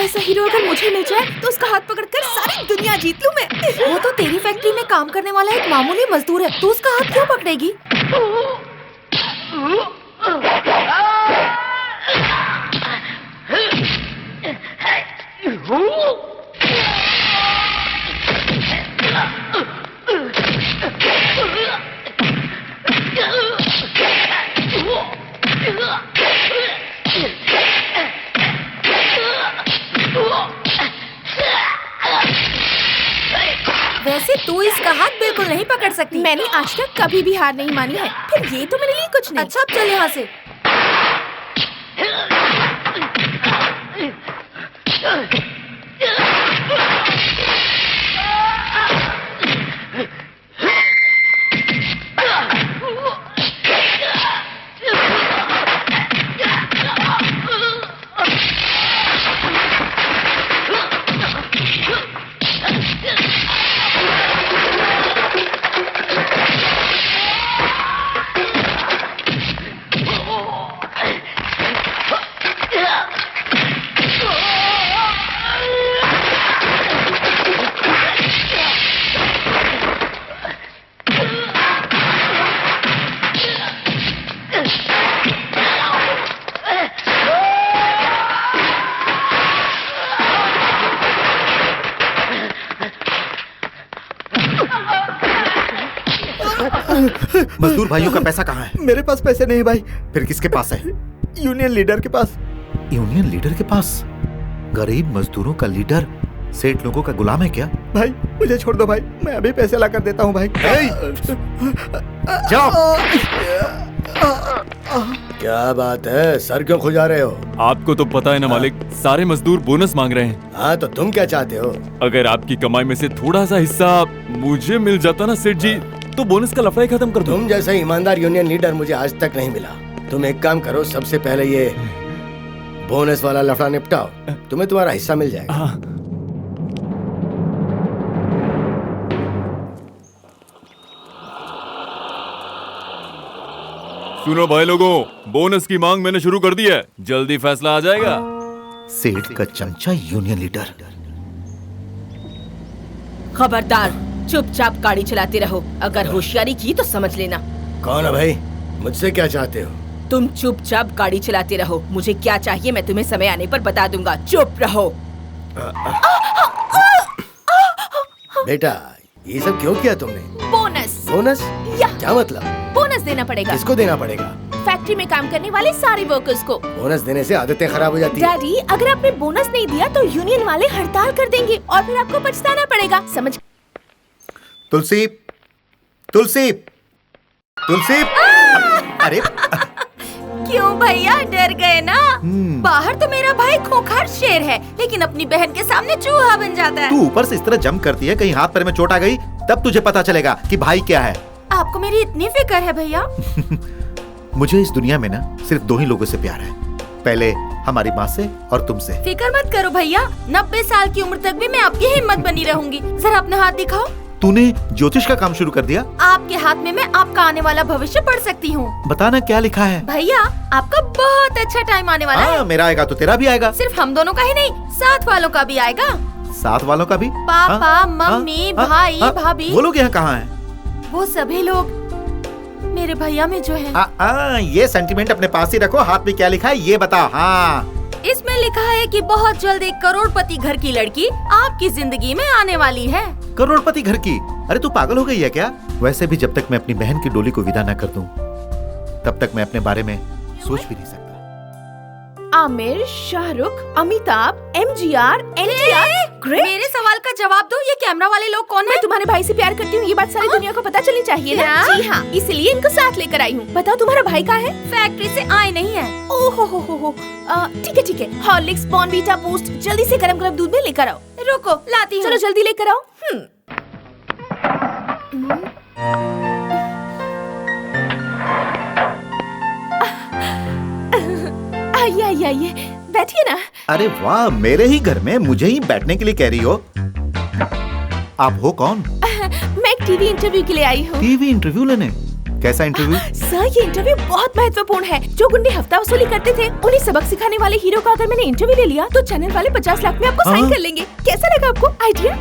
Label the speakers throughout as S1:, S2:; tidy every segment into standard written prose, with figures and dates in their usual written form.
S1: ऐसा हीरो अगर मुझे मिल जाए तो उसका हाथ पकड़कर सारी दुनिया जीत लूं मैं। वो तो तेरी फैक्ट्री में काम करने वाला एक मामूली मजदूर है, तू उसका हाथ क्यों पकड़ेगी? वैसे तू इसका हाथ बिल्कुल नहीं पकड़ सकती। मैंने आज तक कभी भी हार नहीं मानी है, फिर ये तो मेरे लिए कुछ नहीं। अच्छा अब चल यहाँ से।
S2: मजदूर भाइयों का पैसा कहाँ है?
S3: मेरे पास पैसे नहीं भाई।
S2: फिर किसके पास है?
S3: यूनियन लीडर के पास।
S2: यूनियन लीडर के पास? गरीब मजदूरों का लीडर सेठ लोगों का गुलाम है क्या?
S3: भाई मुझे छोड़ दो भाई, मैं अभी पैसे ला कर देता हूँ भाई।
S2: जाओ।
S4: क्या बात है, सर क्यों खुजा रहे हो?
S5: आपको तो पता है ना मालिक, सारे मजदूर बोनस मांग रहे हैं।
S4: हाँ तो तुम क्या चाहते हो?
S5: अगर आपकी कमाई में से थोड़ा सा हिस्सा मुझे मिल जाता ना सेठ जी, तो बोनस का लफड़ा ही खत्म कर दो।
S4: तुम जैसा ईमानदार यूनियन लीडर मुझे आज तक नहीं मिला। तुम एक काम करो, सबसे पहले ये बोनस वाला लफड़ा निपटाओ, तुम्हें तुम्हारा हिस्सा मिल जाएगा।
S5: सुनो भाई लोगों, बोनस की मांग मैंने शुरू कर दी है, जल्दी फैसला आ जाएगा।
S2: सेठ का चमचा यूनियन लीडर।
S1: खबरदार, चुपचाप गाड़ी चलाते रहो। अगर होशियारी की तो समझ लेना।
S4: कौन है भाई? मुझसे क्या चाहते हो?
S1: तुम चुपचाप गाड़ी चलाते रहो। मुझे क्या चाहिए मैं तुम्हें समय आने पर बता दूंगा। चुप रहो।
S4: बेटा ये सब क्यों किया तुमने?
S1: बोनस।
S4: बोनस?
S1: या
S4: क्या मतलब?
S1: बोनस देना पड़ेगा।
S4: किसको देना पड़ेगा?
S1: फैक्ट्री में काम करने वाले सारे वर्कर्स को।
S4: बोनस देने से आदतें खराब हो जाती है।
S1: डैडी, अगर आपने बोनस नहीं दिया तो यूनियन वाले हड़ताल कर देंगे और फिर आपको पछताना पड़ेगा, समझ?
S2: तुलसी, तुलसी, तुलसी। अरे
S1: क्यों भैया, डर गए ना? बाहर तो मेरा भाई खूंखार शेर है, लेकिन अपनी बहन के सामने चूहा बन जाता है।
S2: तू ऊपर से इस तरह जंप करती है, कहीं हाथ पैर में चोट आ गई तब तुझे पता चलेगा कि भाई क्या है।
S1: आपको मेरी इतनी फिक्र है भैया?
S2: मुझे इस दुनिया में ना सिर्फ दो ही लोगों से प्यार है, पहले हमारी माँ से और तुमसे।
S1: फिक्र मत करो भैया, 90 साल की उम्र तक भी मैं आपकी हिम्मत बनी रहूंगी। जरा अपना हाथ दिखाओ।
S2: तूने ज्योतिष का काम शुरू कर दिया?
S1: आपके हाथ में मैं आपका आने वाला भविष्य पढ़ सकती हूँ।
S2: बताना क्या लिखा है?
S1: भैया आपका बहुत अच्छा टाइम आने वाला है।
S2: मेरा आएगा तो तेरा भी आएगा।
S1: सिर्फ हम दोनों का ही नहीं, साथ वालों का भी आएगा।
S2: साथ वालों का भी?
S1: पापा, मम्मी, भाई, भाभी।
S2: वो लोग यहाँ कहाँ हैं?
S1: वो सभी लोग मेरे भैया में जो है।
S2: ये सेंटीमेंट अपने पास ही रखो। हाथ में क्या लिखा है ये बताओ। हाँ,
S1: इसमें लिखा है कि बहुत जल्द एक करोड़पति घर की लड़की आपकी जिंदगी में आने वाली है।
S2: करोड़पति घर की? अरे तू पागल हो गई है क्या? वैसे भी जब तक मैं अपनी बहन की डोली को विदा न कर दूं, तब तक मैं अपने बारे में सोच भी नहीं सकता।
S1: Aamir, Shahrukh, Amitabh, MGR, NTR। मेरे सवाल का जवाब दो, ये कैमरा वाले लोग कौन है? मैं तुम्हारे भाई से प्यार करती हूँ, ये बात सारी दुनिया को पता चलनी चाहिए ना? जी हाँ, इसलिए इनको साथ लेकर आई हूँ। बताओ तुम्हारा भाई कहाँ है? फैक्ट्री से आए नहीं है। ओहो हो। ठीक है ठीक है, हॉर्लिक्स, बॉर्नवीटा, बूस्ट जल्दी से गरम गरम दूध में लेकर आओ। रुको लाती हूँ। चलो जल्दी लेकर आओ। आइए बैठिए ना।
S2: अरे वाह, मेरे ही घर में मुझे ही बैठने के लिए कह रही हो? आप हो कौन?
S1: मैं एक टीवी इंटरव्यू के लिए आई हूँ।
S2: टीवी इंटरव्यू लेने? कैसा इंटरव्यू?
S1: सर ये इंटरव्यू बहुत महत्वपूर्ण है। जो गुंडे हफ्ता वसूली करते थे उन्हें सबक सिखाने वाले हीरो का अगर मैंने इंटरव्यू ले लिया तो चैनल वाले 50 लाख में आपको साइन कर लेंगे। कैसा लगा आपको आइडिया?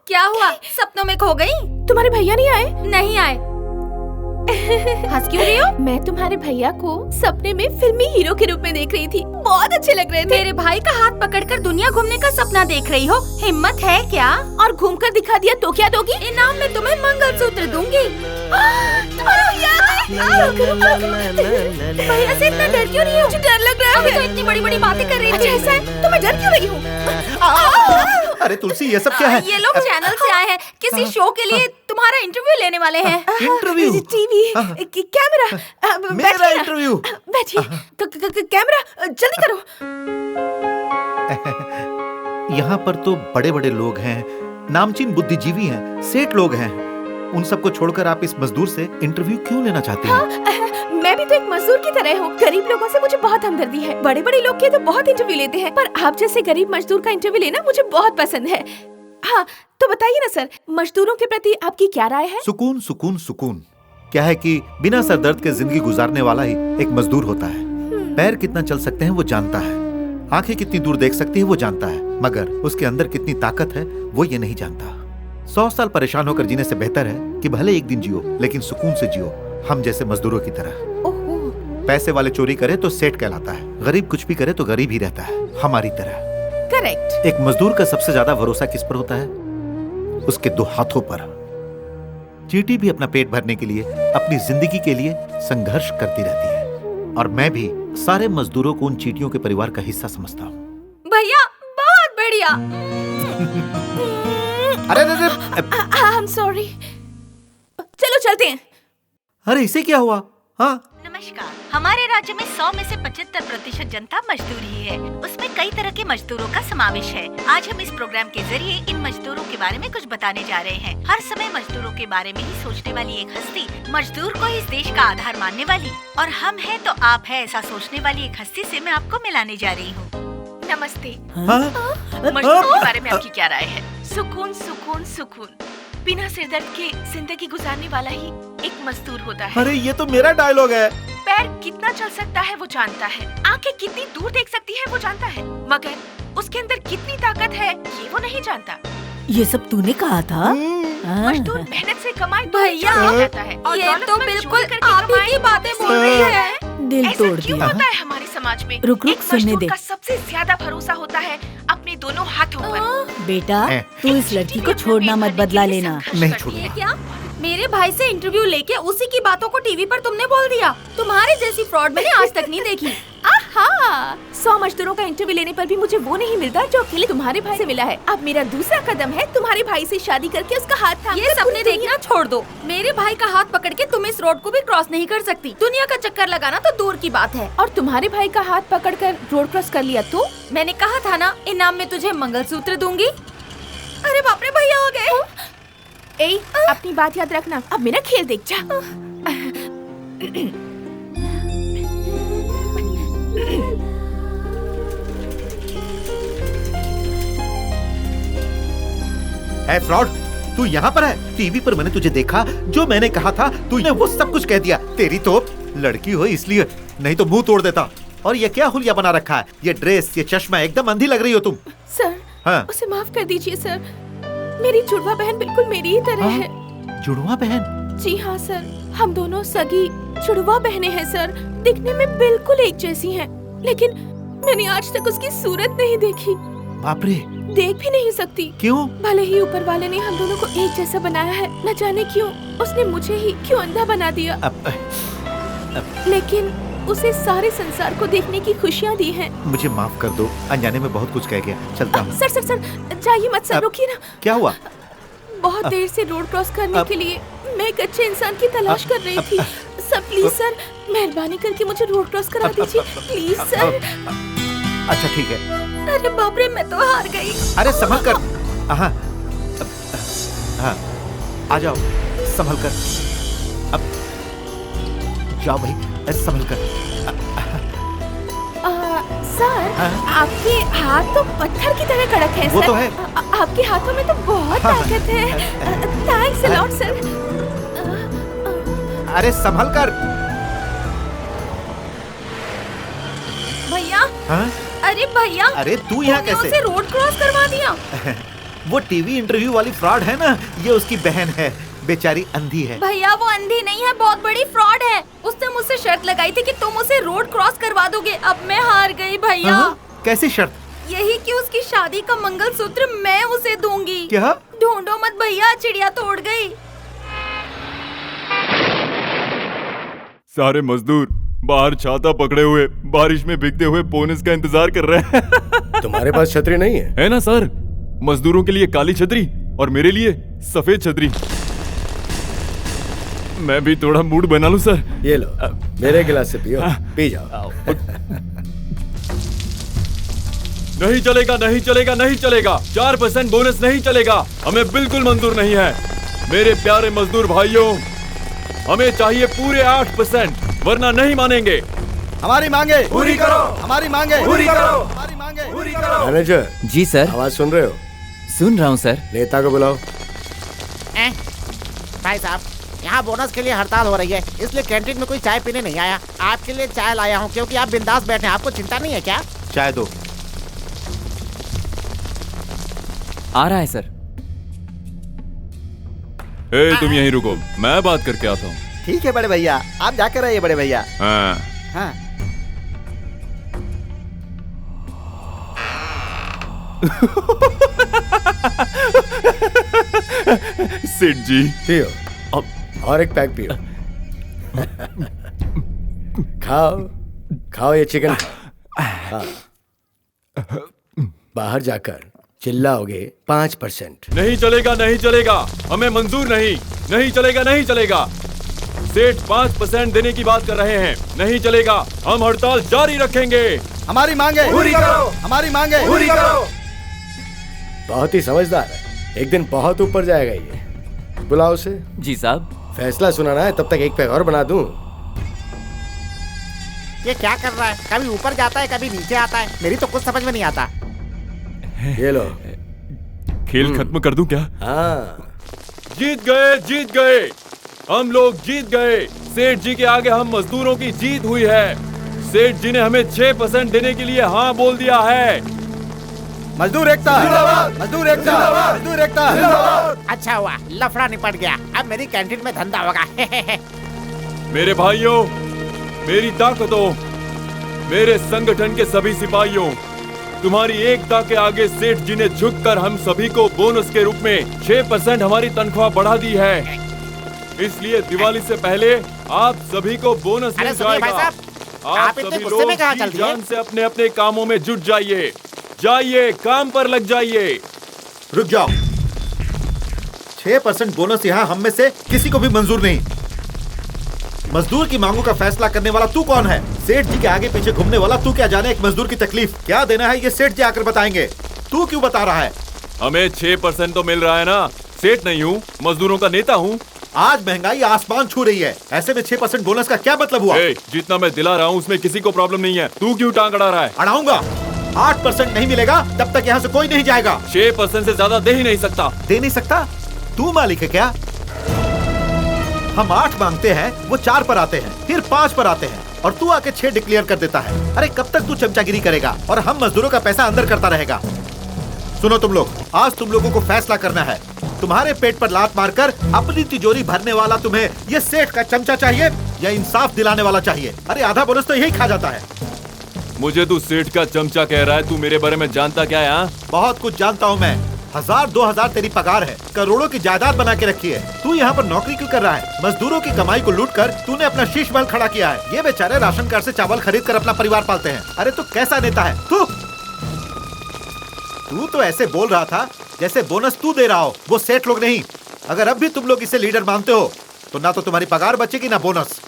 S6: क्या हुआ? सपनों में खो गई?
S1: तुम्हारे भैया नहीं आए?
S6: नहीं आए। हंस क्यों रही हो?
S1: मैं तुम्हारे भैया को सपने में फिल्मी हीरो के रूप में देख रही थी। बहुत अच्छे लग रहे थे।
S6: मेरे भाई का हाथ पकड़कर दुनिया घूमने का सपना देख रही हो? हिम्मत है क्या?
S1: और घूमकर दिखा दिया तो क्या दोगी?
S6: इनाम में तुम्हें मंगलसूत्र दूंगी।
S1: भैया से इतना डर क्यों रही हो? मुझे डर लग रहा
S6: अभी
S1: है।
S6: तो इतनी बड़ी बड़ी बातें कर रही
S1: अच्छा
S6: थी।
S1: ऐसा है तो मैं डर क्यों रही हूँ?
S2: अरे तुलसी, ये सब क्या है?
S6: ये लोग चैनल से आए हैं, किसी शो के लिए तुम्हारा इंटरव्यू लेने वाले हैं।
S2: इंटरव्यू?
S1: टीवी, कैमरा,
S2: मेरा
S1: बैठिए ना।
S2: इंटरव्यू?
S1: बैठिए। कैमरा जल्दी करो।
S2: यहाँ पर तो बड़े बड़े लोग हैं, नामचीन बुद्धिजीवी हैं, सेठ लोग हैं। उन सबको छोड़कर आप इस मजदूर से इंटरव्यू क्यों लेना चाहते हैं?
S1: मैं भी तो एक मजदूर की तरह हूँ। गरीब लोगों से मुझे बहुत हमदर्दी है। बड़े बड़े लोग के तो बहुत इंटरव्यू लेते हैं, पर आप जैसे गरीब मजदूर का इंटरव्यू लेना मुझे बहुत पसंद है। हाँ तो बताइए ना सर, मजदूरों के प्रति आपकी क्या राय है?
S2: सुकून सुकून सुकून। क्या है कि बिना सर दर्द के जिंदगी गुजारने वाला ही एक मजदूर होता है। पैर कितना चल सकते हैं वो जानता है, आंखें कितनी दूर देख सकती है वो जानता है, मगर उसके अंदर कितनी ताकत है वो ये नहीं जानता। 100 साल परेशान होकर जीने से बेहतर है कि भले एक दिन जियो लेकिन सुकून से जियो, हम जैसे मजदूरों की तरह। पैसे वाले चोरी करे तो सेठ कहलाता है, गरीब कुछ भी करे तो गरीब ही रहता है, हमारी तरह।
S1: करेक्ट।
S2: एक मजदूर का सबसे ज्यादा भरोसा किस पर होता है? उसके 2 हाथों पर। चींटी भी अपना पेट भरने के लिए, अपनी जिंदगी के लिए संघर्ष करती रहती है, और मैं भी सारे मजदूरों को उन चींटियों के परिवार का हिस्सा समझता हूँ।
S6: भैया बहुत बढ़िया।
S2: अरे
S1: आई एम सॉरी। चलो चलते हैं।
S2: अरे इसे क्या हुआ? हाँ
S7: नमस्कार। हमारे राज्य में 100 में से 75% जनता मजदूर ही है। उसमें कई तरह के मजदूरों का समावेश है। आज हम इस प्रोग्राम के जरिए इन मजदूरों के बारे में कुछ बताने जा रहे हैं। हर समय मजदूरों के बारे में ही सोचने वाली एक हस्ती, मजदूर को इस देश का आधार मानने वाली, और हम हैं तो आप है ऐसा सोचने वाली एक हस्ती से मैं आपको मिलाने जा रही हूँ।
S1: नमस्ते।
S2: हाँ?
S1: मजदूर के बारे में आपकी क्या राय है? सुकून सुकून सुकून। बिना सिरदर्द के जिंदगी गुजारने वाला ही एक मजदूर होता है।
S2: अरे ये तो मेरा डायलॉग है।
S1: पैर कितना चल सकता है वो जानता है, आंखें कितनी दूर देख सकती है वो जानता है, मगर उसके अंदर कितनी ताकत है ये वो नहीं जानता।
S8: ये सब तूने कहा था?
S1: मजदूर मेहनत से कमाए तो
S6: भैया,
S1: चोरी करता है, और
S6: ये
S1: दौलत
S6: तो
S1: में
S6: बिल्कुल
S1: चोरी करके
S6: आप ही
S1: कमाए
S6: की
S1: तो
S6: बातें
S1: उसे
S6: बोल रही
S1: नहीं
S6: है।
S1: आता
S8: दिल
S1: ऐसा
S8: तोड़
S1: क्यों
S8: दिया।
S1: होता है हमारे समाज में?
S8: रुक रुक
S1: एक
S8: सुनने
S1: मजदूर
S8: दे।
S1: का सबसे ज्यादा भरोसा होता है अपने दोनों हाथों पर।
S8: बेटा तू इस लड़की को छोड़ना मत, बदला लेना।
S2: नहीं छोड़ूंगा।
S6: ये क्या? मेरे भाई से इंटरव्यू लेके उसी की बातों को टीवी पर तुमने बोल दिया। तुम्हारी जैसी फ्रॉड मैंने आज तक नहीं देखी।
S1: आहा, 100 मजदूरों का इंटरव्यू लेने पर भी मुझे वो नहीं मिलता जो अकेले तुम्हारे भाई से मिला है। अब मेरा दूसरा कदम है तुम्हारे भाई से शादी करके उसका हाथ थाम
S6: ये सपने देखना छोड़ दो। मेरे भाई का हाथ पकड़ के तुम इस रोड को भी क्रॉस नहीं कर सकती। दुनिया का चक्कर लगाना तो दूर की बात है।
S1: और तुम्हारे भाई का हाथ पकड़कर रोड क्रॉस कर लिया तो?
S6: मैंने कहा था ना, इनाम में तुझे मंगलसूत्र दूंगी। अरे बाप रे, भैया आ गए।
S1: ए, अपनी बात याद रखना। अब मेरा खेल देख जा।
S2: है फ्रॉड, तू यहाँ पर है? टीवी पर मैंने तुझे देखा, जो मैंने कहा था तूने वो सब कुछ कह दिया। तेरी तो लड़की हो इसलिए, नहीं तो मुंह तोड़ देता। और ये क्या हुलिया बना रखा है? ये ड्रेस, ये चश्मा, एकदम अंधी लग रही हो तुम।
S1: सर,
S2: हाँ?
S1: उसे माफ कर दीजिए सर। मेरी जुड़वा बहन बिल्कुल मेरी ही तरह है।
S2: जुड़वा बहन?
S1: जी हाँ सर, हम दोनों सगी जुड़वा बहनें हैं सर। दिखने में बिल्कुल एक जैसी हैं, लेकिन मैंने आज तक उसकी सूरत नहीं देखी।
S2: बाप रे।
S1: देख भी नहीं सकती।
S2: क्यों?
S1: भले ही ऊपर वाले ने हम दोनों को एक जैसा बनाया है, न जाने क्यों उसने मुझे ही क्यों अंधा बना दिया। लेकिन उसे सारे संसार को देखने की खुशियाँ दी हैं।
S2: मुझे माफ कर दो, अनजाने में बहुत कुछ कह गया। चलता हूँ।
S1: सर सर सर, जाइए मत सर, रुकिए ना।
S2: क्या हुआ?
S1: बहुत देर से रोड क्रॉस करने के लिए मैं एक अच्छे इंसान की तलाश कर रही थी। सर प्लीज सर, मेहरबानी करके मुझे रोड क्रॉस करा दीजिए, प्लीज सर।
S2: अच्छा ठीक है।
S6: अरे बाप रे, मैं तो हार गई।
S2: अरे संभल कर। हाँ हाँ, आ जाओ संभल कर। अब जाओ भाई, संभल कर।
S1: सर,
S2: हाँ?
S1: आपके हाथ तो पत्थर की तरह कड़क हैं,
S2: वो
S1: सर।
S2: तो है।
S1: आपके हाथों में तो बहुत
S2: हाँ,
S1: ताकत है। Thanks a lot, sir.
S2: अरे संभल कर।
S6: भैया,
S2: हाँ?
S6: अरे भैया,
S2: अरे तू यहाँ
S6: तूने
S2: कैसे?
S6: उसे रोड क्रॉस करवा दिया।
S2: वो टीवी इंटरव्यू वाली फ्रॉड है ना, ये उसकी बहन है, बेचारी अंधी है।
S6: भैया वो अंधी नहीं है, बहुत बड़ी फ्रॉड है। उसने मुझसे शर्त लगाई थी कि तुम उसे रोड क्रॉस करवा दोगे। अब मैं हार गई भैया।
S2: हाँ? कैसी शर्त?
S6: यही कि उसकी शादी का मंगलसूत्र मैं उसे दूंगी।
S2: क्या?
S6: ढूंढो मत भैया, चिड़िया तो उड़ गई।
S5: सारे मजदूर बाहर छाता पकड़े हुए बारिश में भीगते हुए बोनस का इंतजार कर रहे हैं।
S4: तुम्हारे पास छतरी नहीं है?
S5: है ना सर, मजदूरों के लिए काली छतरी और मेरे लिए सफेद छतरी। मैं भी थोड़ा मूड बना लूं सर।
S4: ये लो, मेरे गिलास से पियो, पी जाओ।
S5: नहीं चलेगा, नहीं चलेगा, नहीं चलेगा। 4% बोनस नहीं चलेगा, हमें बिल्कुल मंजूर नहीं है। मेरे प्यारे मजदूर भाइयों, हमें चाहिए पूरे 8%, वरना नहीं मानेंगे।
S3: हमारी मांगे पूरी करो, हमारी मांगे पूरी करो, हमारी मांगे पूरी करो।
S4: मैनेजर
S9: जी सर,
S4: आवाज सुन रहे हो?
S9: सुन रहा हूँ सर।
S4: नेता को बुलाओ।
S10: भाई साहब, यहाँ बोनस के लिए हड़ताल हो रही है, इसलिए कैंटीन में कोई चाय पीने नहीं आया। आपके लिए चाय लाया हूँ, क्योंकि आप बिंदास बैठे हैं। आपको चिंता नहीं है क्या?
S2: चाय दो।
S9: आ रहा है सर।
S5: ए, तुम यहीं रुको, मैं बात करके आता हूँ।
S3: ठीक है बड़े भैया, आप जाकर आइए बड़े भैया।
S5: हाँ।
S3: हाँ।
S5: सेठ जी,
S4: पियो, और एक पैक पियो। खाओ खाओ, ये चिकन खाओ। हाँ। बाहर जाकर चिल्लाओगे 5%।
S5: नहीं चलेगा, नहीं चलेगा, हमें मंजूर नहीं। नहीं चलेगा, नहीं चलेगा। सेठ 5% देने की बात कर रहे हैं। नहीं चलेगा, हम हड़ताल जारी रखेंगे।
S3: हमारी मांगे पूरी करो, हमारी मांगे पूरी करो।
S4: बहुत ही समझदार है, एक दिन बहुत ऊपर जाएगा ये। बुलाओ उसे।
S9: जी साहब।
S4: फैसला सुनाना है, तब तक एक पैक और बना दूं।
S10: ये क्या कर रहा है? कभी ऊपर जाता है, कभी नीचे आता है। मेरी तो कुछ समझ में नहीं आता।
S4: ये लो।
S5: खेल खत्म कर दूं क्या?
S4: हाँ।
S5: जीत गए, जीत गए, हम लोग जीत गए। सेठ जी के आगे हम मजदूरों की जीत हुई है। सेठ जी ने हमें 6% देने के लिए हाँ बोल दिया है।
S3: मजदूर एकता, मजदूर एकता, मजदूर एकता।
S10: अच्छा हुआ, लफड़ा निपट गया। अब मेरी कैंटीन में धंधा होगा।
S5: मेरे भाइयों, मेरी ताकतों, मेरे संगठन के सभी सिपाहियों, तुम्हारी एकता के आगे सेठ जी ने झुककर हम सभी को बोनस के रूप में 6% हमारी तनख्वाह बढ़ा दी है। इसलिए दिवाली से पहले आप सभी को बोनस मिल
S10: सुनिए भाई
S5: जाएगा।
S10: साहब,
S5: आप
S10: इतने
S5: सभी
S10: गुस्से में
S5: लोग
S10: कहाँ
S5: जी
S10: चल दिए?
S5: जान से अपने अपने कामों में जुट जाइए। जाइए, काम पर लग जाइए।
S2: रुक जाओ। 6% बोनस यहाँ हम में से किसी को भी मंजूर नहीं। मजदूर की मांगों का फैसला करने वाला तू कौन है? सेठ जी के आगे पीछे घूमने वाला तू क्या जाने एक मजदूर की तकलीफ क्या देना है, ये सेठ जी आकर बताएंगे। तू क्यों बता रहा है?
S5: हमें 6% तो मिल रहा है ना। सेठ नहीं हूँ, मजदूरों का नेता हूँ।
S2: आज महंगाई आसमान छू रही है, ऐसे में 6% बोनस का क्या मतलब हुआ?
S5: जितना मैं दिला रहा हूँ उसमें किसी को प्रॉब्लम नहीं है। तू क्यों टांग अड़ा रहा है?
S2: अड़ाऊंगा। 8% नहीं मिलेगा तब तक यहाँ से कोई नहीं जाएगा।
S5: 6% से ज्यादा दे ही नहीं सकता।
S2: दे नहीं सकता? तू मालिक है क्या? हम 8 मांगते हैं, वो 4 पर आते हैं, फिर 5 पर आते हैं, और तू आके 6 डिक्लेयर कर देता है। अरे कब तक तू चमचागिरी करेगा और हम मजदूरों का पैसा अंदर करता रहेगा? सुनो तुम लोग, आज तुम लोगों को फैसला करना है। तुम्हारे पेट पर लात मारकर अपनी तिजोरी भरने वाला तुम्हें ये सेठ का चमचा चाहिए या इंसाफ दिलाने वाला चाहिए? अरे आधा बोनस तो यही खा जाता है।
S5: मुझे तू सेठ का चमचा कह रहा है, तू मेरे बारे में जानता क्या है?
S2: बहुत कुछ जानता हूँ मैं। 1000-2000 तेरी पगार है, करोड़ों की जायदाद बना के रखी है। तू यहाँ पर नौकरी क्यों कर रहा है? मजदूरों की कमाई को लूट कर तूने अपना शीश महल खड़ा किया है। ये बेचारे राशन कार्ड से चावल खरीद कर अपना परिवार पालते हैं। अरे तू कैसा नेता है? तू तो ऐसे बोल रहा था जैसे बोनस तू दे रहा हो, वो सेठ लोग नहीं। अगर अब भी तुम लोग इसे लीडर मानते हो तो ना तो तुम्हारी पगार बचेगी ना बोनस।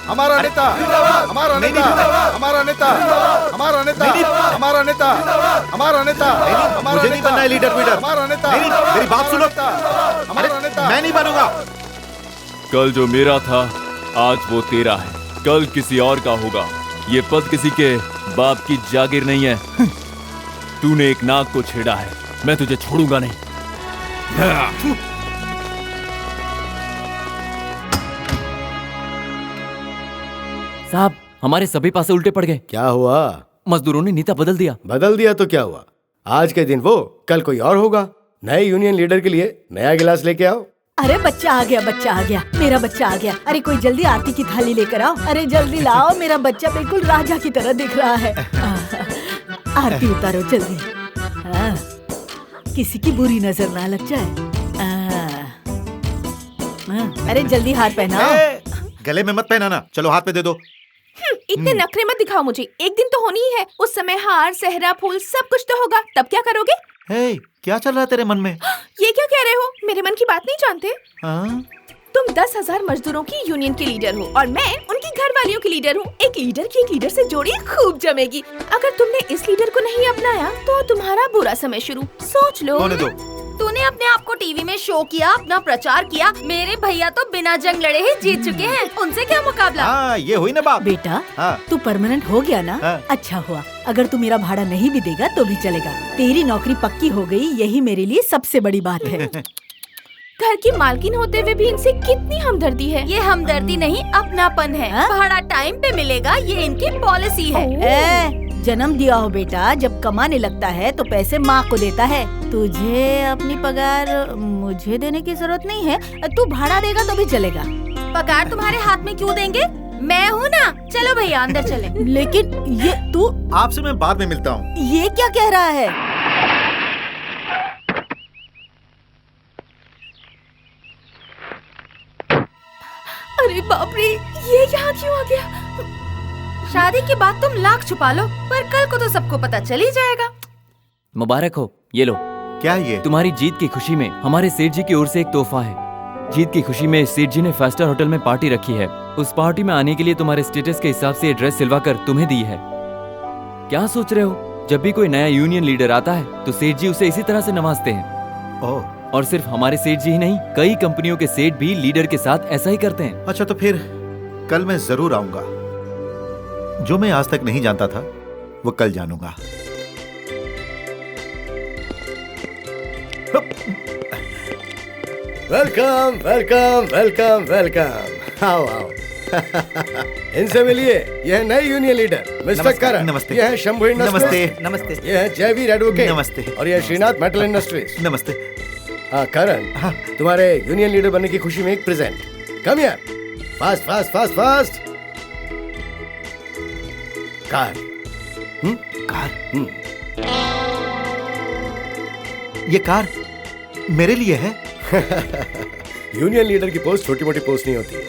S3: हमारा नेता, हमारा नेता, हमारा नेता, हमारा नेता, हमारा नेता, हमारा नेता,
S2: मुझे नहीं बनना है लीडर वीडर।
S3: हमारा नेता,
S2: मेरी बात सुनो।
S3: हमारा नेता,
S2: मैं नहीं बनूंगा।
S5: कल जो मेरा था आज वो तेरा है, कल किसी और का होगा। ये पद किसी के बाप की जागीर नहीं है। तूने एक नाग को छेड़ा है, मैं तुझे छोड़ूंगा नहीं।
S9: साहब हमारे सभी पासे उल्टे पड़ गए।
S4: क्या हुआ?
S9: मजदूरों ने नीता बदल दिया।
S4: बदल दिया तो क्या हुआ? आज के दिन वो, कल कोई और होगा। नए यूनियन लीडर के लिए नया गिलास लेके आओ।
S8: अरे बच्चा आ गया, बच्चा आ गया, मेरा बच्चा आ गया। अरे कोई जल्दी आरती की थाली लेकर आओ। अरे जल्दी लाओ, मेरा बच्चा बिल्कुल राजा की तरह दिख रहा है। आरती उतारो जल्दी। किसी की बुरी नजर ना लग जाए। अरे जल्दी हार पहनाओ।
S2: गले में मत पहनाना, चलो हाथ पे दे दो।
S1: इतने नखरे मत दिखाओ मुझे, एक दिन तो होनी ही है। उस समय हार, सहरा, फूल सब कुछ तो होगा, तब क्या करोगे?
S2: हे, क्या चल रहा है तेरे मन में?
S1: ये क्या कह रहे हो? मेरे मन की बात नहीं जानते?
S2: हाँ?
S1: तुम 10,000 मजदूरों की यूनियन की लीडर हो और मैं उनकी घर वालियों की लीडर हूँ। एक लीडर की एक लीडर से जोड़ी खूब जमेगी। अगर तुमने इस लीडर को नहीं अपनाया तो तुम्हारा बुरा समय शुरू। सोच लो।
S2: होने दो।
S6: तूने अपने आप को टीवी में शो किया, अपना प्रचार किया। मेरे भैया तो बिना जंग लड़े ही जीत चुके हैं, उनसे क्या मुकाबला।
S2: हाँ, ये हुई ना बात।
S8: बेटा
S2: हाँ।
S8: तू परमानेंट हो गया ना?
S2: हाँ।
S8: अच्छा हुआ। अगर तू मेरा भाड़ा नहीं भी देगा तो भी चलेगा। तेरी नौकरी पक्की हो गई, यही मेरे लिए सबसे बड़ी बात है।
S1: घर की मालकिन होते हुए भी इनसे कितनी हमदर्दी है।
S6: ये हमदर्दी नहीं, अपनापन है। भाड़ा टाइम पे मिलेगा, ये इनकी पॉलिसी है।
S8: जन्म दिया हो बेटा, जब कमाने लगता है तो पैसे माँ को देता है। तुझे अपनी पगार मुझे देने की जरूरत नहीं है। तू भाड़ा देगा तो भी चलेगा।
S6: पगार तुम्हारे हाथ में क्यों देंगे? मैं हूँ ना। चलो भैया अंदर चले।
S8: लेकिन ये तू,
S2: आपसे मैं बाद में मिलता हूँ।
S8: ये क्या कह रहा है?
S1: अरे बाप रे, ये यहाँ क्यों आ गया?
S6: शादी की बात तुम लाख छुपा लो, पर कल को तो सबको पता चल ही जाएगा।
S9: मुबारक हो, ये लो।
S2: क्या ये?
S9: तुम्हारी जीत की खुशी में हमारे सेठ जी की ओर से एक तोहफा है। जीत की खुशी में सेठ जी ने 5 स्टार होटल में पार्टी रखी है। उस पार्टी में आने के लिए तुम्हारे स्टेटस के हिसाब से ये ड्रेस सिलवा कर तुम्हें दी है। क्या सोच रहे हो? जब भी कोई नया यूनियन लीडर आता है तो सेठ जी उसे इसी तरह से नवाजते हैं। और सिर्फ हमारे सेठ जी ही नहीं, कई कंपनियों के सेठ भी लीडर के साथ ऐसा ही करते हैं।
S2: अच्छा तो फिर कल मैं जरूर आऊंगा। जो मैं आज तक नहीं जानता था वो कल जानूंगा।
S4: Welcome welcome welcome welcome. आओ आओ। इनसे मिलिए, यह नए यूनियन लीडर मिस्टर करण।
S2: नमस्ते।
S4: यह है शंभू इंडस्ट्रीज।
S2: नमस्ते। नमस्ते।
S4: यह है जयवीर एडवोकेट।
S2: नमस्ते।
S4: और यह श्रीनाथ मेटल इंडस्ट्रीज।
S2: नमस्ते।
S4: हाँ करण,
S2: हाँ।
S4: तुम्हारे यूनियन लीडर बनने की खुशी में एक present. Come here. Fast fast fast fast. Car.
S2: Car? ये कार मेरे लिए है?
S4: यूनियन लीडर की पोस्ट छोटी मोटी पोस्ट नहीं होती है।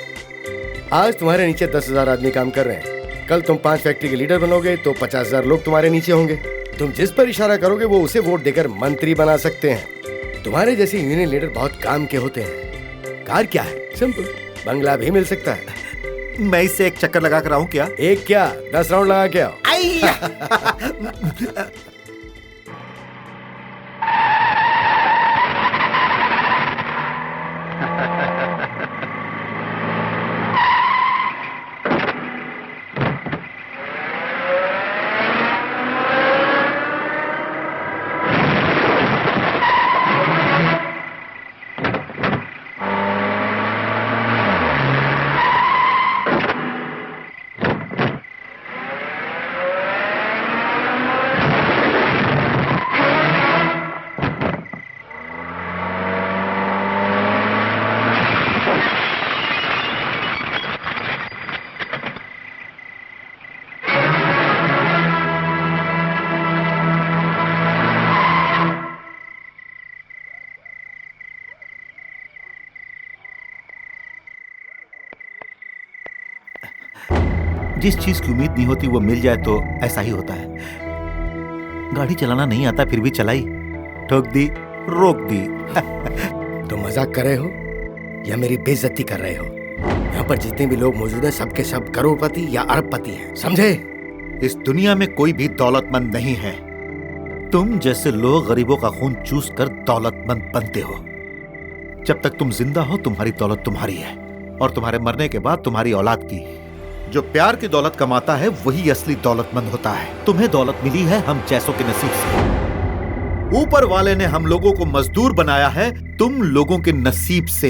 S4: आज तुम्हारे नीचे 10,000 आदमी काम कर रहे हैं। कल तुम 5 फैक्ट्री के लीडर बनोगे तो 50,000 लोग तुम्हारे नीचे होंगे। तुम जिस पर इशारा करोगे वो उसे वोट देकर मंत्री बना सकते हैं। तुम्हारे जैसे यूनियन लीडर बहुत काम के होते हैं। कार क्या है? सिंपल, बंगला भी मिल सकता है।
S2: मैं इससे एक चक्कर लगा कर आऊं क्या?
S4: एक क्या, 10 राउंड लगा के आओ।
S2: जिस चीज की उम्मीद नहीं होती वो मिल जाए तो ऐसा ही होता है। गाड़ी चलाना नहीं आता फिर भी चलाई, ठोक दी, रोक दी।
S4: तुम मजाक कर रहे हो या मेरी बेइज्जती कर रहे हो? यहाँ पर जितने भी लोग मौजूद हैं सबके सब करोड़पति या अरबपति हैं, समझे?
S2: इस दुनिया में कोई भी दौलतमंद नहीं है। तुम जैसे लोग गरीबों का खून चूस कर दौलतमंद बनते हो। जब तक तुम जिंदा हो तुम्हारी दौलत तुम्हारी है, और तुम्हारे मरने के बाद तुम्हारी औलाद की। जो प्यार की दौलत कमाता है वही असली दौलतमंद होता है। तुम्हें दौलत मिली है हम जैसों के नसीब से। ऊपर वाले ने हम लोगों को मजदूर बनाया है तुम लोगों के नसीब से।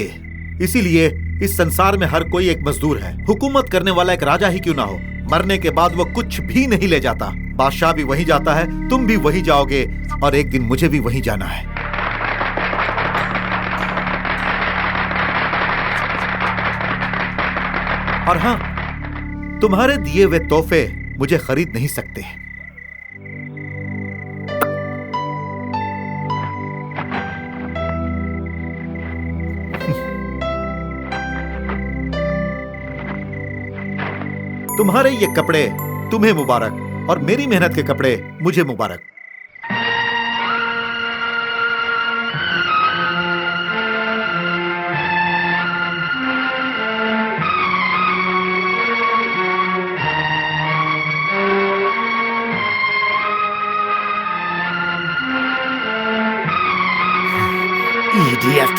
S2: इसीलिए इस संसार में हर कोई एक मजदूर है। हुकूमत करने वाला एक राजा ही क्यों ना हो, मरने के बाद वो कुछ भी नहीं ले जाता। बादशाह भी वहीं जाता है, तुम भी वहीं जाओगे, और एक दिन मुझे भी वहीं जाना है। और हां, तुम्हारे दिए हुए तोहफे मुझे खरीद नहीं सकते। तुम्हारे ये कपड़े तुम्हें मुबारक, और मेरी मेहनत के कपड़े मुझे मुबारक।
S4: Idiot.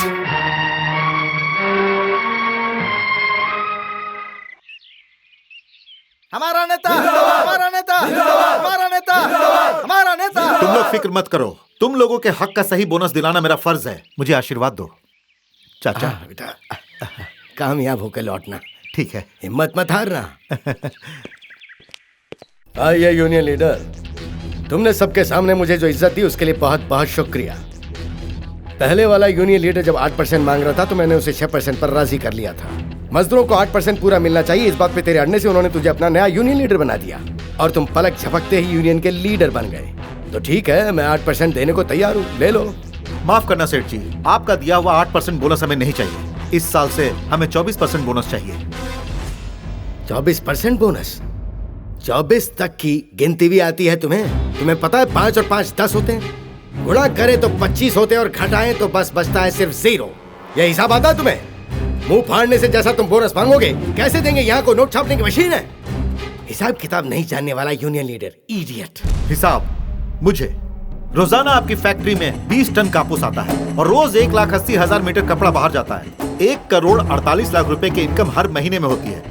S3: हमारा नेता, हमारा नेता, हमारा नेता, हमारा नेता।
S2: तुम लोग फिक्र मत करो, तुम लोगों के हक का सही बोनस दिलाना मेरा फर्ज है। मुझे आशीर्वाद दो चाचा।
S4: बेटा, कामयाब होकर लौटना।
S2: ठीक है,
S4: हिम्मत मत हारना। आइए यूनियन लीडर, तुमने सबके सामने मुझे जो इज्जत दी उसके लिए बहुत बहुत शुक्रिया। पहले वाला यूनियन लीडर जब 8% मांग रहा था तो मैंने उसे 6% पर राजी कर लिया था। मजदूरों को 8% पूरा मिलना चाहिए, इस बात पे तेरे अड़ने से उन्होंने तुझे अपना नया यूनियन लीडर बना दिया, और तुम पलक झपकते ही यूनियन के लीडर बन गए। तो ठीक है, मैं 8% देने को तैयार हूँ, ले लो।
S2: माफ करना सेठ जी, आपका दिया हुआ 8% बोनस हमें नहीं चाहिए। इस साल से हमें 24% बोनस चाहिए।
S4: 24% बोनस? 24 तक की गिनती भी आती है तुम्हें? तुम्हें पता है 5 और 5 10 होते हैं, गुणा करे तो 25 होते हैं, और घटाएं तो बस बचता है सिर्फ 0। यह हिसाब आता है तुम्हें? मुंह फाड़ने से जैसा तुम बोनस मांगोगे, कैसे देंगे? यहाँ को नोट छापने की मशीन है? हिसाब किताब नहीं जानने वाला यूनियन लीडर, इडियट।
S2: हिसाब मुझे? रोजाना आपकी फैक्ट्री में 20 टन कापूस आता है, और रोज 1,80,000 मीटर कपड़ा बाहर जाता है। 1 करोड़ 48 लाख रुपए की इनकम हर महीने में होती है।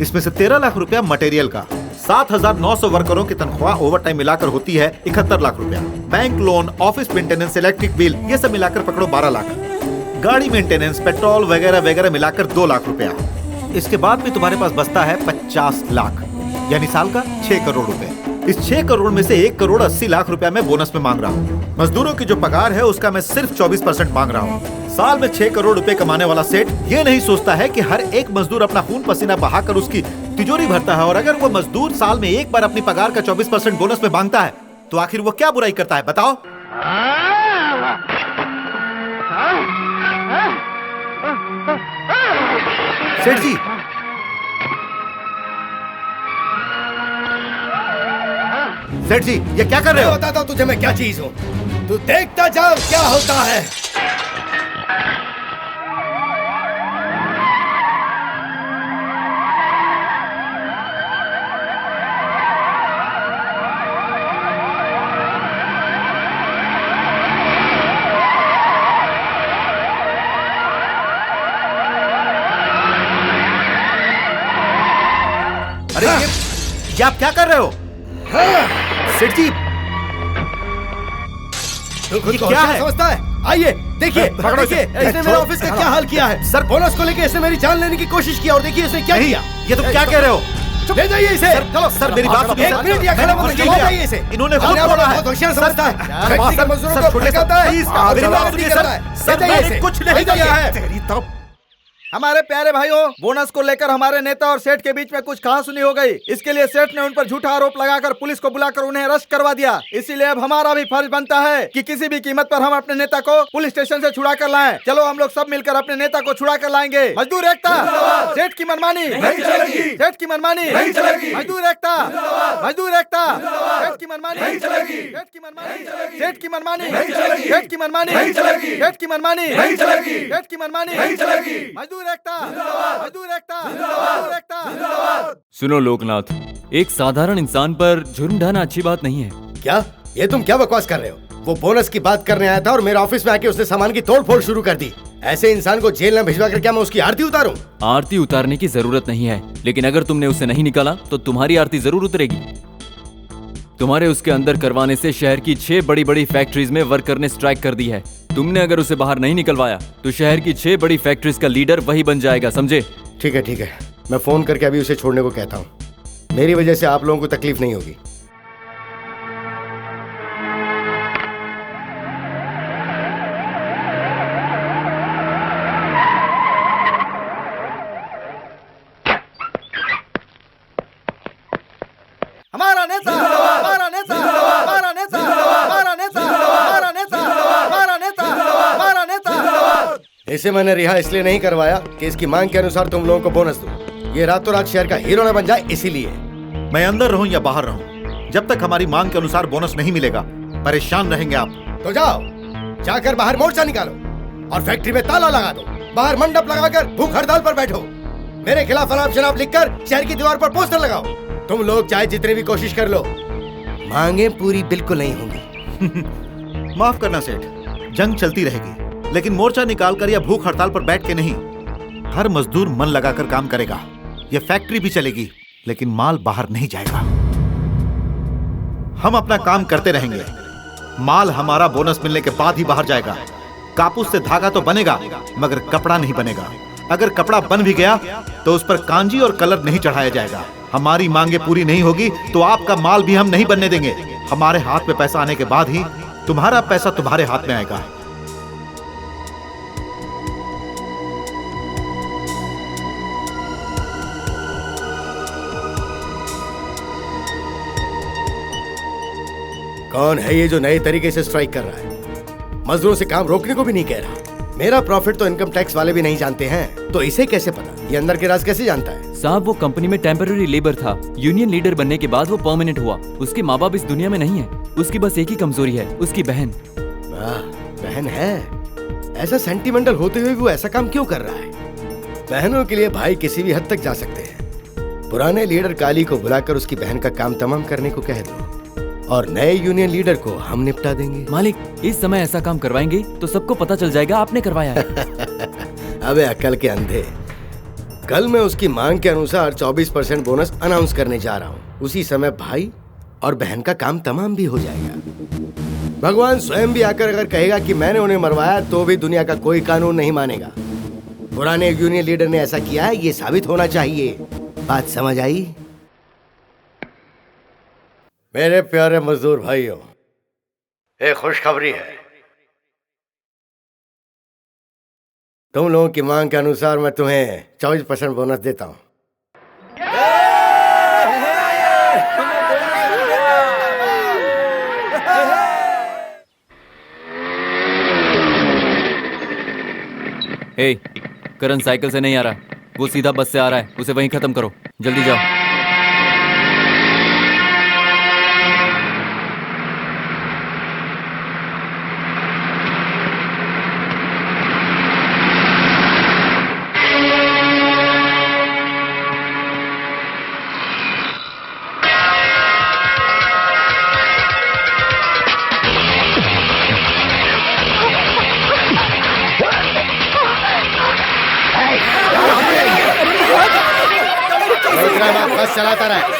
S2: इसमें से 13 लाख रुपया मटेरियल का, 7,900 वर्करों की तनख्वाह ओवर टाइम मिलाकर होती है 71 लाख रुपया। Bank loan, office maintenance, electric bill, ये सब मिलाकर पकड़ो 12 लाख। गाड़ी मेंटेनेंस, पेट्रोल वगैरह वगैरह मिलाकर 2 लाख रुपया। इसके बाद भी तुम्हारे पास बचता है 50 लाख, यानी साल का 6 करोड़ रुपए। इस 6 करोड़ में से 1 करोड़ 80 लाख रुपया मैं बोनस में मांग रहा हूँ। मजदूरों की जो पगार है उसका मैं सिर्फ 24% मांग रहा हूँ। साल में 6 करोड़ रुपए कमाने वाला सेठ ये नहीं सोचता है कि हर एक मजदूर अपना खून पसीना बहाकर उसकी तिजोरी भरता है, और अगर वो मजदूर साल में एक बार अपनी पगार का 24% बोनस में मांगता है तो आखिर वो क्या बुराई करता है, बताओ? सेठ जी, सेठ जी, ये क्या कर रहे हो?
S4: बताता हूँ तुझे मैं क्या चीज हूँ, तू देखता जाओ क्या होता है।
S2: अरे ये आप क्या कर रहे हो? सेठ जी,
S4: तू खुद
S2: ये
S4: को
S2: क्या
S4: होशियार
S2: है?
S4: समझता है? आइए देखिए,
S2: पकड़ो
S4: देखिए
S2: इसे।
S4: इसने मेरे ऑफिस का क्या हाल किया है।
S2: सर,
S4: बोनस को लेके इसने मेरी जान लेने की कोशिश की, और देखिए इसने क्या किया।
S2: ये तुम क्या कह रहे हो?
S4: ले जाइए इसे।
S2: चलो सर, मेरी बात सुनिए।
S4: एक मिनट या खड़ा मत
S2: मैंने
S4: ले जाइए इसे।
S2: इन्होंने खुद
S4: अपने आप को
S2: बोला है।
S4: बहुत होशियार समझता है।
S2: सर,
S4: फैक्ट्री के मजदूरों को
S2: छोड़िए,
S4: भड़काता है।
S2: प्लीज,
S4: और
S2: मेरी बात
S4: जवाब
S2: सुनिए,
S4: नहीं
S2: सर।
S4: करता है।
S2: सर,
S4: ले जाइए
S2: मैंने
S4: इसे।
S2: कुछ नहीं
S4: ले जाइए।
S2: किया है। तेरी तो
S3: हमारे प्यारे भाइयों, बोनस को लेकर हमारे नेता और सेठ के बीच में कुछ कहासुनी हो गई। इसके लिए सेठ ने उन पर झूठा आरोप लगाकर पुलिस को बुलाकर उन्हें अरेस्ट करवा दिया। इसीलिए अब हमारा भी फर्ज बनता है कि किसी भी कीमत पर हम अपने नेता को पुलिस स्टेशन से छुड़ा कर लाएं। चलो हम लोग सब मिलकर अपने नेता को छुड़ा कर लाएंगे। मजदूर एकता, सेठ की मनमानी नहीं चलेगी। सेठ की मनमानी नहीं चलेगी। मजदूर एकता, मजदूर एकता, सेठ की मनमानी नहीं चलेगी। सेठ की मनमानी, सेठ की मनमानी नहीं चलेगी। सेठ की मनमानी नहीं चलेगी। सेठ की मनमानी नहीं चलेगी। सेठ की मनमानी नहीं चलेगी। मजदूर मजदूर एकता, मजदूर एकता, मजदूर एकता।
S9: सुनो लोकनाथ, एक साधारण इंसान पर जुर्म ढाना अच्छी बात नहीं है।
S4: क्या ये तुम क्या बकवास कर रहे हो? वो बोनस की बात करने आया था और मेरे ऑफिस में आके उसने सामान की तोड़ फोड़ शुरू कर दी। ऐसे इंसान को जेल में भिजवा कर क्या मैं उसकी आरती उतारूं?
S9: आरती उतारने की जरूरत नहीं है, लेकिन अगर तुमने उसे नहीं निकाला तो तुम्हारी आरती जरूर उतरेगी। तुम्हारे उसके अंदर करवाने से शहर की 6 बड़ी बड़ी फैक्ट्रीज में वर्कर ने स्ट्राइक कर दी है। तुमने अगर उसे बाहर नहीं निकलवाया तो शहर की 6 बड़ी फैक्ट्रीज का लीडर वही बन जाएगा, समझे?
S4: ठीक है, मैं फोन करके अभी उसे छोड़ने को कहता हूँ। मेरी वजह से आप लोगों को तकलीफ नहीं होगी।
S3: हमारा नेता, हमारा नेता, हमारा नेता, हमारा नेता, हमारा नेता, हमारा नेता, हमारा नेता।
S4: इसे मैंने रिहा इसलिए नहीं करवाया कि इसकी मांग के अनुसार तुम लोगों को बोनस दूं। ये रातों रात शहर का हीरो न बन जाए, इसीलिए।
S2: मैं अंदर रहूं या बाहर रहूं, जब तक हमारी मांग के अनुसार बोनस नहीं मिलेगा परेशान रहेंगे आप।
S4: तो जाओ, जाकर बाहर मोर्चा निकालो और फैक्ट्री में ताला लगा दो। बाहर मंडप लगाकर भूख हड़ताल पर बैठो। मेरे खिलाफ अनाप शनाप लिखकर शहर की दीवार पर पोस्टर लगाओ। तुम लोग चाहे जितनी भी कोशिश कर लो, मांगे पूरी बिल्कुल नहीं होंगी।
S2: माफ करना सेठ, जंग चलती रहेगी, लेकिन मोर्चा निकालकर या भूख हड़ताल पर बैठ के नहीं। हर मजदूर मन लगाकर काम करेगा। ये फैक्ट्री भी चलेगी, लेकिन माल बाहर नहीं जाएगा। हम अपना काम करते रहेंगे। माल हमारा बोनस मिलने के बाद ही बाहर जाएगा। कापूस से धागा तो बनेगा, मगर कपड़ा नहीं बनेगा। अगर कपड़ा बन भी गया तो उस पर कांजी और कलर नहीं चढ़ाया जाएगा। हमारी मांगे पूरी नहीं होगी तो आपका माल भी हम नहीं बनने देंगे। हमारे हाथ में पैसा आने के बाद ही तुम्हारा पैसा तुम्हारे हाथ में आएगा।
S4: कौन है ये जो नए तरीके से स्ट्राइक कर रहा है? मजदूरों से काम रोकने को भी नहीं कह रहा। मेरा प्रॉफिट तो इनकम टैक्स वाले भी नहीं जानते हैं, तो इसे कैसे पता? ये अंदर के राज कैसे जानता है?
S9: साहब, वो कंपनी में टेम्पररी लेबर था। यूनियन लीडर बनने के बाद वो परमानेंट हुआ। उसके माँ बाप इस दुनिया में नहीं है। उसकी बस एक ही कमजोरी है, उसकी बहन।
S4: बहन है? ऐसा सेंटिमेंटल होते हुए वो ऐसा काम क्यों कर रहा है? बहनों के लिए भाई किसी भी हद तक जा सकते हैं। पुराने लीडर काली को बुलाकर उसकी बहन का काम तमाम करने को कह दो और नए यूनियन लीडर को हम निपटा देंगे।
S9: मालिक, इस समय ऐसा काम करवाएंगे तो सबको पता चल जाएगा आपने करवाया है।
S4: अबे अकल के अंधे, कल मैं उसकी मांग के अनुसार 24% बोनस अनाउंस करने जा रहा हूँ। उसी समय भाई और बहन का काम तमाम भी हो जाएगा। भगवान स्वयं भी आकर अगर कहेगा कि मैंने उन्हें मरवाया तो भी दुनिया का कोई कानून नहीं मानेगा। पुराने यूनियन लीडर ने ऐसा किया है, ये साबित होना चाहिए। बात समझ आई? मेरे प्यारे मजदूर भाइयों, एक खुशखबरी है। तुम लोगों की मांग के अनुसार मैं तुम्हें 24% बोनस देता हूं।
S9: हे, करण साइकिल से नहीं आ रहा, वो सीधा बस से आ रहा है। उसे वहीं खत्म करो, जल्दी जाओ।
S4: बस चलाता रहे।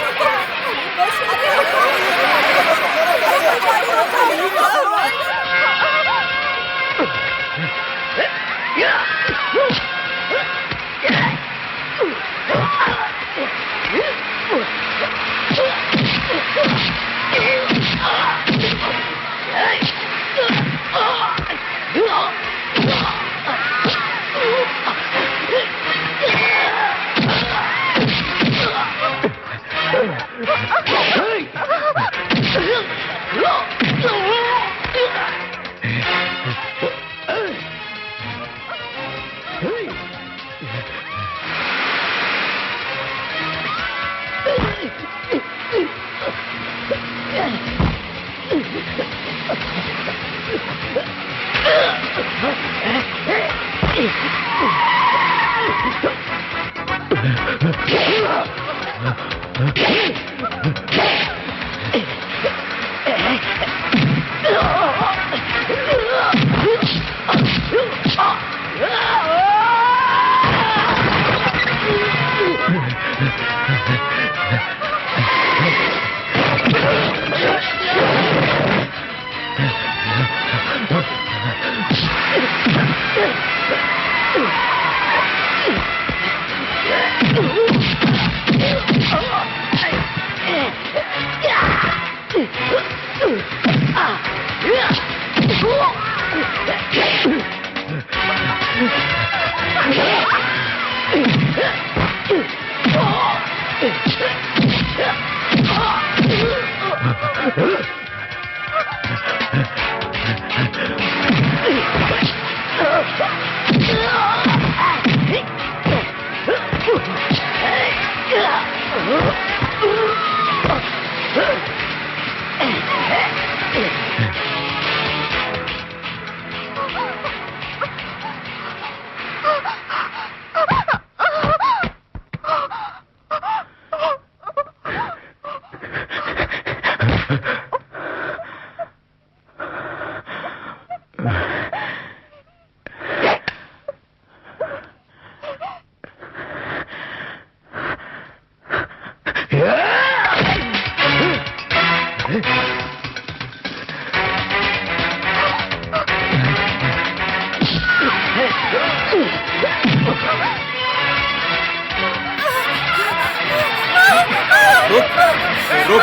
S5: रुक।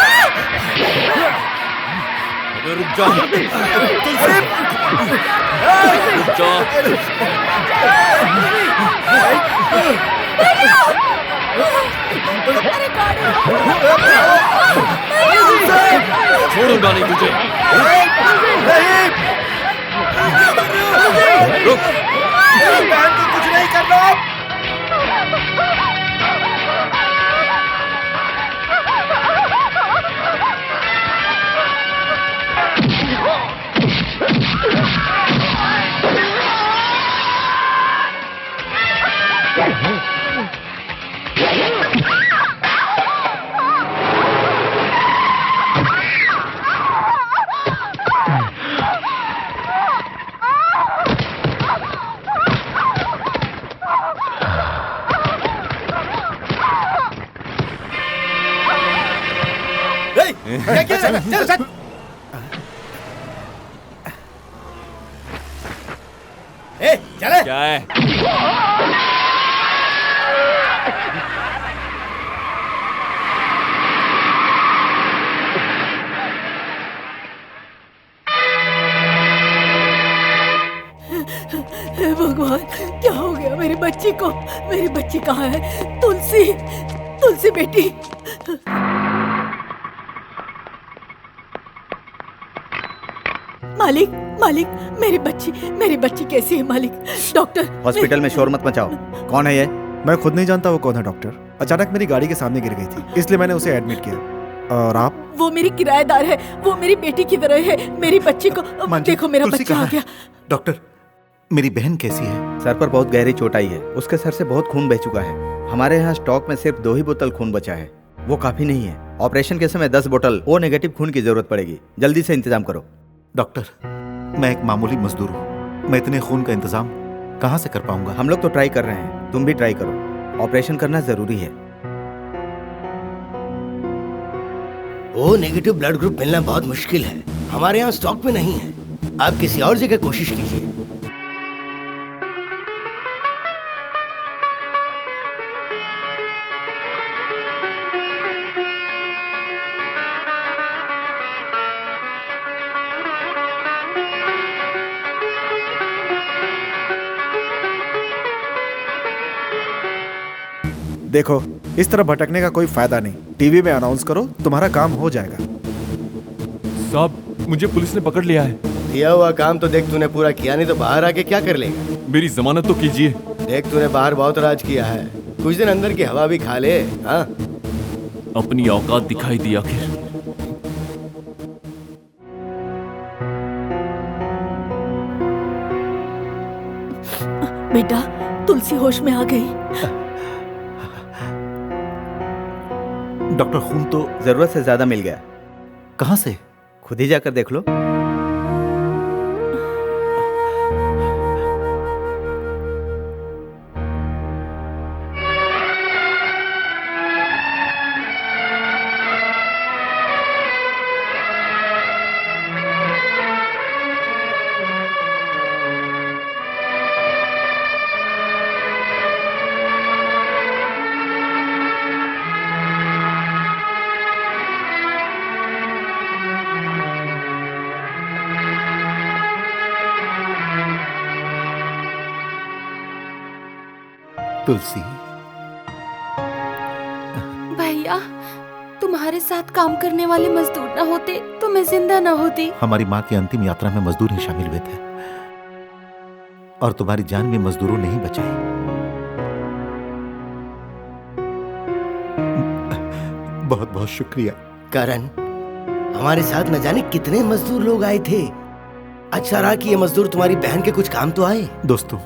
S5: अबे रुक जा। तुलसी। रुक जा। छोड़ूंगा नहीं तुझे। रुक।
S3: बहन को कुछ नहीं करना। चल। चले।
S5: क्या है?
S8: हे भगवान, क्या हो गया मेरी बच्ची को? मेरी बच्ची कहाँ है? तुलसी, तुलसी बेटी। मालिक, मालिक, मेरी बच्ची कैसी है मालिक? डॉक्टर।
S3: हॉस्पिटल में शोर मत मचाओ। कौन है ये?
S11: मैं खुद नहीं जानता वो कौन है डॉक्टर। अचानक मेरी गाड़ी के सामने गिर गई थी, इसलिए मैंने उसे एडमिट किया। और आप?
S8: वो मेरी किराएदार है, वो मेरी बेटी की तरह है। मेरी बच्ची को देखो, मेरा बच्चा आ गया।
S2: डॉक्टर, मेरी बहन कैसी है?
S3: सर पर बहुत गहरी चोट आई है, उसके सर से बहुत खून बह चुका है। हमारे यहाँ स्टॉक में सिर्फ 2 ही बोतल खून बचा है, वो काफी नहीं है। ऑपरेशन के समय 10 बोतल ओ नेगेटिव खून की जरूरत पड़ेगी, जल्दी से इंतजाम करो।
S2: डॉक्टर, मैं एक मामूली मजदूर हूँ, मैं इतने खून का इंतजाम कहाँ से कर पाऊंगा?
S3: हम लोग तो ट्राई कर रहे हैं, तुम भी ट्राई करो। ऑपरेशन करना जरूरी है।
S4: ओ नेगेटिव ब्लड ग्रुप मिलना बहुत मुश्किल है, हमारे यहाँ स्टॉक में नहीं है। आप किसी और जगह कोशिश कीजिए।
S11: देखो, इस तरह भटकने का कोई फायदा नहीं। टीवी में अनाउंस करो, तुम्हारा काम हो जाएगा।
S5: साहब, मुझे पुलिस ने पकड़ लिया है।
S4: दिया हुआ काम तो देख तूने पूरा किया नहीं तो बाहर आके क्या कर लेगा?
S5: मेरी जमानत तो कीजिए।
S4: देख तूने बाहर बहुत राज किया है, कुछ दिन अंदर की हवा भी खा ले। हाँ,
S5: अपनी औकात दिखाई दी आखिर।
S8: बेटा, तुलसी होश में आ गई।
S2: डॉक्टर, खून तो
S3: जरूरत से ज्यादा मिल गया।
S2: कहाँ से?
S3: खुद ही जाकर देख लो।
S2: तुलसी,
S6: भैया, तुम्हारे साथ काम करने वाले मजदूर न होते तो मैं जिंदा न होती।
S2: हमारी माँ की अंतिम यात्रा में मजदूर ही शामिल हुए थे और तुम्हारी जान भी मजदूरों ने ही बचाई। बहुत बहुत शुक्रिया।
S4: करण, हमारे साथ न जाने कितने मजदूर लोग आए थे। अच्छा रहा कि ये मजदूर तुम्हारी बहन के कुछ काम तो आए।
S2: दोस्तों,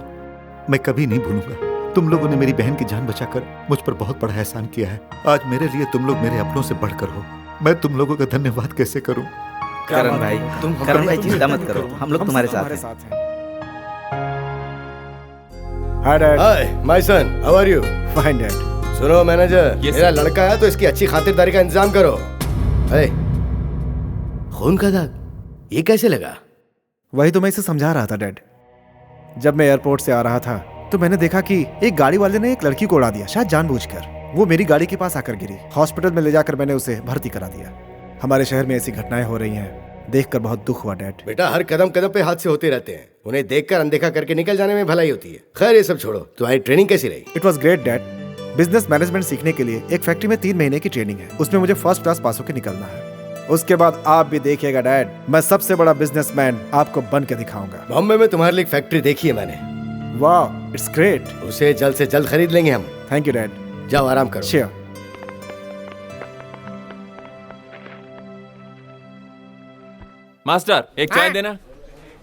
S2: मैं कभी नहीं भूलूंगा, तुम लोगों ने मेरी बहन की जान बचाकर मुझ पर बहुत बड़ा एहसान किया है। आज मेरे लिए तुम लोग मेरे अपनों से बढ़कर हो। मैं तुम लोगों का धन्यवाद कैसे करूं?
S12: करण भाई चिंता मत करो, हम लोग तुम्हारे साथ हैं।
S11: Hi dad.
S4: Hi my son, how are you?
S11: Fine dad.
S4: सुनो मैनेजर, मेरा लड़का है तो इसकी अच्छी खातिरदारी का इंतजाम करो। खून का दाग ये कैसे लगा?
S11: वही तो मैं इसे समझा रहा था डैड। जब मैं एयरपोर्ट से आ रहा था तो मैंने देखा कि एक गाड़ी वाले ने एक लड़की को उड़ा दिया, शायद जानबूझकर। वो मेरी गाड़ी के पास आकर गिरी। हॉस्पिटल में ले जाकर मैंने उसे भर्ती करा दिया। हमारे शहर में ऐसी घटनाएं हो रही हैं, देखकर बहुत दुख हुआ डैड।
S4: बेटा, हर कदम कदम पे हादसे होते रहते हैं, उन्हें देखकर अनदेखा करके निकल जाने में भलाई होती है। खैर ये सब छोड़ो, तुम्हारी ट्रेनिंग कैसी रही?
S11: It was great dad. Business management सीखने के लिए एक फैक्ट्री में 3 महीने की ट्रेनिंग है। उसमें मुझे फर्स्ट क्लास पास होकर निकलना है। उसके बाद आप भी देखिएगा डैड, मैं सबसे बड़ा बिजनेसमैन आपको बन के दिखाऊंगा।
S4: बॉम्बे में तुम्हारे लिए एक फैक्ट्री देखी है मैंने।
S11: वाह, इट्स ग्रेट।
S4: उसे जल्द से जल्द खरीद लेंगे हम।
S11: Thank you dad.
S4: जाओ आराम करो।
S11: श्योर।
S9: मास्टर, एक चाय देना।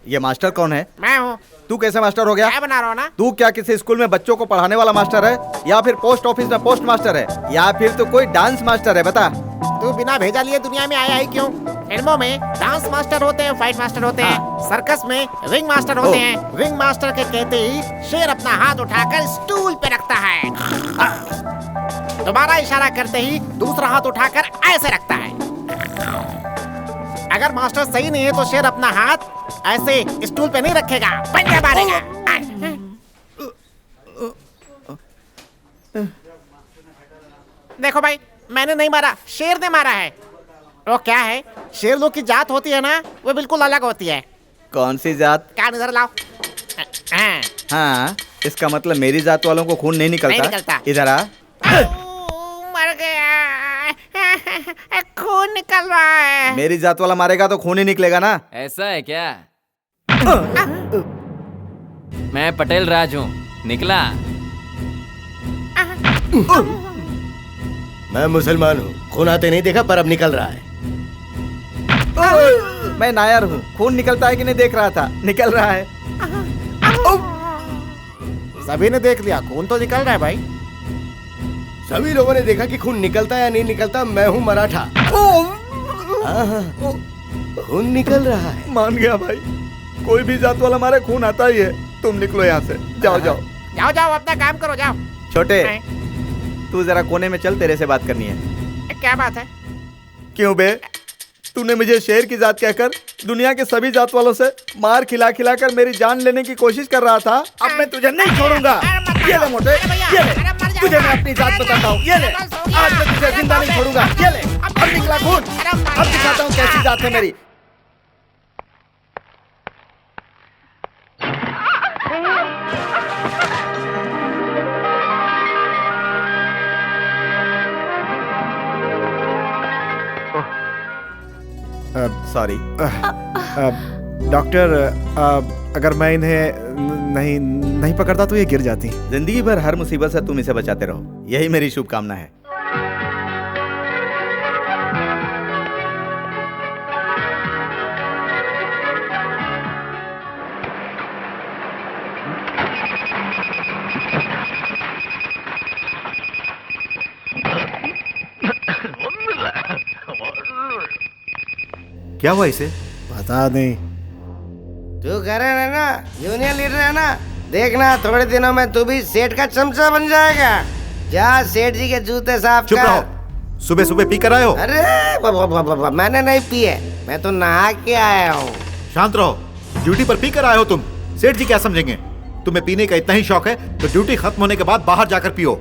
S3: ये मास्टर कौन है?
S10: मैं हूँ।
S3: तू कैसे मास्टर हो गया?
S10: क्या बना रहा हूँ ना?
S3: तू क्या किसी स्कूल में बच्चों को पढ़ाने वाला मास्टर है, या फिर पोस्ट ऑफिस में पोस्ट मास्टर है, या फिर तो कोई डांस मास्टर है? बता।
S10: तू बिना भेजा लिए दुनिया में आया है क्यों? फिल्मों में डांस मास्टर होते हैं, फाइट मास्टर होते हैं, सर्कस में रिंग मास्टर होते हैं। रिंग मास्टर के कहते ही शेर अपना हाथ उठाकर स्टूल पे रखता है। तुम्हारा इशारा करते ही दूसरा हाथ उठाकर ऐसे रखता है। अगर मास्टर सही नहीं है तो शेर अपना हाथ ऐसे स्टूल पे नहीं रखेगा, पंजा मारेगा। देखो भाई, मैंने नहीं मारा, शेर ने मारा है। वो क्या है, शेर लोग की जात होती है ना, वो बिल्कुल अलग होती है।
S12: कौन सी जात?
S10: कान इधर लाओ।
S12: हाँ, इसका मतलब मेरी जात वालों को खून नहीं निकलता।
S10: नहीं निकलता।
S12: इधर आ।
S10: मर गया, खून निकल रहा है।
S12: मेरी जात वाला मारेगा तो खून ही निकलेगा ना।
S9: ऐसा है क्या? मैं पटेल राज हूँ, निकला।
S4: मैं मुसलमान हूँ, खून आते नहीं देखा पर अब निकल रहा है।
S3: मैं नायर हूँ, खून निकलता है कि नहीं देख रहा था, निकल रहा है।
S10: सभी ने देख लिया, खून तो निकल रहा है भाई।
S4: सभी लोगों ने देखा कि खून निकलता या नहीं निकलता। मैं हूँ मराठा। खून निकल रहा है।
S3: मान गया भाई, कोई भी जात वाला हमारे खून आता ही है। तुम निकलो यहाँ से, जाओ जाओ
S10: जाओ जाओ, अपना काम करो, जाओ।
S12: छोटे, तू जरा कोने में चल, तेरे से बात करनी है।
S10: क्या बात है?
S3: क्यों बे, तूने मुझे शेर की जात कहकर दुनिया के सभी जात वालों से मार खिला खिला कर मेरी जान लेने की कोशिश कर रहा था। अब मैं तुझे नहीं छोड़ूंगा। ये ले मोटे, ये ले, तुझे मैं अपनी जात बताता हूँ। ये ले, आज मैं तुझे जिंदा नहीं छोड़ूंगा। ये ले, अब निकला खून, अब दिखाता हूँ कैसी जात है मेरी।
S11: सॉरी डॉक्टर, अगर मैं इन्हें नहीं पकड़ता तो ये गिर जाती।
S12: जिंदगी भर हर मुसीबत से तुम इसे बचाते रहो, यही मेरी शुभकामना है।
S2: क्या हुआ इसे?
S11: पता नहीं।
S10: तू करण है ना, यूनियन लीडर है ना, देखना थोड़े दिनों में तू भी सेठ का चमचा बन जाएगा। जा सेठ जी के जूते साफ
S2: चुप
S10: कर।
S2: रहो, सुबह सुबह पी कर आए हो?
S10: अरे मैंने नहीं पिए, मैं तो नहा के आया हूँ।
S2: शांत रहो, ड्यूटी पर पी कर आए हो तुम। सेठ जी क्या समझेंगे? तुम्हें पीने का इतना ही शौक है तो ड्यूटी खत्म होने के बाद बाहर जाकर पियो।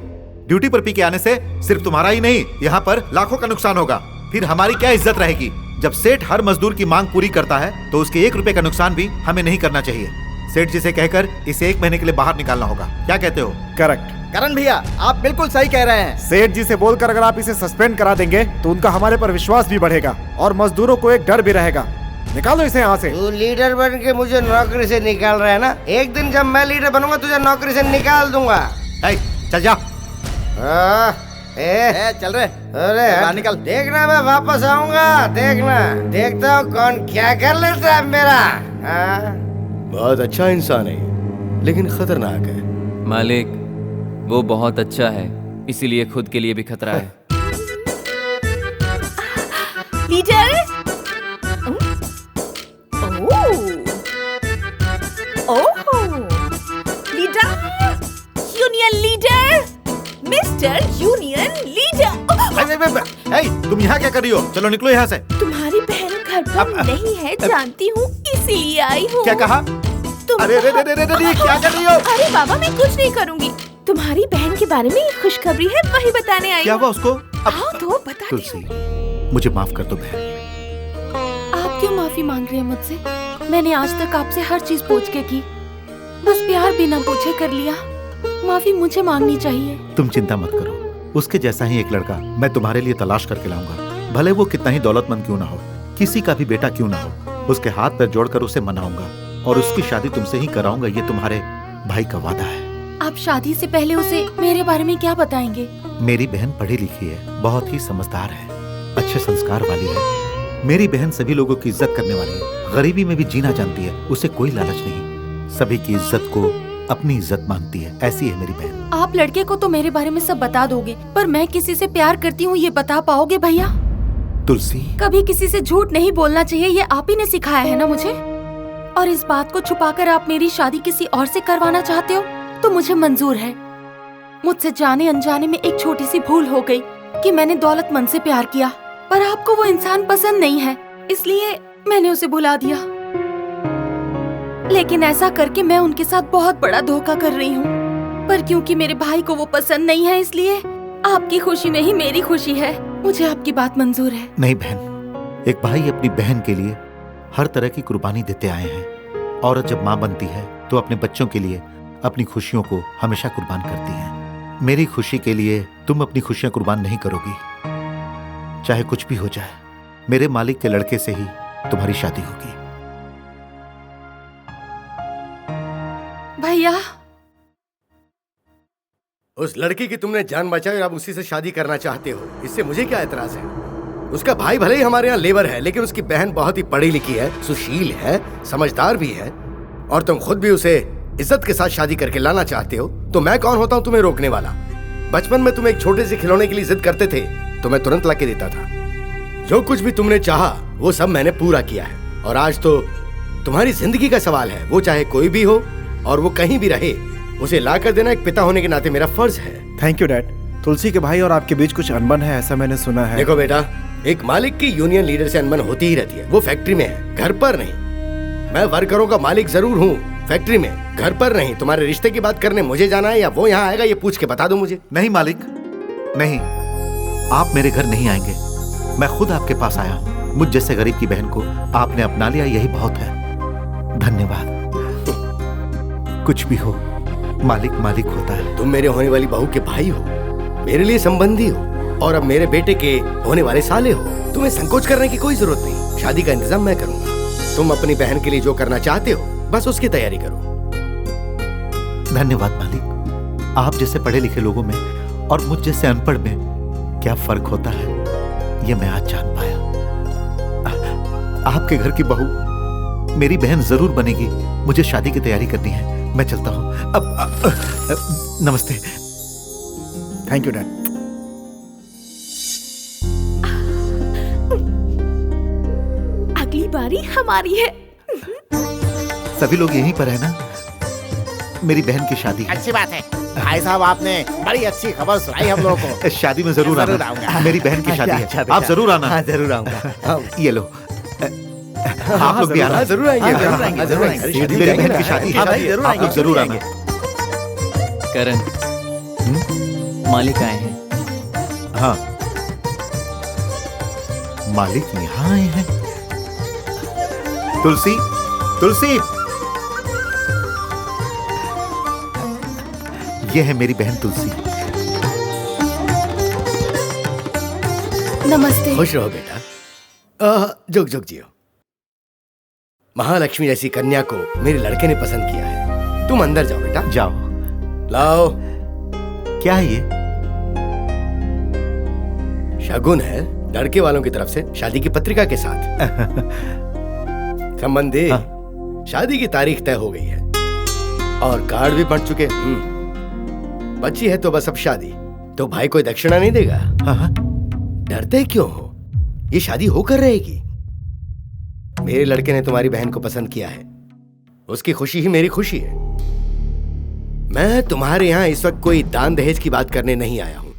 S2: ड्यूटी पर पी के आने से सिर्फ तुम्हारा ही नहीं, यहाँ पर लाखों का नुकसान होगा। फिर हमारी क्या इज्जत रहेगी? जब सेठ हर मजदूर की मांग पूरी करता है तो उसके 1 रुपए का नुकसान भी हमें नहीं करना चाहिए। सेठ जी से कहकर इसे 1 महीने के लिए बाहर निकालना होगा। क्या कहते हो?
S11: करेक्ट।
S3: करण भैया, आप बिल्कुल सही कह रहे हैं।
S11: सेठ जी से बोलकर अगर आप इसे सस्पेंड करा देंगे तो उनका हमारे पर विश्वास भी बढ़ेगा और मजदूरों को एक डर भी रहेगा। निकालो इसे यहाँ से।
S10: तू लीडर बन के मुझे नौकरी से निकाल रहा है ना? एक दिन जब मैं लीडर बनूंगा तुझे नौकरी से निकाल दूंगा।
S2: चल जा।
S3: चल रहे।
S10: अरे
S3: बाहर निकल।
S10: देखना मैं वापस आऊंगा, देखना। देखता हूँ कौन क्या कर लेता है मेरा।
S4: बहुत अच्छा इंसान है लेकिन खतरनाक है।
S9: मालिक, वो बहुत अच्छा है, इसीलिए खुद के लिए भी खतरा है।
S1: Leader. Leader, union leader, mister union leader.
S2: तुम यहाँ क्या कर रही हो? चलो निकलो यहाँ से।
S1: तुम्हारी बहन घर पर नहीं है, जानती हूँ, इसीलिए आई हूँ।
S2: क्या कहा? अरे क्या कर रही हो?
S1: अरे बाबा, मैं कुछ नहीं करूँगी। तुम्हारी बहन के बारे में खुशखबरी है, वही बताने आई।
S2: क्या हुआ उसको?
S1: आओ तो बता।
S2: तुलसी, मुझे माफ कर दो बहन।
S6: आप क्यों माफी मांग रही हैं मुझसे? मैंने आज तक आपसे हर चीज पूछ के की, बस प्यार बिना पूछे कर लिया। माफी मुझे मांगनी चाहिए।
S2: तुम चिंता मत करो, उसके जैसा ही एक लड़का मैं तुम्हारे लिए तलाश करके लाऊंगा। भले वो कितना ही दौलतमंद क्यों ना हो, किसी का भी बेटा क्यों ना हो, उसके हाथ पैर जोड़कर उसे मनाऊंगा और उसकी शादी तुमसे ही कराऊंगा। ये तुम्हारे भाई का वादा है।
S6: आप शादी से पहले उसे मेरे बारे में क्या बताएंगे?
S2: मेरी बहन पढ़ी लिखी है, बहुत ही समझदार है, अच्छे संस्कार वाली है। मेरी बहन सभी लोगों की इज्जत करने वाली है, गरीबी में भी जीना जानती है, उसे कोई लालच नहीं, सभी की इज्जत को अपनी इज्जत मानती है। ऐसी है मेरी बहन।
S6: आप लड़के को तो मेरे बारे में सब बता दोगे, पर मैं किसी से प्यार करती हूँ ये बता पाओगे भैया?
S2: तुलसी,
S6: कभी किसी से झूठ नहीं बोलना चाहिए, ये आप ही ने सिखाया है ना मुझे। और इस बात को छुपाकर आप मेरी शादी किसी और से करवाना चाहते हो तो मुझे मंजूर है। मुझसे जाने अनजाने में एक छोटी सी भूल हो गई कि मैंने दौलतमंद से प्यार किया, पर आपको वो इंसान पसंद नहीं है, इसलिए मैंने उसे भुला दिया। लेकिन ऐसा करके मैं उनके साथ बहुत बड़ा धोखा कर रही हूँ। पर क्योंकि मेरे भाई को वो पसंद नहीं है, इसलिए आपकी खुशी में ही मेरी खुशी है। मुझे आपकी बात मंजूर है।
S2: नहीं बहन, एक भाई अपनी बहन के लिए हर तरह की कुर्बानी देते आए हैं। औरत जब माँ बनती है तो अपने बच्चों के लिए अपनी खुशियों को हमेशा कुर्बान करती है। मेरी खुशी के लिए तुम अपनी खुशियां कुर्बान नहीं करोगी। चाहे कुछ भी हो जाए, मेरे मालिक के लड़के से ही तुम्हारी शादी होगी।
S6: भैया,
S4: उस लड़की की तुमने जान बचाई और अब उसी से शादी करना चाहते हो, इससे मुझे क्या एतराज है? उसका भाई भले ही हमारे यहाँ लेबर है, लेकिन उसकी बहन बहुत ही पढ़ी लिखी है, सुशील है, समझदार भी है, और तुम खुद भी उसे इज्जत के साथ शादी करके लाना चाहते हो, तो मैं कौन होता हूँ तुम्हें रोकने वाला? बचपन में तुम एक छोटे से खिलौने के लिए जिद करते थे तो मैं तुरंत लाके देता था। जो कुछ भी तुमने चाहा वो सब मैंने पूरा किया है, और आज तो तुम्हारी जिंदगी का सवाल है। वो चाहे कोई भी हो और वो कहीं भी रहे, उसे ला कर देना एक पिता होने के नाते मेरा फर्ज है।
S11: Thank you dad. तुलसी के भाई और आपके बीच कुछ अनबन है, ऐसा मैंने सुना है।
S4: देखो बेटा, एक मालिक की यूनियन लीडर से अनबन होती ही रहती है। वो फैक्ट्री में है, घर पर नहीं। मैं वर्करों का मालिक जरूर हूँ, फैक्ट्री में, घर पर नहीं। तुम्हारे रिश्ते की बात करने मुझे जाना है या वो यहाँ आएगा, ये पूछ के बता दो मुझे।
S2: नहीं मालिक, नहीं, आप मेरे घर नहीं आएंगे। मैं खुद आपके पास आया हूँ। मुझ जैसे गरीब की बहन को आपने अपना लिया, यही बहुत है। धन्यवाद। कुछ भी हो, मालिक मालिक होता है।
S4: तुम मेरे होने वाली बहू के भाई हो, मेरे लिए संबंधी हो, और अब मेरे बेटे के होने वाले साले हो। तुम्हें संकोच करने की कोई जरूरत नहीं। शादी का इंतजाम मैं करूंगा। तुम अपनी बहन के लिए जो करना चाहते हो बस उसकी तैयारी करो।
S2: धन्यवाद मालिक। आप जैसे पढ़े लिखे लोगों में और मुझ जैसे अनपढ़ में क्या फर्क होता है, ये मैं आज जान पाया। आपके घर की बहू मेरी बहन जरूर बनेगी। मुझे शादी की तैयारी करनी है, मैं चलता हूँ। अब नमस्ते।
S11: Thank you dad.
S1: अगली बारी हमारी है।
S2: सभी लोग यहीं पर है ना? मेरी बहन की शादी है।
S10: अच्छी बात है भाई साहब, आपने बड़ी अच्छी खबर सुनाई हम लोगों को।
S2: शादी में जरूर आना। मेरी बहन की शादी है, आप जरूर आना।
S12: हाँ, जरूर आऊंगा।
S2: ये लो, आप लोग भी आना।
S4: जरूर आएंगे,
S12: जरूर आएंगे।
S2: मेरी बहन की शादी है, आप लोग जरूर आना।
S9: करण, मालिक आए हैं।
S2: हाँ, मालिक यहाँ आए हैं। तुलसी, तुलसी, ये है मेरी बहन तुलसी।
S6: नमस्ते।
S4: खुश रहो बेटा, जुग जुग जियो। महालक्ष्मी जैसी कन्या को मेरे लड़के ने पसंद किया है। तुम अंदर जाओ बेटा।
S2: जाओ।
S4: लाओ।
S2: क्या है ये?
S4: शगुन है लड़के वालों की तरफ से शादी की पत्रिका के साथ। संबंधी, शादी की तारीख तय हो गई है और कार्ड भी बंट चुके। बच्ची है तो बस अब शादी। तो भाई कोई दक्षिणा नहीं देगा? डरते क्यों हो? ये शादी होकर रहेगी। मेरे लड़के ने तुम्हारी बहन को पसंद किया है, उसकी खुशी ही मेरी खुशी है। मैं तुम्हारे यहाँ इस वक्त कोई दान दहेज की बात करने नहीं आया हूँ।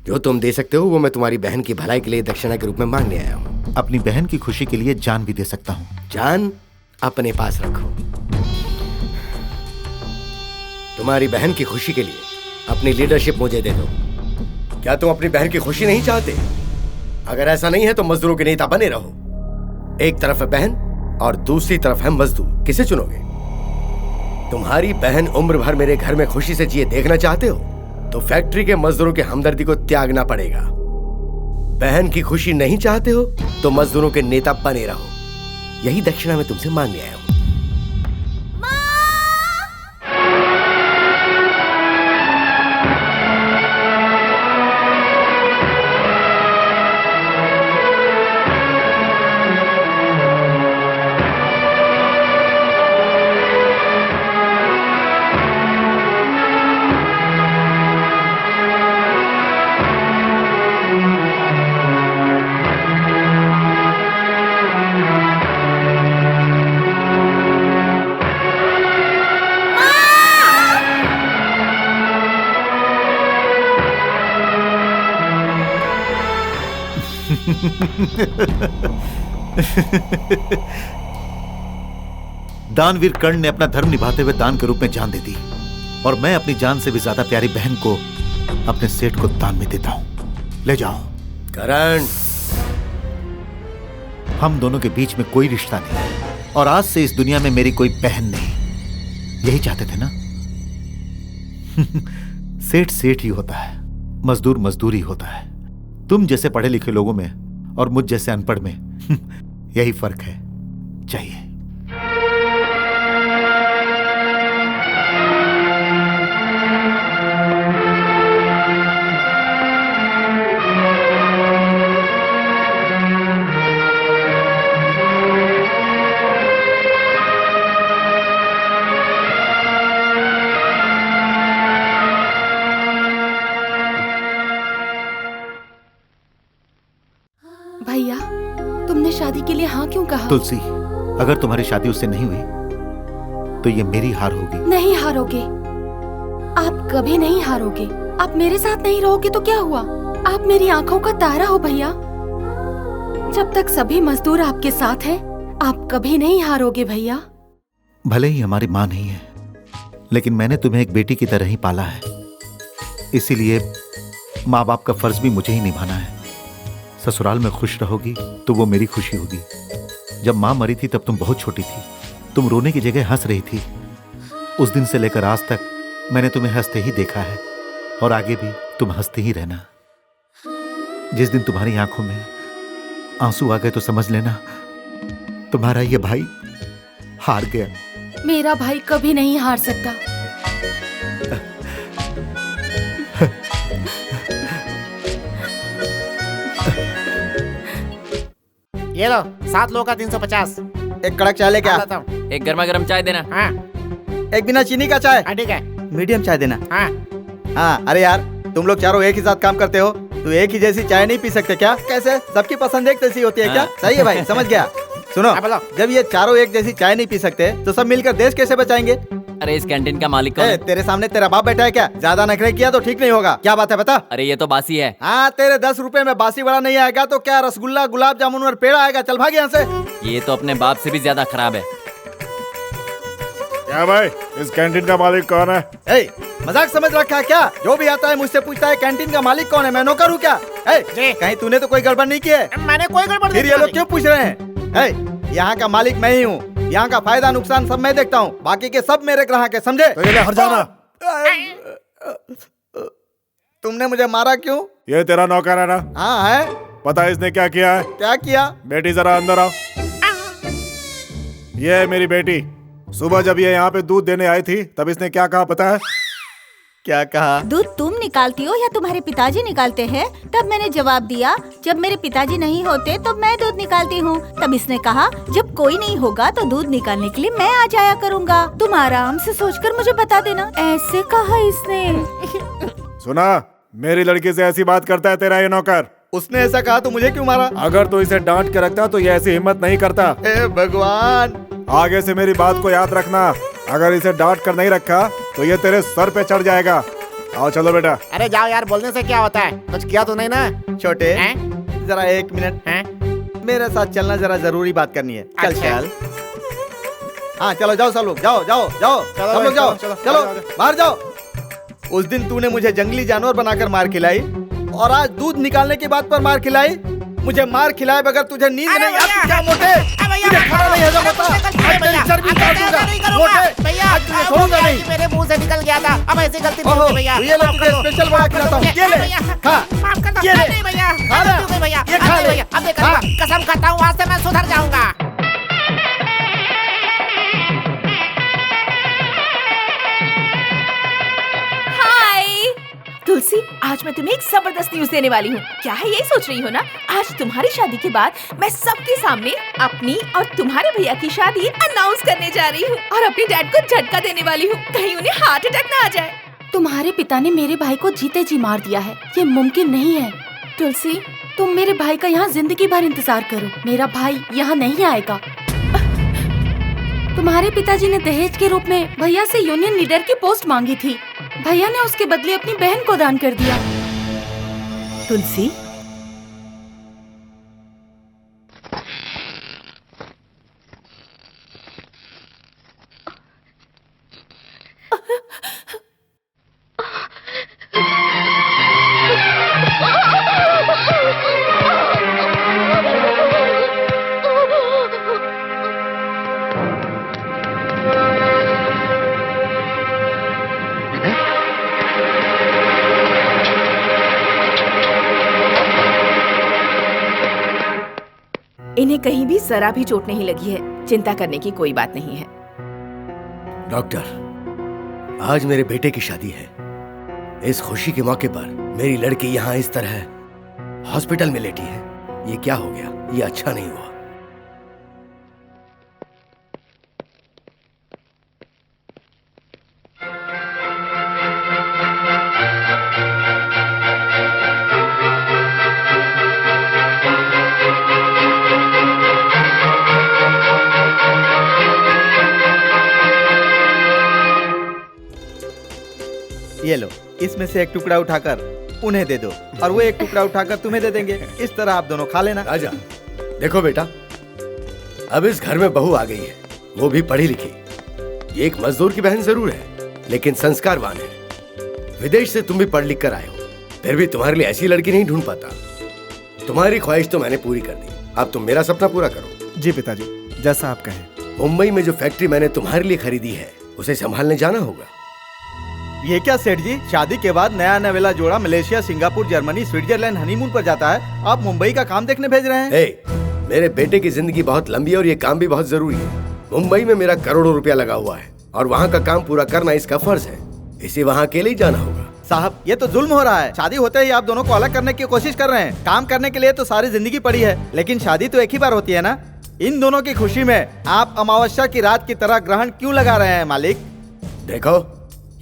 S4: जो तुम दे सकते हो वो मैं तुम्हारी बहन की भलाई के लिए दक्षिणा के रूप में मांगने आया हूँ।
S2: अपनी बहन की खुशी के लिए जान भी दे सकता हूँ।
S4: जान अपने पास रखो। तुम्हारी बहन की खुशी के लिए अपनी लीडरशिप मुझे दे दो। क्या तुम अपनी बहन की खुशी नहीं चाहते? अगर ऐसा नहीं है तो मजदूरों के नेता बने रहो। एक तरफ है बहन और दूसरी तरफ है मजदूर, किसे चुनोगे? तुम्हारी बहन उम्र भर मेरे घर में खुशी से जिए देखना चाहते हो तो फैक्ट्री के मजदूरों की हमदर्दी को त्यागना पड़ेगा। बहन की खुशी नहीं चाहते हो तो मजदूरों के नेता बने रहो। यही दक्षिणा मैं तुमसे मांगने आया हूं।
S2: दानवीर कर्ण ने अपना धर्म निभाते हुए दान के रूप में जान दे दी और मैं अपनी जान से भी ज्यादा प्यारी बहन को अपने सेठ को दान में देता हूं। ले जाओ।
S4: करण,
S2: हम दोनों के बीच में कोई रिश्ता नहीं और आज से इस दुनिया में मेरी कोई बहन नहीं। यही चाहते थे ना? सेठ सेठ ही होता है, मजदूर मजदूर ही होता है। तुम जैसे पढ़े लिखे लोगों में और मुझ जैसे अनपढ़ में यही फर्क है। चाहिए।
S6: भैया, तुमने शादी के लिए हाँ क्यों कहा?
S2: तुलसी, अगर तुम्हारी शादी उससे नहीं हुई तो ये मेरी हार होगी।
S6: नहीं हारोगे, आप कभी नहीं हारोगे। आप मेरे साथ नहीं रहोगे तो क्या हुआ? आप मेरी आंखों का तारा हो भैया। जब तक सभी मजदूर आपके साथ हैं, आप कभी नहीं हारोगे भैया।
S2: भले ही हमारी माँ नहीं है, लेकिन मैंने तुम्हें एक बेटी की तरह ही पाला है। इसीलिए माँ बाप का फर्ज भी मुझे ही निभाना है। ससुराल में खुश रहोगी तो वो मेरी खुशी होगी। जब माँ मरी थी तब तुम बहुत छोटी थी। तुम रोने की जगह हंस रही थी। उस दिन से लेकर आज तक मैंने तुम्हें हंसते ही देखा है और आगे भी तुम हंसते ही रहना। जिस दिन तुम्हारी आंखों में आंसू आ गए तो समझ लेना तुम्हारा ये भाई हार गया।
S6: मेरा भाई कभी नहीं हार सकता।
S10: ये लो 7 लोगों का 350।
S3: एक कड़क चाय लेके आ।
S9: एक गर्मा गर्म चाय देना।
S10: हाँ।
S3: एक बिना चीनी का चाय।
S10: ठीक है।
S3: मीडियम चाय देना।
S10: हाँ।
S3: हाँ, अरे यार तुम लोग चारों एक ही साथ काम करते हो तो एक ही जैसी चाय नहीं पी सकते क्या? कैसे? सबकी पसंद एक जैसी होती है क्या? सही है भाई, समझ गया। सुनो, जब ये चारों एक जैसी चाय नहीं पी सकते तो सब मिलकर देश कैसे बचाएंगे?
S9: अरे इस कैंटीन का मालिक कौन है?
S3: तेरे सामने तेरा बाप बैठा है क्या? ज्यादा नखरे किया तो ठीक नहीं होगा। क्या बात है बता?
S9: अरे ये तो बासी है।
S3: हाँ, तेरे 10 रुपए में बासी बड़ा नहीं आएगा तो क्या रसगुल्ला गुलाब जामुन और पेड़ा आएगा? चल भाग यहाँ से।
S9: ये तो अपने बाप से भी ज्यादा खराब है।
S13: क्या भाई, इस कैंटीन का मालिक कौन है?
S3: मजाक समझ रखा है क्या? जो भी आता है मुझसे पूछता है कैंटीन का मालिक कौन है, मैं नौकर हूँ क्या? कहीं तूने तो कोई गड़बड़ नहीं की है?
S10: मैंने कोई गड़बड़ नहीं
S3: फिर ये लोग क्यों पूछ रहे हैं? यहाँ का मालिक मैं ही हूँ। यहाँ का फायदा नुकसान सब मैं देखता हूँ। बाकी के सब मेरे ग्राहक है, समझे?
S13: तो ये ले, हट जाना।
S3: तुमने मुझे मारा क्यों?
S13: ये तेरा नौकर है ना?
S3: हाँ है।
S13: पता है इसने क्या किया है?
S3: क्या किया?
S13: बेटी जरा अंदर आओ। ये है मेरी बेटी। सुबह जब ये यहाँ पे दूध देने आई थी तब इसने क्या कहा पता है?
S3: क्या कहा?
S8: दूध तुम निकालती हो या तुम्हारे पिताजी निकालते हैं? तब मैंने जवाब दिया, जब मेरे पिताजी नहीं होते तो मैं दूध निकालती हूँ। तब इसने कहा, जब कोई नहीं होगा तो दूध निकालने के लिए मैं आ जाया करूँगा। तुम आराम से सोचकर मुझे बता देना। ऐसे कहा इसने।
S13: सुना, मेरी लड़की से ऐसी बात करता है तेरा ये नौकर?
S3: उसने ऐसा कहा तो मुझे क्यों मारा?
S13: अगर तू इसे डांट के रखता तो ये ऐसी हिम्मत नहीं करता।
S3: हे भगवान!
S13: आगे से मेरी बात को याद रखना। अगर इसे डांट कर नहीं रखा तो ये तेरे सर पे चढ़ जाएगा। आओ चलो बेटा।
S10: अरे जाओ यार, बोलने से क्या होता है? कुछ किया तो नहीं ना?
S3: छोटे, जरा 1 मिनट मेरे साथ चलना, जरा जरूरी बात करनी है। चल चल। हाँ चलो, जाओ सब लोग, जाओ जाओ जाओ, सब लोग जाओ, चलो बाहर जाओ। उस दिन तूने मुझे जंगली जानवर बनाकर मार खिलाई और आज दूध निकालने की बात पर मार खिलाई। मुझे मार खिलाए बगैर तुझे नींद नहीं आती क्या मोटे? तुझे खाना नहीं हजम होता? आज तेरी चर्बी काट दूंगा मोटे।
S10: भैया
S3: आज तुझे छोड़ूंगा नहीं।
S10: मेरे मुंह से निकल गया था, अब ऐसी गलती नहीं होगी भैया।
S3: ये ले, तुझे स्पेशल बना के लाता हूँ। ये ले, खा।
S10: माफ कर दो।
S3: ये ले,
S10: नहीं भैया,
S3: खा ले।
S10: भैया,
S3: ये खा ले।
S10: भैया, अब देखा, कसम खाता हूँ आज से मैं सुधर जाऊंगा।
S1: तुलसी, आज मैं तुम्हें एक जबरदस्त न्यूज देने वाली हूँ। क्या है यही सोच रही हो ना? आज तुम्हारी शादी के बाद मैं सबके सामने अपनी और तुम्हारे भैया की शादी अनाउंस करने जा रही हूँ और अपने डैड को झटका देने वाली हूँ, कहीं उन्हें हार्ट अटैक ना आ जाए।
S6: तुम्हारे पिता ने मेरे भाई को जीते जी मार दिया है, ये मुमकिन नहीं है। तुलसी, तुम मेरे भाई का यहाँ जिंदगी भर इंतजार करो, मेरा भाई यहाँ नहीं आएगा। तुम्हारे पिताजी ने दहेज के रूप में भैया से यूनियन लीडर की पोस्ट मांगी थी। भैया ने उसके बदले अपनी बहन को दान कर दिया।
S8: तुलसी,
S1: इन्हें कहीं भी जरा भी चोट नहीं लगी है, चिंता करने की कोई बात नहीं है।
S4: डॉक्टर, आज मेरे बेटे की शादी है। इस खुशी के मौके पर मेरी लड़की यहाँ इस तरह हॉस्पिटल में लेटी है। ये क्या हो गया? ये अच्छा नहीं हुआ।
S3: ये लो, इसमें से एक टुकड़ा उठाकर उन्हें दे दो और वो एक टुकड़ा उठाकर तुम्हें दे देंगे। इस तरह आप दोनों खा लेना।
S4: राजा, देखो बेटा, अब इस घर में बहू आ गई है, वो भी पढ़ी लिखी। ये एक मजदूर की बहन जरूर है, लेकिन संस्कारवान है। विदेश से तुम भी पढ़ लिख कर आए हो, फिर भी तुम्हारे लिए ऐसी लड़की नहीं ढूंढ पाता। तुम्हारी ख्वाहिश तो मैंने पूरी कर दी, अब तुम मेरा सपना पूरा करो।
S11: जी पिताजी, जैसा आप कहें।
S4: मुंबई में जो फैक्ट्री मैंने तुम्हारे लिए खरीदी है, उसे संभालने जाना होगा।
S3: ये क्या सेठ जी, शादी के बाद नया नवेला जोड़ा Malaysia, Singapore, Germany, Switzerland honeymoon पर जाता है, आप मुंबई का काम देखने भेज रहे हैं?
S4: मेरे बेटे की जिंदगी बहुत लंबी है और ये काम भी बहुत जरूरी है। मुंबई में मेरा करोड़ों रुपया लगा हुआ है और वहाँ का काम पूरा करना इसका फर्ज है। इसे वहाँ अकेले ही जाना होगा।
S3: साहब, ये तो जुल्म हो रहा है। शादी होते ही आप दोनों को अलग करने की कोशिश कर रहे हैं। काम करने के लिए तो सारी जिंदगी पड़ी है, लेकिन शादी तो एक ही बार होती है ना। इन दोनों की खुशी में आप अमावस्या की रात की तरह ग्रहण क्यों लगा रहे हैं मालिक?
S4: देखो,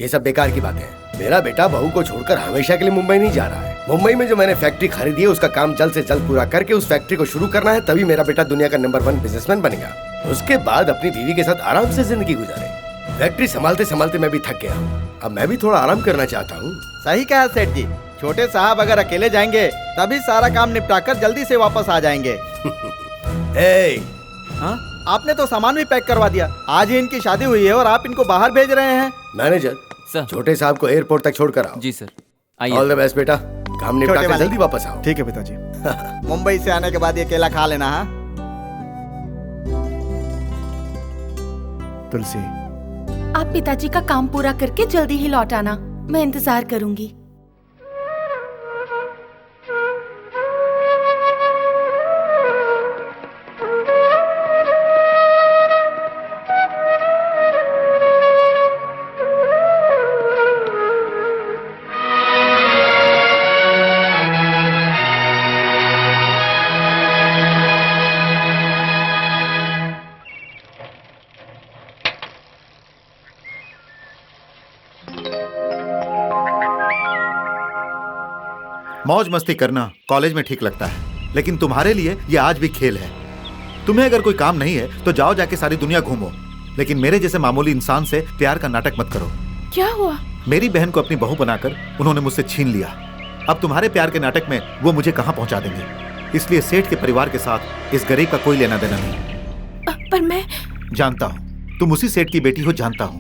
S4: ये सब बेकार की बात है। मेरा बेटा बहू को छोड़कर हमेशा के लिए मुंबई नहीं जा रहा है। मुंबई में जो मैंने फैक्ट्री खरीदी है, उसका काम जल्द से जल्द पूरा करके उस फैक्ट्री को शुरू करना है, तभी मेरा बेटा दुनिया का नंबर 1 बिजनेसमैन बनेगा। उसके बाद अपनी बीवी के साथ आराम से जिंदगी गुजारे। फैक्ट्री संभालते संभालते मैं भी थक गया हूँ, अब मैं भी थोड़ा आराम करना चाहता हूँ।
S3: सही कहा सेठ जी, छोटे साहब अगर अकेले जाएंगे तभी सारा काम निपटाकर जल्दी से वापस आ जाएंगे। हाँ, आपने तो सामान भी पैक करवा दिया। आज ही इनकी शादी हुई है और आप इनको बाहर भेज रहे हैं।
S4: मैनेजर, छोटे साहब को एयरपोर्ट तक छोड़कर आओ।
S9: जी सर।
S4: ऑल द बेस्ट बेटा, काम निपटाकर जल्दी वापस आओ।
S11: ठीक है पिताजी।
S3: मुंबई से आने के बाद ये केला खा लेना। हाँ
S11: तुलसी,
S6: आप पिताजी का काम पूरा करके जल्दी ही लौट आना। मैं इंतजार करूंगी।
S2: मौज मस्ती करना कॉलेज में ठीक लगता है, लेकिन तुम्हारे लिए ये आज भी खेल है। तुम्हें अगर कोई काम नहीं है तो जाओ जाके सारी दुनिया घूमो, लेकिन मेरे जैसे मामूली इंसान से प्यार का नाटक मत करो।
S1: क्या हुआ?
S2: मेरी बहन को अपनी बहू बनाकर उन्होंने मुझसे छीन लिया। अब तुम्हारे प्यार के नाटक में वो मुझे कहां पहुंचा देंगे। इसलिए सेठ के परिवार के साथ इस गरीब का कोई लेना देना नहीं।
S1: पर मैं
S2: जानता हूं तुम उसी सेठ की बेटी हो, जानता हूं।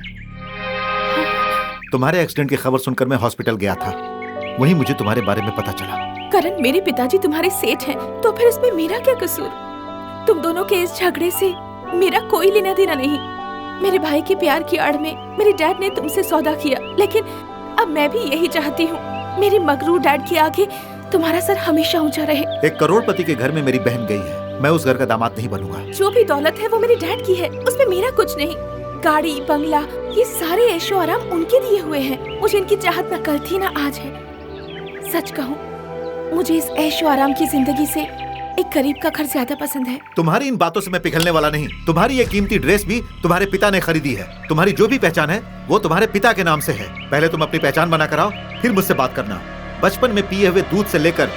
S2: तुम्हारे एक्सीडेंट की खबर सुनकर मैं हॉस्पिटल गया था, वहीं मुझे तुम्हारे बारे में पता चला।
S1: करण, मेरे पिताजी तुम्हारे सेठ हैं, तो फिर इसमें मेरा क्या कसूर? तुम दोनों के इस झगड़े से मेरा कोई लेना देना नहीं। मेरे भाई के प्यार की आड़ में मेरे डैड ने तुमसे सौदा किया, लेकिन अब मैं भी यही चाहती हूँ मेरे मगरूर डैड के आगे तुम्हारा सर हमेशा ऊंचा रहे।
S2: एक करोड़पति के घर में मेरी बहन गई है, मैं उस घर का दामाद नहीं बनूंगा।
S1: जो भी दौलत है वो मेरे डैड की है, उसमें मेरा कुछ नहीं। गाड़ी बंगला ये सारे ऐशो आराम उनके दिए हुए हैं। मुझे इनकी चाहत न कल थी न आज है। सच कहूँ, मुझे इस ऐशो आराम की जिंदगी से एक गरीब का घर ज्यादा पसंद है।
S2: तुम्हारी इन बातों से मैं पिघलने वाला नहीं। तुम्हारी ये कीमती ड्रेस भी तुम्हारे पिता ने खरीदी है। तुम्हारी जो भी पहचान है वो तुम्हारे पिता के नाम से है। पहले तुम अपनी पहचान बना कर आओ, फिर मुझसे बात करना। बचपन में पिए हुए दूध से लेकर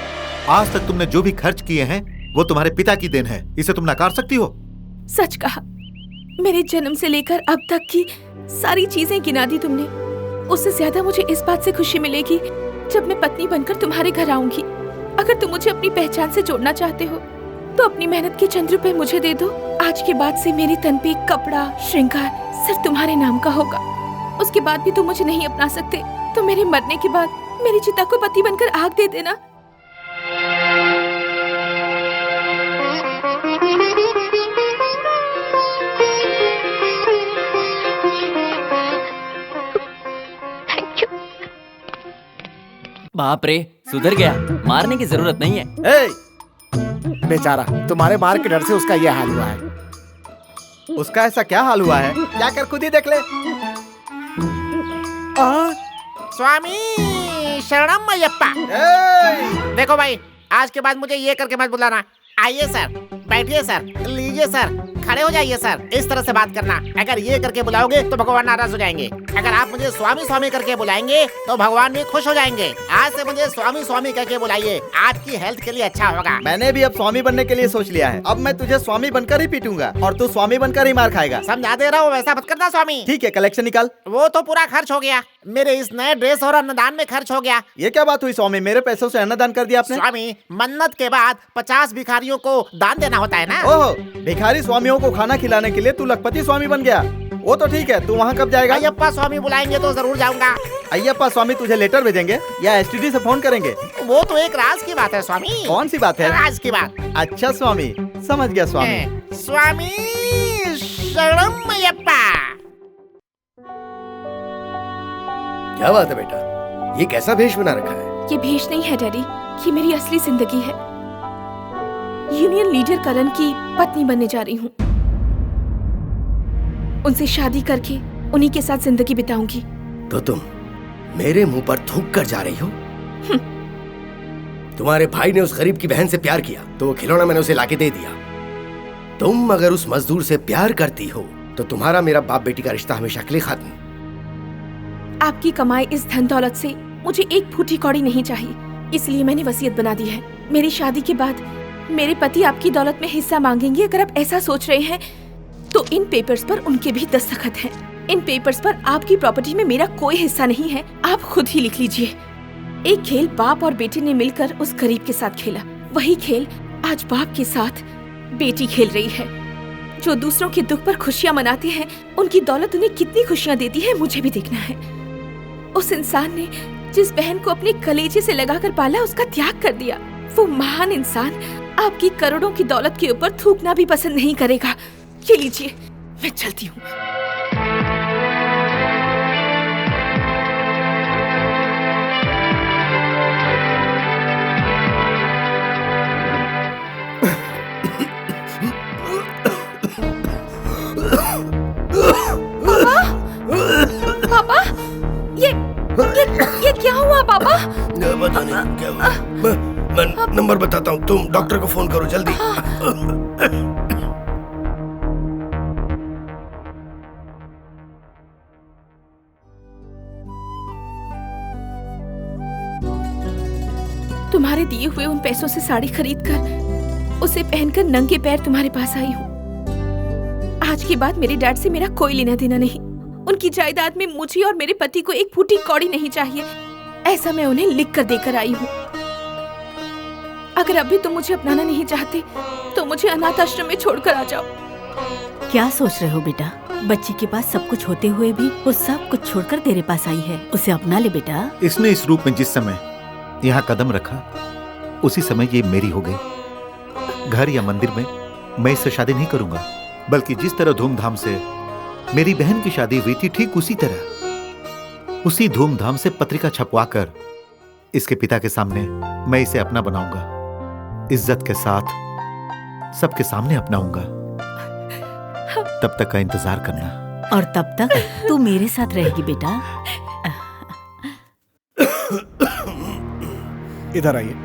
S2: आज तक तुमने जो भी खर्च किए हैं वो तुम्हारे पिता की देन है। इसे तुम नकार सकती हो?
S1: सच कहा, मेरे जन्म से लेकर अब तक की सारी चीजें गिना दी तुमने। उससे ज्यादा मुझे इस बात से खुशी मिलेगी जब मैं पत्नी बनकर तुम्हारे घर आऊंगी। अगर तुम मुझे अपनी पहचान से जोड़ना चाहते हो तो अपनी मेहनत के चंद रुपए मुझे दे दो। आज के बाद से मेरे तन पे कपड़ा श्रृंगार सिर्फ तुम्हारे नाम का होगा। उसके बाद भी तुम मुझे नहीं अपना सकते तो मेरे मरने के बाद मेरी चिता को पति बनकर आग दे देना।
S9: बाप रे, सुधर गया, मारने की जरूरत नहीं है।
S11: बेचारा, तुम्हारे मार के डर से उसका ये हाल हुआ है।
S3: उसका ऐसा क्या हाल हुआ है, जाकर खुद ही देख ले।
S10: स्वामी शरणम अयप्पा। देखो भाई, आज के बाद मुझे ये करके मत बुलाना। आइए सर, बैठिए सर, लीजिए सर, खड़े हो जाइए सर। इस तरह से बात करना। अगर ये करके बुलाओगे तो भगवान नाराज हो जाएंगे। अगर आप मुझे स्वामी स्वामी करके बुलाएंगे तो भगवान भी खुश हो जाएंगे। आज से मुझे स्वामी स्वामी करके बुलाइए, आपकी हेल्थ के लिए अच्छा होगा।
S3: मैंने भी अब स्वामी बनने के लिए सोच लिया है। अब मैं तुझे स्वामी बनकर ही पीटूंगा और तू स्वामी बनकर ही मार खाएगा।
S10: समझा दे रहा हूँ, वैसा मत करना स्वामी।
S3: ठीक है, कलेक्शन निकाल।
S10: वो तो पूरा खर्च हो गया, मेरे इस नए ड्रेस और अन्नदान में खर्च हो गया।
S3: ये क्या बात हुई स्वामी, मेरे पैसों से अन्नदान कर दिया आपने?
S10: स्वामी, मन्नत के बाद 50 भिखारियों को दान देना होता है ना।
S3: ओह, भिखारी स्वामियों को खाना खिलाने के लिए तू लखपति स्वामी बन गया। वो तो ठीक है, तू वहाँ कब जाएगा?
S10: अयप्पा स्वामी बुलाएंगे तो जरूर जाऊंगा।
S3: अयप्पा स्वामी तुझे लेटर भेजेंगे या एसटीडी से फोन करेंगे?
S10: वो तो एक राज की बात है स्वामी।
S3: कौन सी बात है?
S10: राज की बात।
S3: अच्छा स्वामी, समझ गया स्वामी।
S10: स्वामी शरणम अयप्पा।
S4: क्या बात है बेटा, ये कैसा भेष बना रखा है?
S1: ये भेष नहीं है डैडी, ये मेरी असली जिंदगी है। यूनियन लीडर करण की पत्नी बनने जा रही हूँ। उनसे शादी करके उन्हीं के साथ जिंदगी बिताऊंगी।
S4: तो तुम मेरे मुंह पर थूक कर जा रही हो? तुम्हारे भाई ने उस गरीब की बहन से प्यार किया तो वो खिलौना मैंने उसे लाके दे दिया। तुम अगर उस मजदूर से प्यार करती हो तो तुम्हारा मेरा बाप बेटी का रिश्ता हमेशा के लिए खत्म।
S1: आपकी कमाई इस धन दौलत से मुझे एक फूटी कौड़ी नहीं चाहिए, इसलिए मैंने वसीयत बना दी है। मेरी शादी के बाद मेरे पति आपकी दौलत में हिस्सा मांगेंगे। अगर आप ऐसा सोच रहे हैं तो इन पेपर्स पर उनके भी दस्तखत हैं। इन पेपर्स पर आपकी प्रॉपर्टी में मेरा कोई हिस्सा नहीं है, आप खुद ही लिख लीजिए। एक खेल बाप और बेटे ने मिलकर उस गरीब के साथ खेला, वही खेल आज बाप के साथ बेटी खेल रही है। जो दूसरों के दुख पर खुशियां मनाते हैं, उनकी दौलत उन्हें कितनी खुशियां देती है मुझे भी देखना है। उस इंसान ने जिस बहन को अपने कलेजे से लगाकर पाला, उसका त्याग कर दिया। वो महान इंसान आपकी करोड़ों की दौलत के ऊपर थूकना भी पसंद नहीं करेगा। ये लीजिए, मैं चलती हूँ। पापा
S4: पता नहीं क्या हुआ। मैं नंबर बताता हूँ, तुम डॉक्टर को फोन करो जल्दी।
S1: तुम्हारे दिए हुए उन पैसों से साड़ी खरीद कर उसे पहनकर नंगे पैर तुम्हारे पास आई हूँ। आज के बाद मेरे डैड से मेरा कोई लेना देना नहीं। उनकी जायदाद में मुझे और मेरे पति को एक फूटी कौड़ी नहीं चाहिए, ऐसा मैं उन्हें लिख कर देकर आई हूँ। अगर अभी तुम मुझे अपनाना नहीं चाहते तो मुझे अनाथ आश्रम में छोड़कर आ जाओ।
S8: क्या सोच रहे हो बेटा? बच्ची के पास सब कुछ होते हुए भी वो सब कुछ छोड़कर तेरे पास आई है। उसे अपना ले बेटा।
S2: इसने इस रूप में जिस समय यहाँ कदम रखा उसी समय ये मेरी हो गई। घर या मंदिर में मैं इससे शादी नहीं करूंगा, बल्कि जिस तरह धूमधाम से मेरी बहन की शादी हुई थी ठीक उसी तरह, उसी धूमधाम से पत्रिका छपवाकर इसके पिता के सामने मैं इसे अपना बनाऊंगा। इज्जत के साथ सबके सामने अपनाऊंगा। तब तक का इंतजार करना।
S8: और तब तक तू मेरे साथ रहेगी बेटा।
S11: इधर आइए।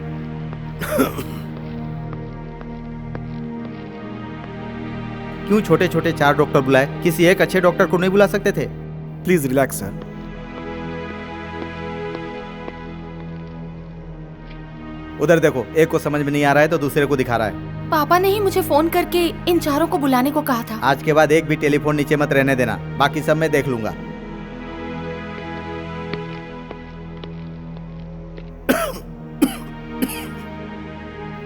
S12: क्यों छोटे छोटे 4 डॉक्टर बुलाए? किसी एक अच्छे डॉक्टर को नहीं बुला सकते थे?
S11: Please relax sir.
S12: उधर देखो, एक को समझ में नहीं आ रहा है तो दूसरे को दिखा रहा है।
S6: पापा ने ही मुझे फोन करके इन चारों को बुलाने को कहा था।
S12: आज के बाद एक भी टेलीफोन नीचे मत रहने देना, बाकी सब मैं देख लूंगा।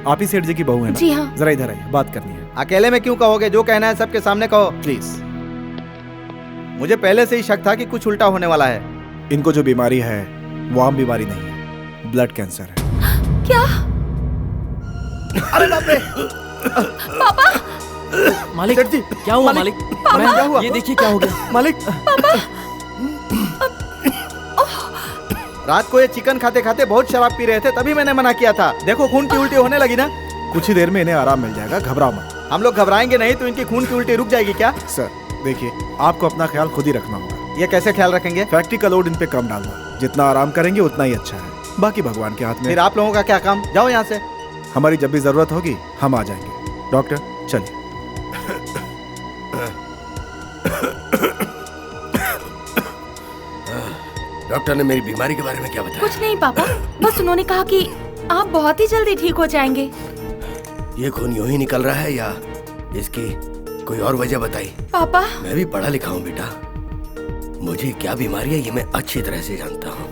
S11: आप ही सेठ जी की बहू है ना?
S6: जी हाँ।
S11: जरा इधर आइए, बात करनी है।
S12: अकेले में क्यों कहोगे? जो कहना है सबके सामने कहो
S11: प्लीज।
S12: मुझे पहले से ही शक था कि कुछ उल्टा होने वाला है।
S11: इनको जो बीमारी है वो आम बीमारी नहीं है, ब्लड कैंसर है।
S6: क्या?
S12: अरे बाप रे!
S6: पापा!
S9: मालिक
S12: सेठ जी,
S9: क्या हुआ मालिक?
S12: पापा! क्या हुआ?
S9: ये देखिए क्या हो गया
S12: मालिक। रात को ये चिकन खाते खाते बहुत शराब पी रहे थे, तभी मैंने मना किया था। देखो खून की उल्टी होने लगी ना।
S11: कुछ ही देर में इन्हें आराम मिल जाएगा, घबराओ मत।
S12: हम लोग घबराएंगे नहीं तो इनकी खून की उल्टी रुक जाएगी क्या?
S11: सर देखिए, आपको अपना ख्याल खुद ही रखना होगा।
S12: ये कैसे ख्याल रखेंगे?
S11: फैक्ट्री का लोड इन पे कम डालना। जितना आराम करेंगे उतना ही अच्छा है, बाकी भगवान के हाथ में।
S12: फिर आप लोगों का क्या काम? जाओ यहाँ से।
S11: हमारी जब भी जरूरत होगी हम आ जाएंगे। डॉक्टर चलिए।
S4: डॉक्टर ने मेरी बीमारी के बारे में क्या बताया?
S6: कुछ नहीं पापा, बस उन्होंने कहा कि आप बहुत ही जल्दी ठीक हो जाएंगे।
S4: ये खून यूं ही निकल रहा है या इसकी कोई और वजह बताई?
S6: पापा
S4: मैं भी पढ़ा लिखा हूँ बेटा, मुझे क्या बीमारी है ये मैं अच्छी तरह से जानता हूँ।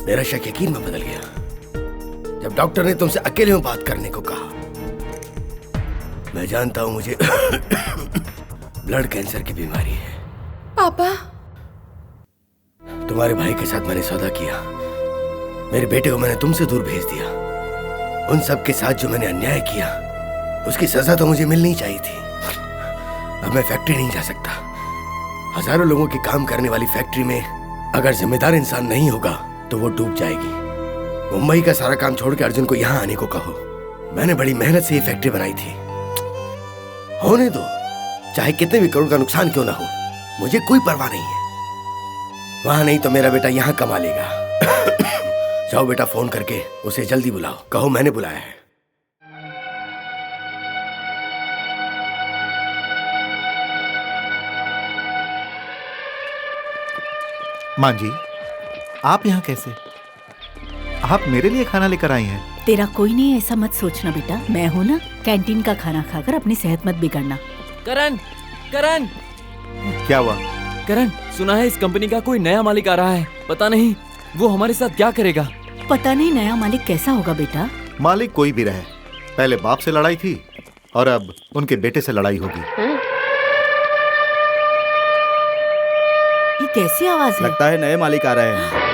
S4: मेरा शक यकीन में बदल गया जब डॉक्टर ने तुमसे अकेले में बात करने को कहा। मैं जानता हूँ मुझे ब्लड कैंसर की बीमारी है।
S6: पापा
S4: तुम्हारे भाई के साथ मैंने सौदा किया, मेरे बेटे को मैंने तुमसे दूर भेज दिया। उन सब के साथ जो मैंने अन्याय किया उसकी सजा तो मुझे मिलनी चाहिए थी। अब मैं फैक्ट्री नहीं जा सकता। हजारों लोगों की काम करने वाली फैक्ट्री में अगर जिम्मेदार इंसान नहीं होगा तो वो डूब जाएगी। मुंबई का सारा काम छोड़ के अर्जुन को यहाँ आने को कहो। मैंने बड़ी मेहनत से ये फैक्ट्री बनाई थी। होने दो, चाहे कितने भी करोड़ का नुकसान क्यों ना हो, मुझे कोई परवाह नहीं है। वहां नहीं तो मेरा बेटा यहाँ कमा लेगा। जाओ बेटा, फोन करके उसे जल्दी बुलाओ, कहो मैंने बुलाया है।
S2: मां जी, आप यहाँ कैसे? आप मेरे लिए खाना लेकर आई हैं?
S8: तेरा कोई नहीं, ऐसा मत सोचना बेटा। मैं हूँ ना, कैंटीन का खाना खाकर अपनी सेहत मत बिगाड़ना।
S9: करण, करण,
S2: क्या हुआ?
S9: करण, सुना है इस कंपनी का कोई नया मालिक आ रहा है। पता नहीं वो हमारे साथ क्या करेगा।
S8: पता नहीं नया मालिक कैसा होगा बेटा।
S2: मालिक कोई भी रहे, पहले बाप से लड़ाई थी और अब उनके बेटे से लड़ाई होगी।
S8: ये कैसी आवाज है?
S12: लगता है नए मालिक आ रहे हैं।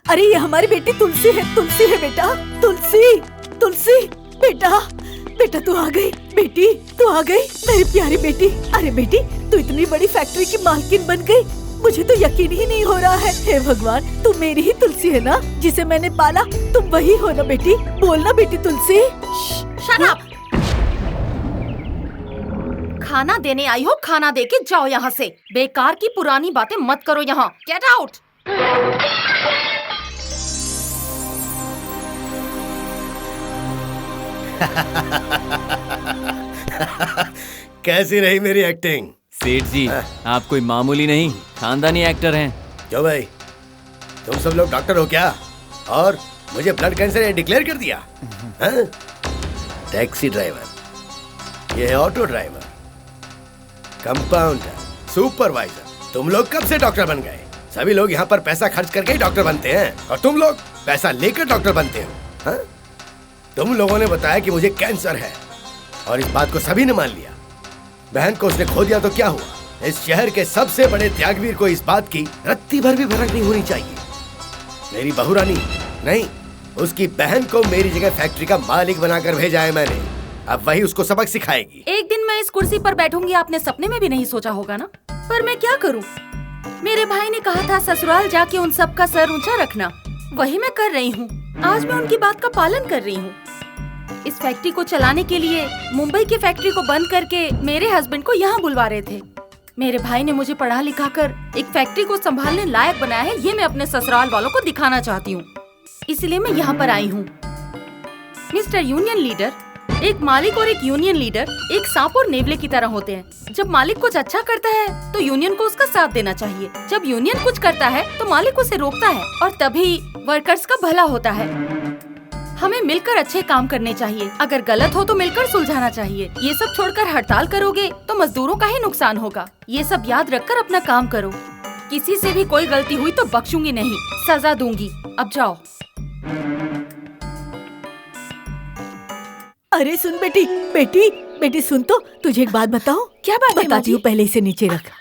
S8: अरे ये हमारी बेटी तुलसी है बेटा, तुलसी तुलसी बेटा, बेटा तू आ गई, बेटी तू आ गई मेरी प्यारी बेटी। अरे बेटी तू इतनी बड़ी फैक्ट्री की मालकिन बन गई, मुझे तो यकीन ही नहीं हो रहा है। हे भगवान, तू मेरी ही तुलसी है ना, जिसे मैंने पाला, तुम वही हो ना बेटी, बोलना बेटी तुलसी।
S6: Shut up. खाना देने आई हो, खाना दे के जाओ यहाँ से। बेकार की पुरानी बातें मत करो यहाँ। Get out.
S4: कैसी रही मेरी एक्टिंग?
S9: सेठ जी, आप कोई मामूली नहीं खानदानी एक्टर हैं।
S4: क्यों भाई, तुम सब लोग डॉक्टर हो क्या? और मुझे ब्लड कैंसर डिक्लेयर कर दिया? हाँ? टैक्सी ड्राइवर, ये है ऑटो ड्राइवर, कंपाउंडर, सुपरवाइजर, तुम लोग कब से डॉक्टर बन गए? सभी लोग यहाँ पर पैसा खर्च करके ही डॉक्टर बनते हैं, और तुम लोग पैसा लेकर डॉक्टर बनते हो। हाँ? तुम लोगों ने बताया कि मुझे कैंसर है, और इस बात को सभी ने मान लिया। बहन को उसने खो दिया तो क्या हुआ? इस शहर के सबसे बड़े त्यागवीर को इस बात की रत्ती भर भी भनक नहीं होनी चाहिए। मेरी बहू रानी नहीं, उसकी बहन को मेरी जगह फैक्ट्री का मालिक बनाकर भेजा है मैंने। अब वही उसको सबक सिखाएगी।
S6: एक दिन मैं इस कुर्सी पर बैठूंगी, आपने सपने में भी नहीं सोचा होगा ना। पर मैं क्या करूं? मेरे भाई ने कहा था ससुराल जाके उन सब का सर ऊंचा रखना, वही मैं कर रही हूँ। आज मैं उनकी बात का पालन कर रही हूँ। इस फैक्ट्री को चलाने के लिए मुंबई की फैक्ट्री को बंद करके मेरे हस्बैंड को यहाँ बुलवा रहे थे। मेरे भाई ने मुझे पढ़ा लिखा कर एक फैक्ट्री को संभालने लायक बनाया है, ये मैं अपने ससुराल वालों को दिखाना चाहती हूँ। इसलिए मैं यहाँ पर आई हूँ। मिस्टर यूनियन लीडर, एक मालिक और एक यूनियन लीडर एक सांप और नेवले की तरह होते हैं। जब मालिक कुछ अच्छा करता है तो यूनियन को उसका साथ देना चाहिए। जब यूनियन कुछ करता है तो मालिक उसे रोकता है, और तभी वर्कर्स का भला होता है। हमें मिलकर अच्छे काम करने चाहिए। अगर गलत हो तो मिलकर सुलझाना चाहिए। ये सब छोड़कर हड़ताल करोगे तो मजदूरों का ही नुकसान होगा। ये सब याद रखकर अपना काम करो। किसी से भी कोई गलती हुई तो बख्शूंगी नहीं, सजा दूंगी। अब जाओ।
S8: अरे सुन बेटी, बेटी बेटी सुन तो, तुझे एक बात बताऊं?
S1: क्या बात है?
S8: बताती हूँ, पहले इसे नीचे रख।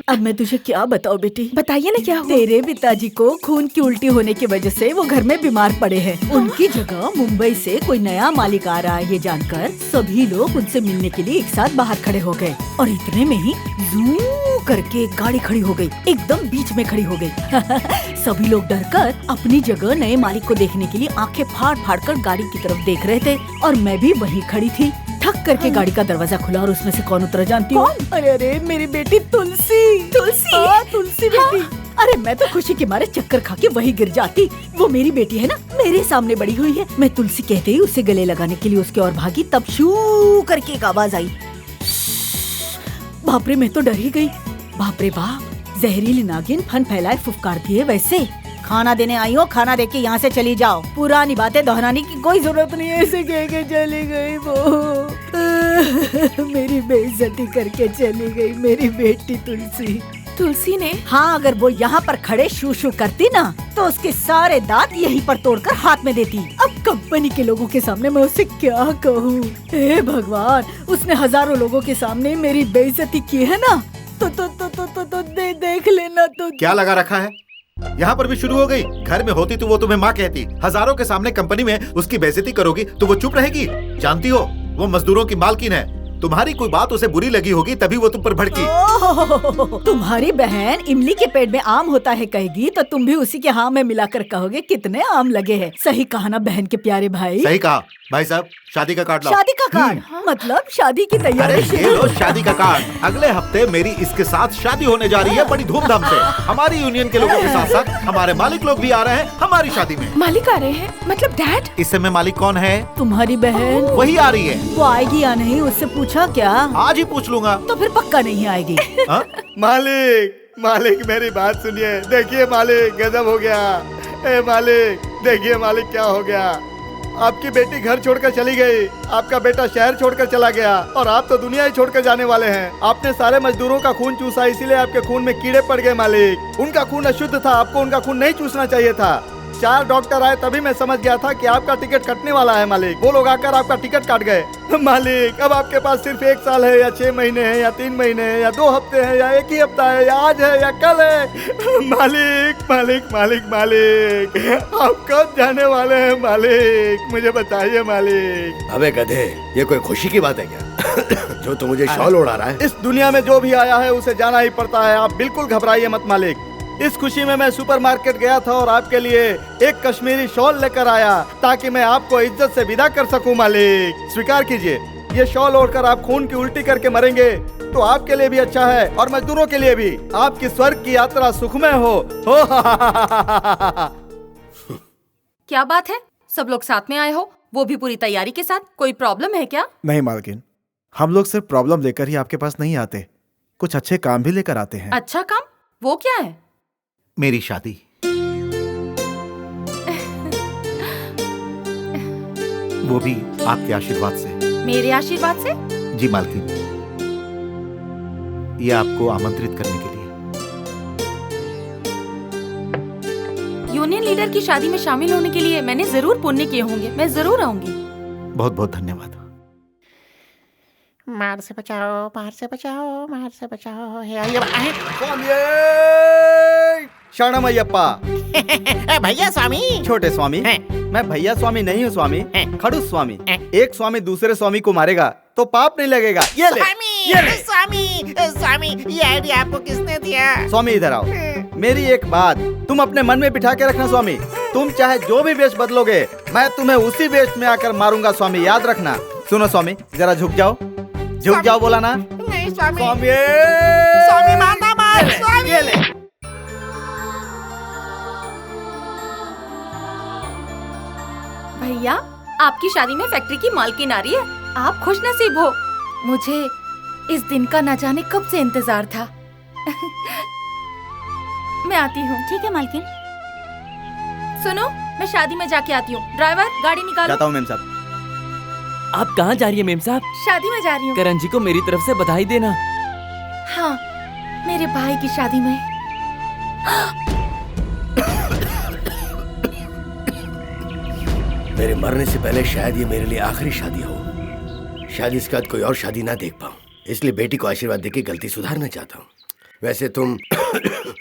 S8: अब मैं तुझे क्या बताऊं बेटी?
S1: बताइए ना क्या हुआ?
S8: तेरे पिताजी को खून की उल्टी होने की वजह से वो घर में बीमार पड़े हैं। उनकी जगह मुंबई से कोई नया मालिक आ रहा है, ये जानकर सभी लोग उनसे मिलने के लिए एक साथ बाहर खड़े हो गए, और इतने में ही जू करके एक गाड़ी खड़ी हो गई, एकदम बीच में खड़ी हो गई। सभी लोग डरकर अपनी जगह नए मालिक को देखने के लिए आंखें फाड़ फाड़ कर गाड़ी की तरफ देख रहे थे, और मैं भी वहीं खड़ी थी। ठक करके गाड़ी का दरवाजा खुला, और उसमें से कौन उतरा जानती हो? अरे अरे मेरी बेटी तुलसी। तुलसी? हाँ, तुलसी बेटी। अरे मैं तो खुशी के मारे चक्कर खा के वही गिर जाती। वो मेरी बेटी है ना, मेरे सामने बड़ी हुई है। मैं तुलसी कहते ही उसे गले लगाने के लिए उसके और भागी, तब शू करके एक आवाज आई। बाप रे, मैं तो डर ही गई। बाप रे बाप, जहरीली नागिन फन फैलाए फुफकारती है। वैसे खाना देने आई हो, खाना देके यहाँ से चली जाओ। पुरानी बातें दोहराने की कोई जरूरत नहीं है। ऐसे कह के चली गई वो। मेरी बेइज्जती करके चली गई मेरी बेटी तुलसी।
S1: तुलसी ने?
S8: हाँ, अगर वो यहाँ पर खड़े शू शू करती ना तो उसके सारे दांत यहीं पर तोड़कर हाथ में देती। अब कंपनी के लोगों के सामने मैं उसे क्या कहूँ? हे भगवान, उसने हजारों लोगों के सामने मेरी बेइज्जती की है ना, तो देख लेना। तो
S2: क्या लगा रखा है? यहाँ पर भी शुरू हो गई। घर में होती तो वो तुम्हें माँ कहती, हजारों के सामने कंपनी में उसकी बेइज्जती करोगी तो वो चुप रहेगी? जानती हो वो मजदूरों की मालकिन है। तुम्हारी कोई बात उसे बुरी लगी होगी तभी वो तुम पर भड़की।
S8: तुम्हारी बहन इमली के पेड़ में आम होता है कहेगी तो तुम भी उसी के हाँ में मिलाकर कहोगे कितने आम लगे हैं। सही कहा ना बहन के प्यारे भाई?
S2: सही कहा। भाई साहब, शादी का कार्ड लाओ।
S8: शादी का कार्ड? मतलब शादी की तैयारी?
S2: अरे ये लो शादी का कार्ड। अगले हफ्ते मेरी इसके साथ शादी होने जा रही है, बड़ी धूमधाम से। हमारी यूनियन के लोगों के साथ साथ हमारे मालिक लोग भी आ रहे हैं हमारी शादी में।
S1: मालिक आ रहे हैं? मतलब डैड?
S2: इस समय मालिक कौन है?
S8: तुम्हारी बहन।
S2: वही आ रही है।
S8: वो आएगी या नहीं उससे पूछा क्या?
S2: आज ही पूछ लूंगा।
S8: तो फिर पक्का नहीं आएगी।
S3: मालिक, मालिक मेरी बात सुनिए। देखिए मालिक, गजब हो गया। ए मालिक, देखिए मालिक क्या हो गया। आपकी बेटी घर छोड़कर चली गई, आपका बेटा शहर छोड़कर चला गया, और आप तो दुनिया ही छोड़कर जाने वाले हैं। आपने सारे मजदूरों का खून चूसा, इसीलिए आपके खून में कीड़े पड़ गए मालिक। उनका खून अशुद्ध था, आपको उनका खून नहीं चूसना चाहिए था। 4 डॉक्टर आए तभी मैं समझ गया था कि आपका टिकट कटने वाला है मालिक। वो लोग आकर आपका टिकट काट गए। मालिक अब आपके पास सिर्फ 1 साल है या 6 महीने है या 3 महीने है या 2 हफ्ते है या 1 ही हफ्ता है या आज है या कल है। मालिक मालिक मालिक मालिक आप कब जाने वाले हैं मालिक, मुझे बताइए मालिक।
S4: अबे गधे, ये कोई खुशी की बात है क्या जो तू मुझे शॉल उड़ा रहा है?
S3: इस दुनिया में जो भी आया है उसे जाना ही पड़ता है, आप बिल्कुल घबराइए मत मालिक। इस खुशी में मैं सुपरमार्केट गया था और आपके लिए एक कश्मीरी शॉल लेकर आया ताकि मैं आपको इज्जत से विदा कर सकूं मालिक। स्वीकार कीजिए, ये शॉल ओढ़कर आप खून की उल्टी करके मरेंगे तो आपके लिए भी अच्छा है और मजदूरों के लिए भी। आपकी स्वर्ग की यात्रा सुखमय हो।
S6: क्या बात है, सब लोग साथ में आए हो, वो भी पूरी तैयारी के साथ। कोई प्रॉब्लम है क्या?
S11: नहीं मालकिन, हम लोग सिर्फ प्रॉब्लम लेकर ही आपके पास नहीं आते, कुछ अच्छे काम भी लेकर आते हैं।
S6: अच्छा काम? वो क्या है?
S2: मेरी शादी। वो भी आपके आशीर्वाद से।
S6: मेरे आशीर्वाद से?
S2: जी मालकिन, ये आपको आमंत्रित करने के लिए।
S6: यूनियन लीडर की शादी में शामिल होने के लिए मैंने जरूर पुण्य किए होंगे, मैं जरूर आऊंगी।
S2: बहुत बहुत धन्यवाद।
S10: मार से बचाओ, मार से बचाओ, मार से बचाओ।
S3: शरणम अय्यप्पा।
S10: भैया स्वामी।
S3: छोटे स्वामी, मैं भैया स्वामी नहीं हूँ स्वामी, खड़ूस स्वामी। एक स्वामी दूसरे स्वामी को मारेगा तो पाप नहीं लगेगा। ये ले, ये ले।
S10: स्वामी स्वामी, ये आइडिया आपको किसने दिया?
S3: स्वामी इधर आओ, मेरी एक बात तुम अपने मन में बिठा के रखना स्वामी। तुम चाहे जो भी वेश बदलोगे मैं तुम्हें उसी वेश में आकर मारूंगा स्वामी, याद रखना। सुनो स्वामी, जरा झुक जाओ, झुक जाओ, बोला ना।
S10: नहीं स्वामी।
S3: स्वामी,
S10: स्वामी मारना मार। स्वामी
S3: ये ले।
S6: भैया, आपकी शादी में फैक्ट्री की मालकिन आ रही है, आप खुश नसीब हो। मुझे इस दिन का न जाने कब से इंतजार था। मैं आती हूँ।
S8: ठीक है मालकिन।
S6: सुनो, मैं शादी में जाके आती हूँ। ड्राइवर, गाड़ी निकालो।
S3: जाता हूँ मेम साहब।
S9: आप कहाँ जा रही है मेम साहब?
S6: शादी में जा रही हूँ।
S9: करण जी को मेरी तरफ से बधाई देना।
S6: हाँ, मेरे भाई की शादी में।
S4: मेरे मरने से पहले शायद ये मेरे लिए आखिरी शादी हो। शायद इसके बाद कोई और शादी ना देख पाऊं, इसलिए बेटी को आशीर्वाद देके गलती सुधारना चाहता हूँ। वैसे तुम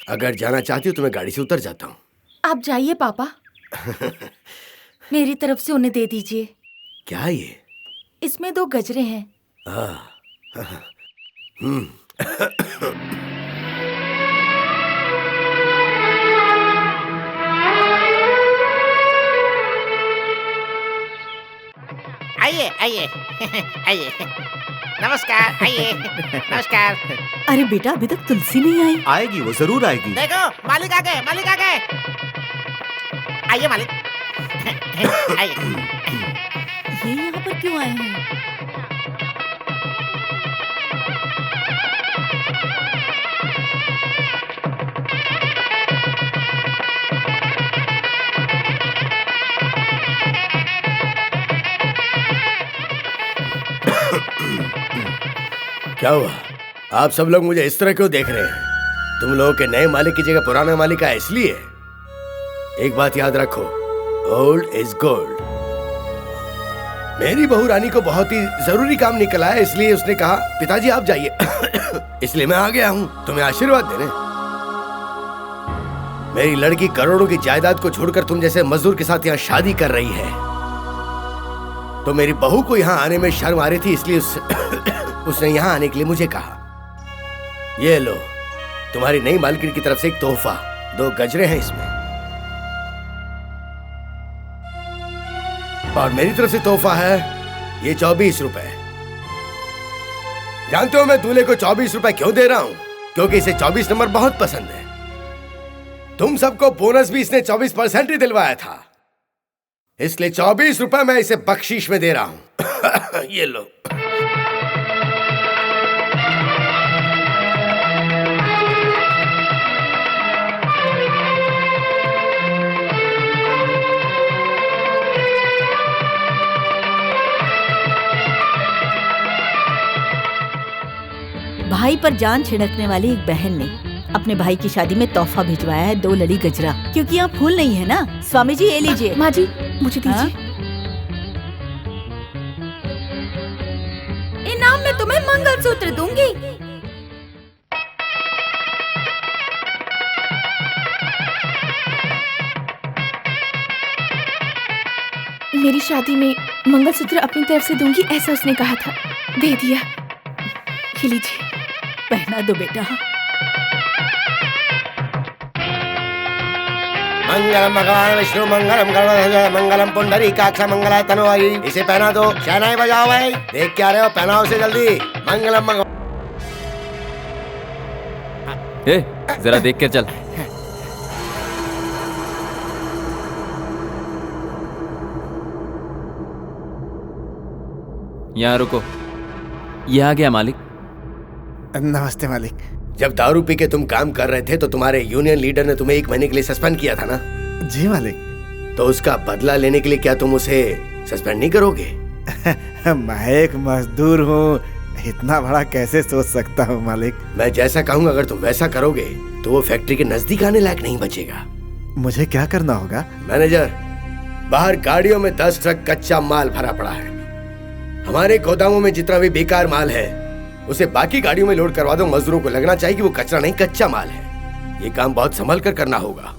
S4: अगर जाना चाहती हो तो मैं गाड़ी से उतर जाता हूँ।
S6: आप जाइए पापा। मेरी तरफ से उन्हें दे दीजिए।
S4: क्या ये?
S6: इसमें 2 गजरे हैं।
S10: आइए आइए आइए। नमस्कार, आइए। नमस्कार।
S8: अरे बेटा, अभी तक तुलसी नहीं आई।
S2: आएगी, वो जरूर आएगी।
S10: देखो मालिक आ गए, मालिक आ गए। आइए मालिक। आइए।
S8: ये यहाँ पर क्यों आए हैं?
S4: क्या हुआ? आप सब लोग मुझे इस तरह क्यों देख रहे हैं? तुम लोगों के नए मालिक की जगह पुराना मालिक आया इसलिए? एक बात याद रखो, ओल्ड इज गोल्ड। मेरी बहू रानी को बहुत ही जरूरी काम निकला है, इसलिए उसने कहा पिताजी आप जाइए। इसलिए मैं आ गया हूँ तुम्हें आशीर्वाद देने। मेरी लड़की करोड़ों की जायदाद को छोड़कर तुम जैसे मजदूर के साथ यहाँ शादी कर रही है, तो मेरी बहू को यहाँ आने में शर्म आ रही थी, इसलिए उसने यहाँ आने के लिए मुझे कहा। ये लो, तुम्हारी नई मालकिन की तरफ से एक तोहफा। 2 गजरे हैं इसमें, और मेरी तरफ से तोहफा है ये 24 रुपए। जानते हो मैं दूल्हे को 24 रुपए क्यों दे रहा हूं? क्योंकि इसे 24 नंबर बहुत पसंद है। तुम सबको बोनस भी इसने 24% ही दिलवाया था, इसलिए 24 रुपए मैं इसे बख्शीश में दे रहा हूं। ये लो।
S8: भाई पर जान छिड़कने वाली एक बहन ने अपने भाई की शादी में तोहफा भिजवाया है 2 लड़ी गजरा, क्योंकि यहाँ फूल नहीं है ना। स्वामी जी ये लीजिए।
S1: माँ जी मुझे दीजिए।
S6: इनाम में तुम्हें मंगलसूत्र दूंगी।
S1: मेरी शादी में मंगलसूत्र अपनी तरफ से दूंगी ऐसा उसने कहा था, दे दिया। ये लीजिए।
S8: पहना दो बेटा।
S4: मंगलम भगवान विष्णु मंगलम गरुड़ध्वज मंगलम पुंडरीकाक्ष मंगलाय तनोहरि। इसे पहना दो। शहनाई बजाओ भाई। देख क्या रहे हो, पहनाओ उसे जल्दी। मंगलम भगवान।
S9: जरा देख कर चल। यहाँ रुको। ये आ गया मालिक।
S11: नमस्ते मालिक।
S4: जब दारू पी के तुम काम कर रहे थे तो तुम्हारे यूनियन लीडर ने तुम्हें 1 महीने के लिए सस्पेंड किया था ना?
S11: जी मालिक।
S4: तो उसका बदला लेने के लिए क्या तुम उसे सस्पेंड नहीं करोगे?
S11: मैं एक मजदूर हूँ, इतना बड़ा कैसे सोच सकता हूँ मालिक।
S4: मैं जैसा कहूँगा अगर तुम वैसा करोगे तो वो फैक्ट्री के नजदीक आने लायक नहीं बचेगा।
S11: मुझे क्या करना होगा?
S4: मैनेजर, बाहर गाड़ियों में 10 ट्रक कच्चा माल भरा पड़ा है। हमारे गोदामों में जितना भी बेकार माल है उसे बाकी गाड़ियों में लोड करवा दो। मजदूरों को लगना चाहिए कि वो कचरा नहीं कच्चा माल है। ये काम बहुत संभल कर करना होगा।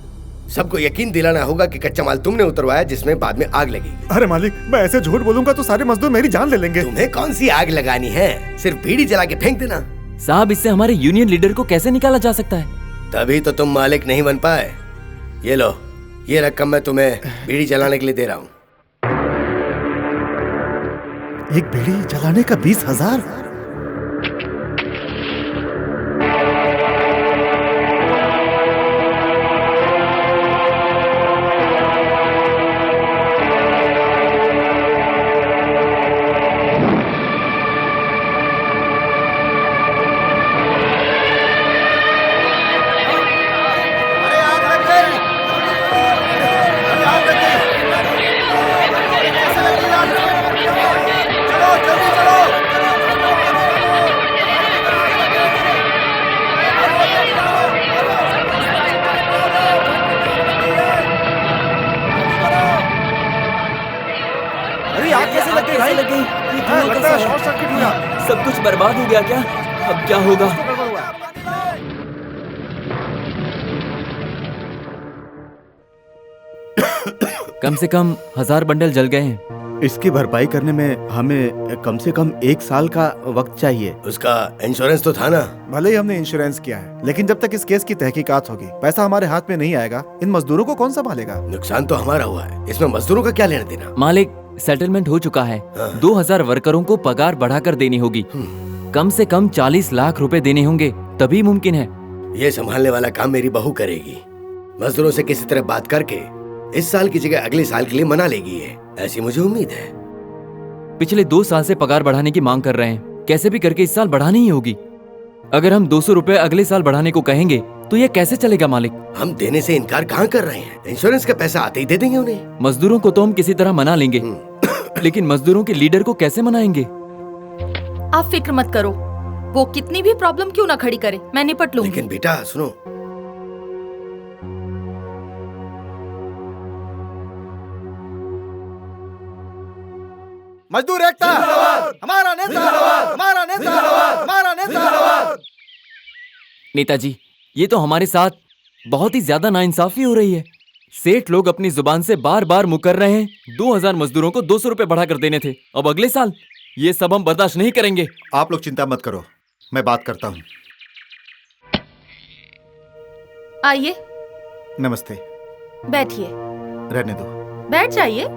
S4: सबको यकीन दिलाना होगा कि कच्चा माल तुमने उतरवाया जिसमें बाद में आग लगेगी।
S11: अरे मालिक, मैं ऐसे झूठ बोलूंगा तो सारे मजदूर मेरी जान ले लेंगे।
S4: तुम्हें कौन सी आग लगानी है, सिर्फ बीड़ी जला के फेंक देना।
S9: साहब, इससे हमारे यूनियन लीडर को कैसे निकाला जा सकता है?
S4: तभी तो तुम मालिक नहीं बन पाए। ये लो, ये रकम मैं तुम्हें बीड़ी जलाने के लिए दे रहा हूँ।
S11: एक बीड़ी जलाने का 20,000?
S9: सब कुछ बर्बाद हो गया क्या? अब क्या होगा? कम से कम 1000 बंडल जल गए हैं।
S12: इसकी भरपाई करने में हमें कम से कम 1 साल का वक्त चाहिए।
S4: उसका इंश्योरेंस तो था ना?
S11: भले ही हमने इंश्योरेंस किया है, लेकिन जब तक इस केस की तहकीकात होगी पैसा हमारे हाथ में नहीं आएगा। इन मजदूरों को कौन संभालेगा?
S4: नुकसान तो हमारा हुआ है, इसमें मजदूरों का क्या लेना देना?
S9: मालिक, सेटलमेंट हो चुका है। 2000 वर्करों को पगार बढ़ाकर देनी होगी। कम से कम 40 लाख रुपए देने होंगे, तभी मुमकिन है।
S4: ये संभालने वाला काम मेरी बहू करेगी। मजदूरों से किसी तरह बात करके इस साल की जगह अगले साल के लिए मना लेगी है, ऐसी मुझे उम्मीद है।
S9: पिछले 2 साल से पगार बढ़ाने की मांग कर रहे हैं, कैसे भी करके इस साल बढ़ानी ही होगी। अगर हम 200 रुपए अगले साल बढ़ाने को कहेंगे तो ये कैसे चलेगा मालिक?
S4: हम देने से इनकार कहाँ कर रहे हैं? इंश्योरेंस का पैसा आते ही दे देंगे उन्हें।
S9: मजदूरों को तो हम किसी तरह मना लेंगे, लेकिन मजदूरों के लीडर को कैसे मनाएंगे?
S6: आप फिक्र मत करो, वो कितनी भी प्रॉब्लम क्यों ना खड़ी करे, मैं निपट लूंगी।
S4: लेकिन बेटा सुनो,
S3: मजदूर एकता, हमारा नेता, हमारा नेता, हमारा नेता।
S9: नेताजी, ये तो हमारे साथ बहुत ही ज्यादा नाइंसाफी हो रही है। सेठ लोग अपनी जुबान से बार बार मुकर रहे हैं। 2000 मजदूरों को 200 रुपए बढ़ाकर देने थे, अब अगले साल। ये सब हम बर्दाश्त नहीं करेंगे।
S2: आप लोग चिंता मत करो, मैं बात करता हूँ।
S6: आइए।
S2: नमस्ते।
S6: बैठिए।
S2: रहने दो।
S6: बैठ जाइए।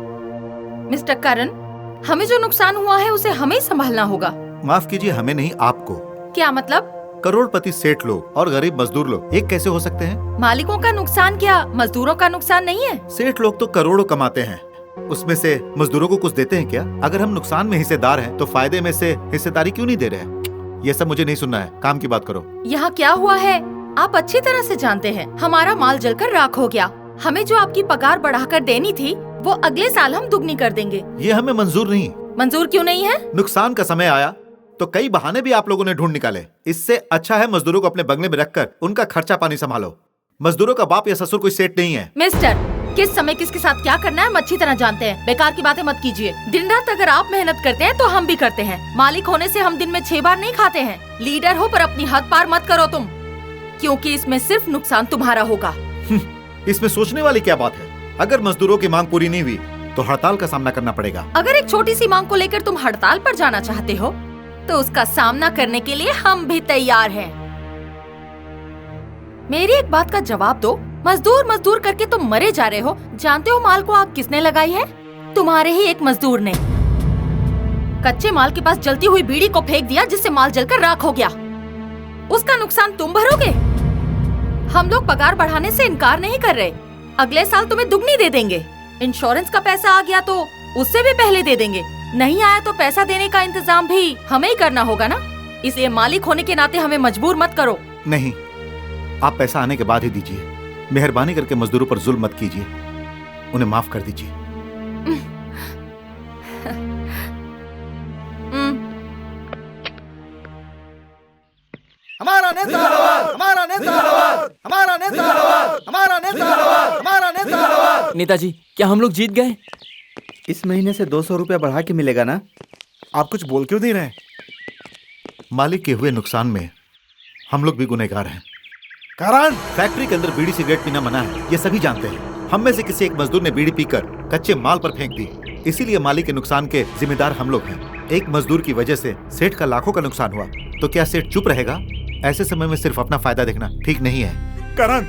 S6: मिस्टर करण, हमें जो नुकसान हुआ है उसे हमें संभालना होगा।
S2: माफ कीजिए, हमें नहीं, आपको।
S6: क्या मतलब?
S2: करोड़पति सेठ लोग और गरीब मजदूर लोग एक कैसे हो सकते हैं?
S6: मालिकों का नुकसान क्या मजदूरों का नुकसान नहीं है?
S2: सेठ लोग तो करोड़ों कमाते हैं, उसमें से मजदूरों को कुछ देते हैं क्या? अगर हम नुकसान में हिस्सेदार हैं तो फायदे में से हिस्सेदारी क्यों नहीं दे रहे हैं? ये सब मुझे नहीं सुनना है, काम की बात करो।
S6: यहाँ क्या हुआ है आप अच्छी तरह से जानते हैं। हमारा माल जलकर राख हो गया। हमें जो आपकी पगार बढ़ाकर देनी थी वो अगले साल हम दुगनी कर देंगे।
S2: ये हमें मंजूर नहीं।
S6: मंजूर क्यों नहीं है?
S2: नुकसान का समय आया तो कई बहाने भी आप लोगों ने ढूंढ निकाले। इससे अच्छा है मजदूरों को अपने बंगले में रखकर उनका खर्चा पानी संभालो। मजदूरों का बाप या ससुर कोई सेठ नहीं है।
S6: मिस्टर, किस समय किसके साथ क्या करना है हम अच्छी तरह जानते हैं। बेकार की बातें मत कीजिए। दिन रात अगर आप मेहनत करते हैं तो हम भी करते हैं। मालिक होने से हम दिन में 6 बार नहीं खाते हैं। लीडर हो पर अपनी हद पार मत करो तुम, क्योंकि इसमें सिर्फ नुकसान तुम्हारा होगा।
S2: इसमें सोचने वाली क्या बात है? अगर मजदूरों की मांग पूरी नहीं हुई तो हड़ताल का सामना करना पड़ेगा।
S6: अगर एक छोटी सी मांग को लेकर तुम हड़ताल पर जाना चाहते हो तो उसका सामना करने के लिए हम भी तैयार हैं। मेरी एक बात का जवाब दो। मजदूर मजदूर करके तुम मरे जा रहे हो। जानते हो माल को आग किसने लगाई है? तुम्हारे ही एक मजदूर ने। कच्चे माल के पास जलती हुई बीड़ी को फेंक दिया जिससे माल जलकर राख हो गया। उसका नुकसान तुम भरोगे। हम लोग पगार बढ़ाने से इनकार नहीं कर रहे। अगले साल तुम्हें दुगनी दे देंगे। इंश्योरेंस का पैसा आ गया तो उससे भी पहले दे देंगे। नहीं आया तो पैसा देने का इंतजाम भी हमें ही करना होगा ना। इसलिए मालिक होने के नाते हमें मजबूर मत करो।
S2: नहीं, आप पैसा आने के बाद ही दीजिए। मेहरबानी करके मजदूरों पर जुल्म मत कीजिए, उन्हें माफ कर दीजिए।
S3: हमारा नेता, हमारा नेता, हमारा नेता, हमारा नेता, हमारा नेता।
S9: नेताजी, क्या हम लोग जीत गए?
S12: इस महीने से 200 रुपया बढ़ा के मिलेगा ना?
S11: आप कुछ बोल क्यों नहीं रहे?
S2: मालिक के हुए नुकसान में हम लोग भी गुनहगार हैं।
S11: कारण
S2: फैक्ट्री के अंदर बीड़ी सिगरेट पीना मना है, ये सभी जानते हैं। हम में से किसी एक मजदूर ने बीड़ी पीकर कच्चे माल पर फेंक दी, इसीलिए मालिक के नुकसान के जिम्मेदार हम लोग हैं। एक मजदूर की वजह से सेठ का लाखों का नुकसान हुआ, तो क्या सेठ चुप रहेगा? ऐसे समय में सिर्फ अपना फायदा देखना ठीक नहीं है।
S13: करण,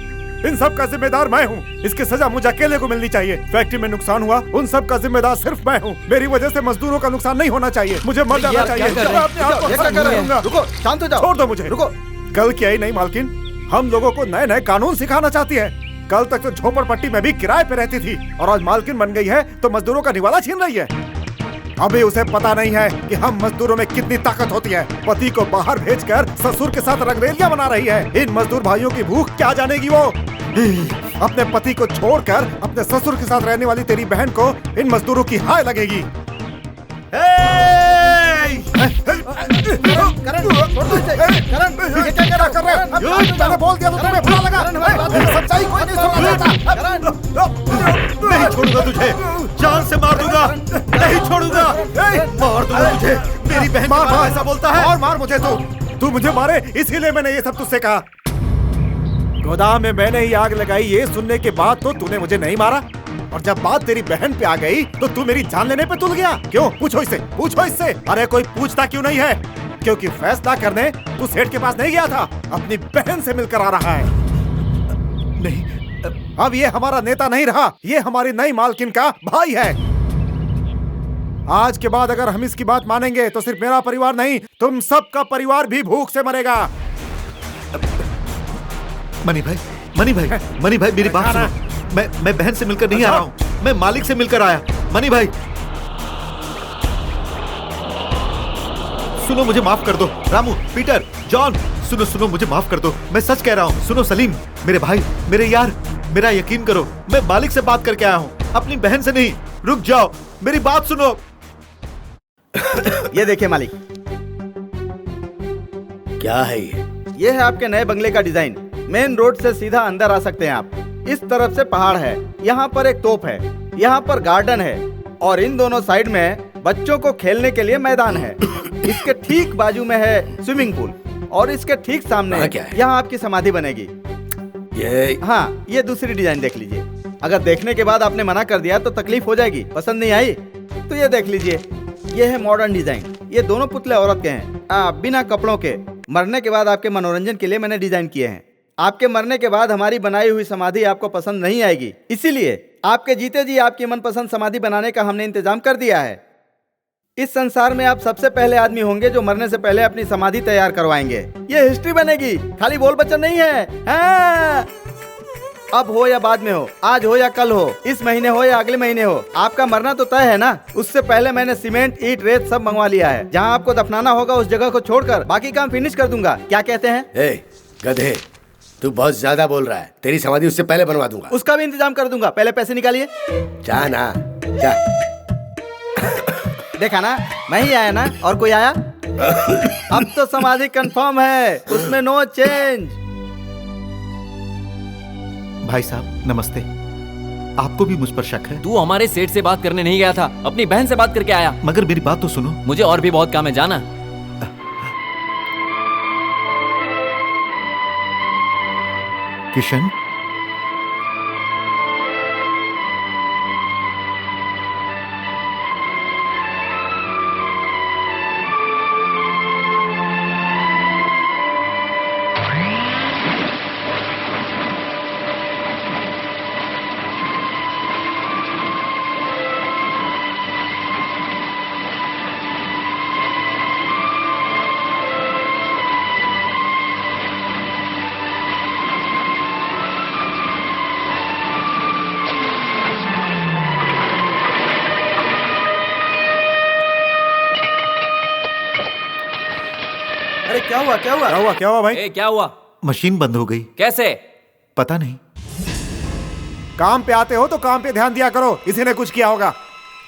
S13: इन सब का जिम्मेदार मैं हूँ। इसकी सजा मुझे अकेले को मिलनी चाहिए। फैक्ट्री में नुकसान हुआ, उन सब का जिम्मेदार सिर्फ मैं हूँ। मेरी वजह से मजदूरों का नुकसान नहीं होना चाहिए। मुझे मर जाना चाहिए। मैं अपने आप को हत्या कर दूंगा।
S3: रुको, शांत हो जाओ।
S13: छोड़ दो मुझे।
S3: रुको।
S13: कल क्या ही नहीं मालकिन, हम लोगों को नए नए कानून सिखाना चाहती है। कल तक तो झोपड़पट्टी में भी किराए पे रहती थी और आज मालकिन बन गई है तो मजदूरों का निवाला छीन रही है। अभी उसे पता नहीं है कि हम मजदूरों में कितनी ताकत होती है। पति को बाहर भेजकर ससुर के साथ रंगरेलियां बना रही है। इन मजदूर भाइयों की भूख क्या जानेगी वो। अपने पति को छोड़कर अपने ससुर के साथ रहने वाली तेरी बहन को इन मजदूरों की हाय लगेगी। मैंने बोल दिया तो तुम्हें बुरा लगा। सच्चाई कोई नहीं सुनना चाहता।
S2: नहीं छोड़ूंगा तुझे, जान से मार दूंगा, नहीं छोड़ूंगा, मार दूंगा तुझे। मेरी बहन मार ऐसा बोलता है।
S13: और मार मुझे तू मुझे मारे, इसीलिए मैंने ये सब तुझसे कहा। गोदाम में मैंने ही आग लगाई, ये सुनने के बाद तो तूने मुझे नहीं मारा, और जब बात तेरी बहन पे आ गई तो तू मेरी जान लेने पे तुल गया। क्यों? पूछो इससे, पूछो इससे। अरे कोई पूछता क्यों नहीं है? क्योंकि फैसला करने तू सेठ के पास नहीं गया था, अपनी बहन से मिलकर आ रहा है।
S2: नहीं,
S13: अब ये हमारा नेता नहीं रहा, ये हमारी नई मालकिन का भाई है। आज के बाद अगर हम इसकी बात मानेंगे तो सिर्फ मेरा परिवार नहीं, तुम सबका परिवार भी भूख से मरेगा।
S2: मनी भाई, मनी भाई, मनी भाई, मेरी बात सुनो। मैं बहन से मिलकर नहीं आ रहा हूँ, मैं मालिक से मिलकर आया। मनी भाई सुनो, मुझे माफ कर दो। रामू, पीटर, जॉन, सुनो सुनो, मुझे माफ कर दो। मैं सच कह रहा हूँ। सुनो सलीम, मेरे भाई, मेरे यार, मेरा यकीन करो, मैं मालिक से बात करके आया हूँ, अपनी बहन से नहीं। रुक जाओ, मेरी बात सुनो।
S12: ये देखिए मालिक,
S4: क्या है
S12: ये है आपके नए बंगले का डिजाइन। मेन रोड से सीधा अंदर आ सकते हैं आप। इस तरफ से पहाड़ है, यहाँ पर एक तोप है, यहाँ पर गार्डन है, और इन दोनों साइड में बच्चों को खेलने के लिए मैदान है। इसके ठीक बाजू में है स्विमिंग पूल, और इसके ठीक सामने यहाँ आपकी समाधि बनेगी। हाँ, ये दूसरी डिजाइन देख लीजिए। अगर देखने के बाद आपने मना कर दिया तो तकलीफ हो जाएगी। पसंद नहीं आई तो ये देख लीजिए। ये है मॉडर्न डिजाइन। ये दोनों पुतले औरत के हैं, बिना कपड़ों के। मरने के बाद आपके मनोरंजन के लिए मैंने डिजाइन किए हैं। आपके मरने के बाद हमारी बनाई हुई समाधि आपको पसंद नहीं आएगी, इसीलिए आपके जीते जी आपकी मनपसंद समाधि बनाने का हमने इंतजाम कर दिया है। इस संसार में आप सबसे पहले आदमी होंगे जो मरने से पहले अपनी समाधि तैयार करवाएंगे। ये हिस्ट्री बनेगी, खाली बोल बच्चन नहीं है। हाँ। अब हो या बाद में हो, आज हो या कल हो, इस महीने हो या अगले महीने हो, आपका मरना तो तय है ना। उससे पहले मैंने सीमेंट, ईट, रेत सब मंगवा लिया है। जहाँ आपको दफनाना होगा उस जगह को छोड़कर बाकी काम फिनिश कर दूंगा। क्या कहते हैं?
S4: गधे, तू बहुत ज्यादा बोल रहा है। तेरी समाधि उससे पहले बनवा दूंगा।
S12: उसका भी इंतजाम कर दूंगा, पहले पैसे निकालिए।
S4: जा ना, जा।
S12: देखा ना, मैं ही आया ना, और कोई आया? अब तो समाधि कंफर्म है, उसमें नो चेंज।
S2: भाई साहब नमस्ते। आपको भी मुझ पर शक है?
S9: तू हमारे सेठ से बात करने नहीं गया था, अपनी बहन से बात करके आया।
S2: मगर मेरी बात तो सुनो।
S9: मुझे और भी बहुत काम है, जाना।
S2: किशन,
S3: अरे क्या हुआ क्या हुआ?
S11: क्या हुआ भाई?
S9: क्या हुआ?
S2: मशीन बंद हो गई।
S9: कैसे?
S2: पता नहीं।
S11: काम पे आते हो तो काम पे ध्यान दिया करो, इसी ने कुछ किया होगा।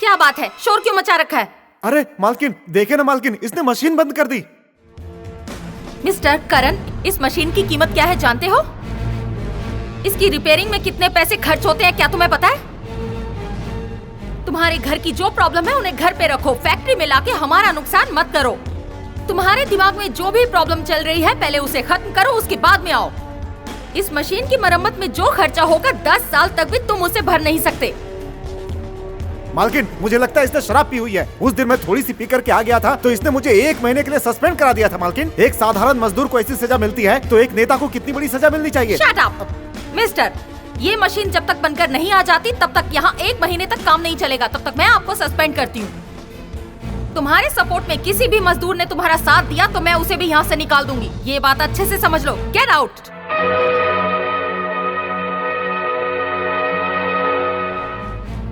S6: क्या बात है, शोर क्यों मचा रखा है?
S11: अरे मालकिन, देखे ना मालकिन, इसने मशीन बंद कर दी।
S6: मिस्टर करण, इस मशीन की कीमत क्या है जानते हो? इसकी रिपेयरिंग में कितने पैसे खर्च होते हैं क्या तुम्हें पता है? तुम्हारे घर की जो प्रॉब्लम है उन्हें घर पे रखो, फैक्ट्री में लाके हमारा नुकसान मत करो। तुम्हारे दिमाग में जो भी प्रॉब्लम चल रही है पहले उसे खत्म करो, उसके बाद में आओ। इस मशीन की मरम्मत में जो खर्चा होगा 10 साल तक भी तुम उसे भर नहीं सकते।
S11: मालकिन, मुझे लगता है इसने शराब पी हुई है। उस दिन मैं थोड़ी सी पी करके आ गया था तो इसने मुझे 1 महीने के लिए सस्पेंड करा दिया था। मालकिन, एक साधारण मजदूर को ऐसी सजा मिलती है तो एक नेता को कितनी बड़ी सजा मिलनी चाहिए।
S6: Shut up! मिस्टर, ये मशीन जब तक बनकर नहीं आ जाती तब तक यहाँ 1 महीने तक काम नहीं चलेगा। तब तक मैं आपको सस्पेंड करती हूँ। तुम्हारे सपोर्ट में किसी भी मजदूर ने तुम्हारा साथ दिया तो मैं उसे भी यहाँ से निकाल दूंगी। ये बात अच्छे से समझ लो। Get out.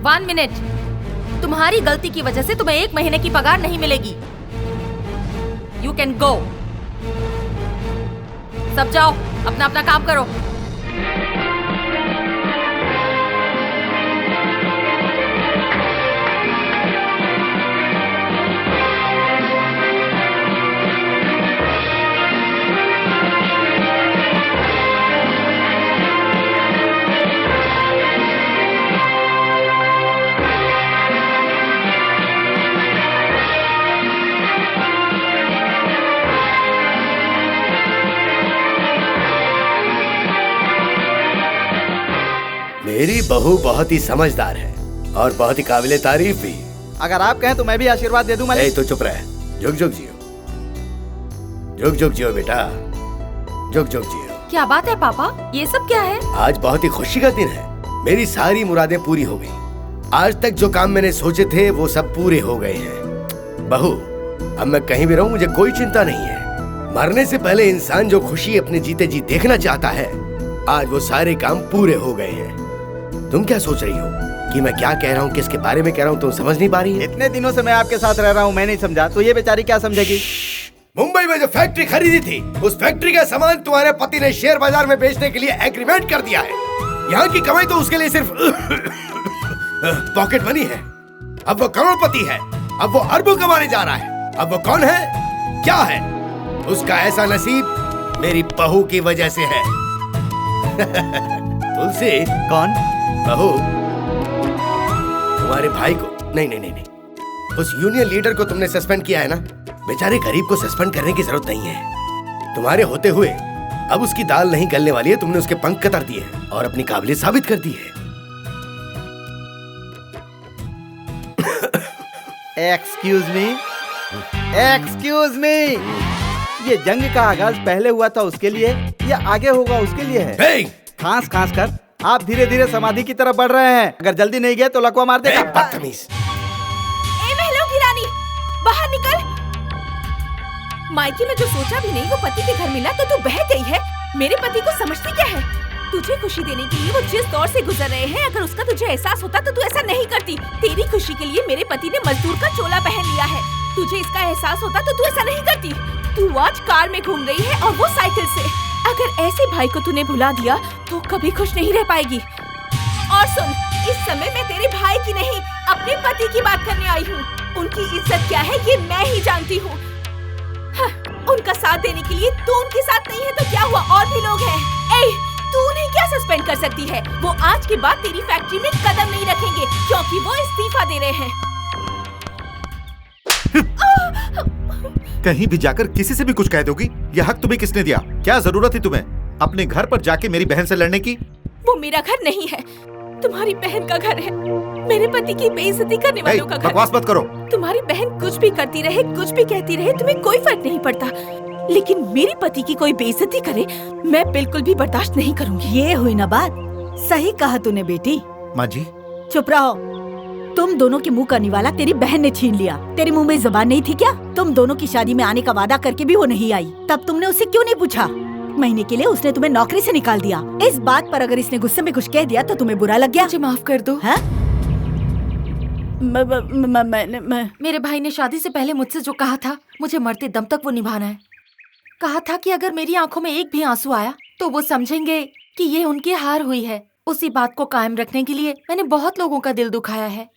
S6: 1 मिनट। तुम्हारी गलती की वजह से तुम्हें 1 महीने की पगार नहीं मिलेगी। You can go. सब जाओ, अपना अपना काम करो।
S4: मेरी बहू बहुत ही समझदार है और बहुत ही काबिले तारीफ भी।
S12: अगर आप कहें तो मैं भी आशीर्वाद दे दूं मालिक।
S4: तो चुप रहे, जुग जुग जियो, जुग जुग जियो बेटा, जुग जुग जियो।
S6: क्या बात है पापा, ये सब क्या है?
S4: आज बहुत ही खुशी का दिन है। मेरी सारी मुरादें पूरी हो गई। आज तक जो काम मैंने सोचे थे वो सब पूरे हो गए हैं। बहू, अब मैं कहीं भी रहूं मुझे कोई चिंता नहीं है। मरने से पहले इंसान जो खुशी अपने जीते जी देखना चाहता है, आज वो सारे काम पूरे हो गए हैं। तुम क्या सोच रही हो कि मैं क्या कह रहा हूँ, किसके बारे में कह रहा हूँ, तुम समझ नहीं पा रही है?
S12: इतने दिनों से मैं आपके साथ रह रहा हूँ, मैं नहीं समझा तो ये बेचारी क्या समझेगी?
S4: मुंबई में जो फैक्ट्री खरीदी थी, उस फैक्ट्री का सामान तुम्हारे पति ने शेयर बाजार में बेचने के लिए एग्रीमेंट कर दिया है। यहाँ की कमाई तो उसके लिए सिर्फ पॉकेट मनी है। अब वो करोड़पति है, अब वो अरबों कमाने जा रहा है। अब वो कौन है, क्या है? उसका ऐसा नसीब मेरी बहू की वजह से है। तुलसी।
S12: कौन?
S4: बहू, तुम्हारे भाई को नहीं, उस यूनियन लीडर को तुमने सस्पेंड किया है ना, बेचारे गरीब को सस्पेंड करने की जरूरत नहीं है। तुम्हारे होते हुए अब उसकी दाल नहीं गलने वाली है। तुमने उसके पंख कतर दिए हैं और अपनी काबिलियत साबित कर दी है।
S12: एक्सक्यूज मी, ये जंग का आगाज पहले हुआ था उसके लिए या आगे होगा उसके लिए है? खांस खांस कर आप धीरे धीरे समाधि की तरफ बढ़ रहे हैं। अगर जल्दी नहीं गए तो लकवा मार देगा।
S4: बदतमीज।
S1: महलों की रानी, बाहर निकल। मायके में जो सोचा भी नहीं वो पति के घर मिला तो तू बह गई है। मेरे पति को समझती क्या है? तुझे खुशी देने के लिए वो जिस दौर से गुजर रहे हैं, अगर उसका तुझे एहसास होता तो तू ऐसा नहीं करती। तेरी खुशी के लिए मेरे पति ने मजदूर का चोला पहन लिया है। तुझे इसका एहसास होता तो तू ऐसा नहीं करती। तू आज कार में घूम रही है और वो साइकिल से। अगर ऐसे भाई को तूने भुला दिया तो कभी खुश नहीं रह पाएगी। और सुन, इस समय मैं तेरे भाई की नहीं अपने पति की बात करने आई हूँ। उनकी इज्जत क्या है ये मैं ही जानती हूँ। साथ देने के लिए। तू उनके साथ नहीं है तो क्या हुआ, और भी लोग हैं। ए, तू उन्हें क्या सस्पेंड कर सकती है? वो आज के बाद तेरी फैक्ट्री में कदम नहीं रखेंगे क्योंकि वो इस्तीफा दे रहे हैं।
S2: कहीं भी जाकर किसी से भी कुछ कह दोगी? यह हक तुम्हें किसने दिया? क्या जरूरत थी तुम्हें अपने घर पर जाके मेरी बहन से लड़ने की?
S1: वो मेरा घर नहीं है, तुम्हारी बहन का घर है। मेरे पति की बेइज्जती करने वालों का घर।
S2: बकवास मत करो।
S1: तुम्हारी बहन कुछ भी करती रहे, कुछ भी कहती रहे, तुम्हें कोई फर्क नहीं पड़ता, लेकिन मेरे पति की कोई बेइज्जती करे, मैं बिल्कुल भी बर्दाश्त नहीं करूंगी।
S8: ये हुई ना बात। सही कहा तूने बेटी।
S2: माँ जी
S8: चुप रहो। तुम दोनों के मुंह का निवाला तेरी बहन ने छीन लिया। तेरे मुंह में जुबान नहीं थी क्या? तुम दोनों की शादी में आने का वादा करके भी वो नहीं आई, तब तुमने उससे क्यों नहीं पूछा? महीने के लिए उसने तुम्हें नौकरी से निकाल दिया। इस बात पर अगर इसने गुस्से में कुछ कह दिया तो तुम्हें बुरा लग गया?
S6: मुझे माफ कर दो।
S8: हाँ?
S6: मेरे भाई ने शादी से पहले मुझसे जो कहा था, मुझे मरते दम तक वो निभाना है। कहा था कि अगर मेरी आंखों में एक भी आंसू आया तो वो समझेंगे कि ये उनकी हार हुई है। उसी बात को कायम रखने के लिए मैंने बहुत लोगों का दिल दुखाया है।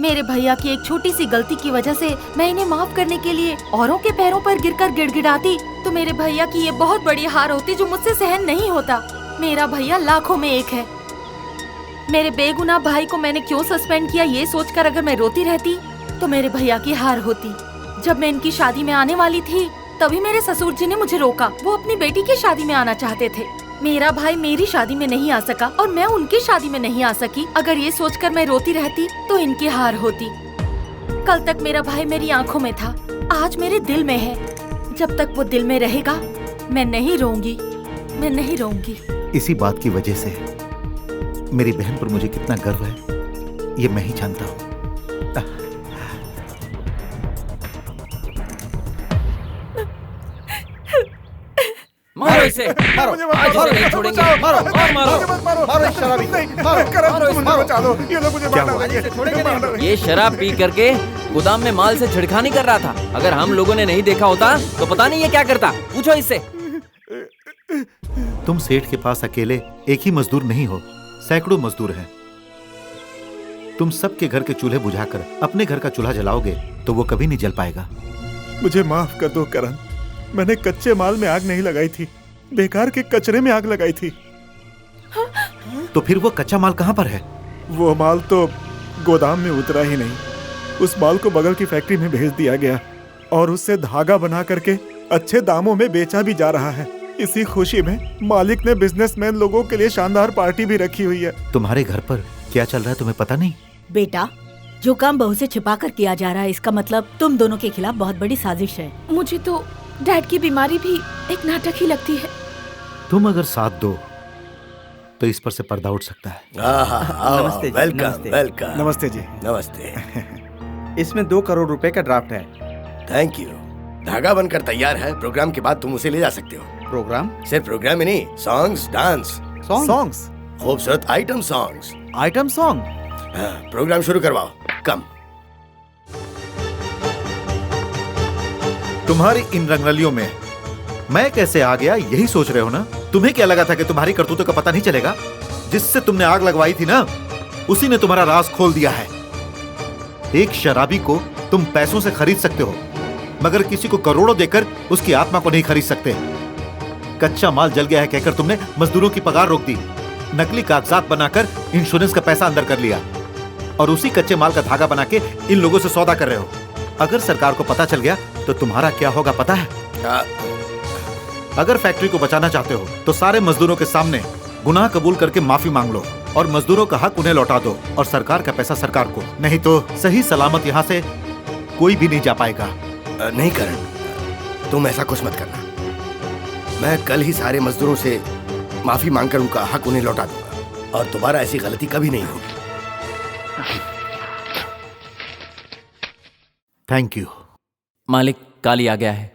S6: मेरे भैया की एक छोटी सी गलती की वजह से मैं इन्हें माफ करने के लिए औरों के पैरों पर गिरकर गिड़गिड़ाती तो मेरे भैया की ये बहुत बड़ी हार होती जो मुझसे सहन नहीं होता। मेरा भैया लाखों में एक है। मेरे बेगुनाह भाई को मैंने क्यों सस्पेंड किया ये सोचकर अगर मैं रोती रहती तो मेरे भैया की हार होती। जब मैं इनकी शादी में आने वाली थी तभी मेरे ससुर जी ने मुझे रोका। वो अपनी बेटी की शादी में आना चाहते थे। मेरा भाई मेरी शादी में नहीं आ सका और मैं उनकी शादी में नहीं आ सकी। अगर ये सोचकर मैं रोती रहती तो इनकी हार होती। कल तक मेरा भाई मेरी आंखों में था, आज मेरे दिल में है। जब तक वो दिल में रहेगा मैं नहीं रोऊंगी, मैं नहीं रोऊंगी।
S2: इसी बात की वजह से मेरी बहन पर मुझे कितना गर्व है ये मैं ही जानता हूँ।
S9: मारो इसे,
S3: मारो,
S9: आज इसे नहीं छोड़ेंगे।
S3: मारो,
S9: और मारो,
S3: मारो इस शराबी को, मारो,
S13: बचा दो, ये लोग मुझे मारने लगे।
S9: ये शराब पी करके गोदाम में माल से छिड़खानी कर रहा था। अगर हम लोगों ने नहीं देखा होता तो पता नहीं ये क्या करता। पूछो इससे।
S2: तुम सेठ के पास अकेले एक ही मजदूर नहीं हो, सैकड़ों मजदूर हैं। तुम सबके घर के चूल्हे बुझाकर अपने घर का चूल्हा जलाओगे तो वो कभी नहीं जल पाएगा।
S13: मुझे माफ कर दो करण, मैंने कच्चे माल में आग नहीं लगाई थी, बेकार के कचरे में आग लगाई थी।
S2: तो फिर वो कच्चा माल कहाँ पर है?
S13: वो माल तो गोदाम में उतरा ही नहीं। उस माल को बगल की फैक्ट्री में भेज दिया गया और उससे धागा बना करके अच्छे दामों में बेचा भी जा रहा है। इसी खुशी में मालिक ने बिजनेसमैन लोगों के लिए शानदार पार्टी भी रखी हुई है।
S2: तुम्हारे घर पर क्या चल रहा है तुम्हें पता नहीं?
S8: बेटा, जो काम बहू से छिपा कर किया जा रहा है इसका मतलब तुम दोनों के खिलाफ बहुत बड़ी साजिश है।
S1: मुझे तो डैड की बीमारी भी एक नाटक ही लगती है।
S2: तुम अगर साथ दो तो इस पर से पर्दा उठ सकता है।
S3: नमस्ते जी,
S4: वेलकम
S3: नमस्ते।
S4: वेलकम।
S13: नमस्ते जी।
S4: नमस्ते।
S3: इसमें 2 करोड़ रुपए का ड्राफ्ट है।
S4: Thank you. धागा बनकर तैयार है, प्रोग्राम के बाद तुम उसे ले जा सकते हो।
S3: प्रोग्राम?
S4: सिर्फ प्रोग्राम ही नहीं, सॉन्ग्स, डांस,
S13: सॉन्ग्स,
S4: खूबसूरत item songs.
S13: Item song.
S4: Program शुरू करवाओ। कम।
S2: तुम्हारी इन रंगरलियों में मैं कैसे आ गया यही सोच रहे हो ना? तुम्हें क्या लगा था कि तुम्हारी करतूतों का पता नहीं चलेगा? जिससे तुमने आग लगवाई थी ना, उसी ने तुम्हारा राज खोल दिया है। एक शराबी को तुम पैसों से खरीद सकते हो, मगर किसी को करोड़ों देकर उसकी आत्मा को नहीं खरीद सकते। कच्चा माल जल गया है कहकर तुमने मजदूरों की पगार रोक दी, नकली कागजात बनाकर इंश्योरेंस का पैसा अंदर कर लिया और उसी कच्चे माल का धागा बना के इन लोगों से सौदा कर रहे हो। अगर सरकार को पता चल गया तो तुम्हारा क्या होगा पता है? अगर फैक्ट्री को बचाना चाहते हो तो सारे मजदूरों के सामने गुनाह कबूल करके माफी मांग लो और मजदूरों का हक उन्हें लौटा दो और सरकार का पैसा सरकार को। नहीं तो सही सलामत यहाँ से कोई भी नहीं जा पाएगा।
S4: नहीं करण, तुम ऐसा कुछ मत करना। मैं कल ही सारे मजदूरों से माफी मांगकर उनका हक उन्हें लौटा दूंगा और दोबारा ऐसी गलती कभी नहीं होगी।
S2: Thank you.
S9: मालिक, काली आ गया है।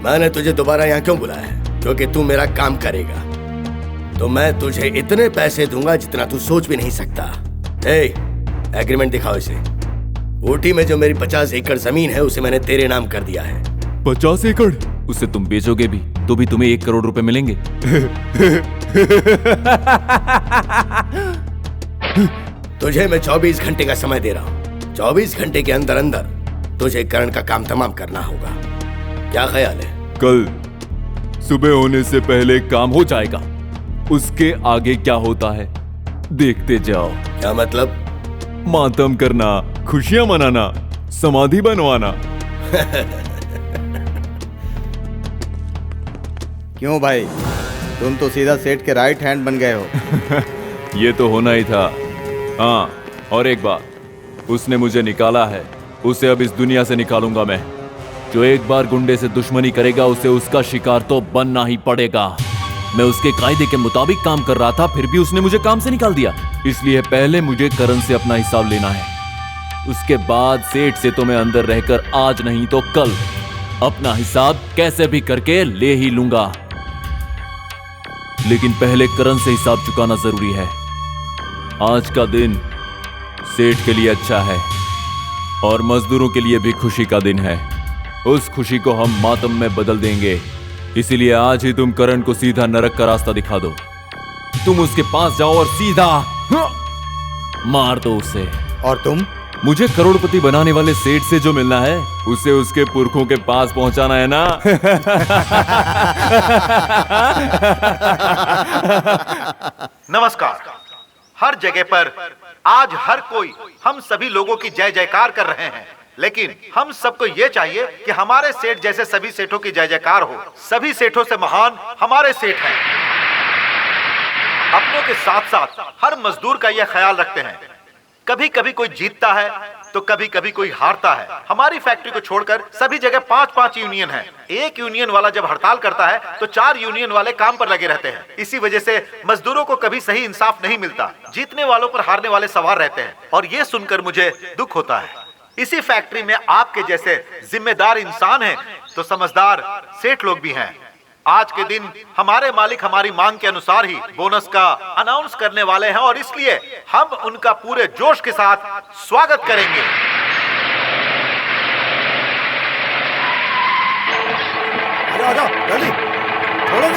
S4: मैंने तुझे दोबारा यहाँ क्यों बुलाया है? क्योंकि तू मेरा काम करेगा तो मैं तुझे इतने पैसे दूंगा जितना तू सोच भी नहीं सकता। एग्रीमेंट दिखाओ इसे। ऊटी में जो मेरी 50 एकड़ जमीन है उसे मैंने तेरे नाम कर दिया है।
S5: 50 एकड़?
S9: उसे तुम बेचोगे भी तो भी तुम्हें 1 करोड़ रुपए मिलेंगे।
S4: तुझे मैं 24 घंटे का समय दे रहा हूँ। 24 घंटे के अंदर अंदर तुझे करण का काम तमाम करना होगा। क्या ख्याल है?
S5: कल सुबह होने से पहले काम हो जाएगा। उसके आगे क्या होता है देखते जाओ।
S4: क्या मतलब?
S5: मातम करना, खुशियां मनाना, समाधि बनवाना।
S12: क्यों भाई, तुम तो सीधा सेठ के राइट हैंड बन गए हो।
S5: ये तो होना ही था। हाँ, और एक बात, उसने मुझे निकाला है, उसे अब इस दुनिया से निकालूंगा मैं। जो एक बार गुंडे से दुश्मनी करेगा उसे उसका शिकार तो बनना ही पड़ेगा। मैं उसके कायदे के मुताबिक काम कर रहा था, फिर भी उसने मुझे काम से निकाल दिया। इसलिए पहले मुझे करण से अपना हिसाब लेना है। उसके बाद सेठ से तो मैं अंदर रहकर आज नहीं तो कल अपना हिसाब कैसे भी करके ले ही लूंगा। लेकिन पहले करण से हिसाब चुकाना जरूरी है। आज का दिन सेठ के लिए अच्छा है और मजदूरों के लिए भी खुशी का दिन है। उस खुशी को हम मातम में बदल देंगे। इसीलिए आज ही तुम करण को सीधा नरक का रास्ता दिखा दो। तुम उसके पास जाओ और सीधा मार दो उसे।
S12: और तुम?
S5: मुझे करोड़पति बनाने वाले सेठ से जो मिलना है उसे उसके पुरखों के पास पहुंचाना है ना।
S2: नमस्कार। हर जगह पर आज हर कोई हम सभी लोगों की जय जयकार कर रहे हैं, लेकिन हम सबको ये चाहिए कि हमारे सेठ जैसे सभी सेठों की जय जयकार हो। सभी सेठों से महान हमारे सेठ हैं। अपनों के साथ साथ हर मजदूर का यह ख्याल रखते हैं। कभी कभी कोई जीतता है तो कभी कभी कोई हारता है। हमारी फैक्ट्री को छोड़कर सभी जगह 5-5 यूनियन है। एक यूनियन वाला जब हड़ताल करता है तो 4 यूनियन वाले काम पर लगे रहते हैं। इसी वजह से मजदूरों को कभी सही इंसाफ नहीं मिलता। जीतने वालों पर हारने वाले सवार रहते हैं और ये सुनकर मुझे दुख होता है। इसी फैक्ट्री में आपके जैसे जिम्मेदार इंसान हैं तो समझदार सेठ लोग भी हैं। आज के दिन हमारे मालिक हमारी मांग के अनुसार ही बोनस का अनाउंस करने वाले हैं और इसलिए हम उनका पूरे जोश के साथ स्वागत करेंगे।
S13: आजा, जल्दी, छोड़ो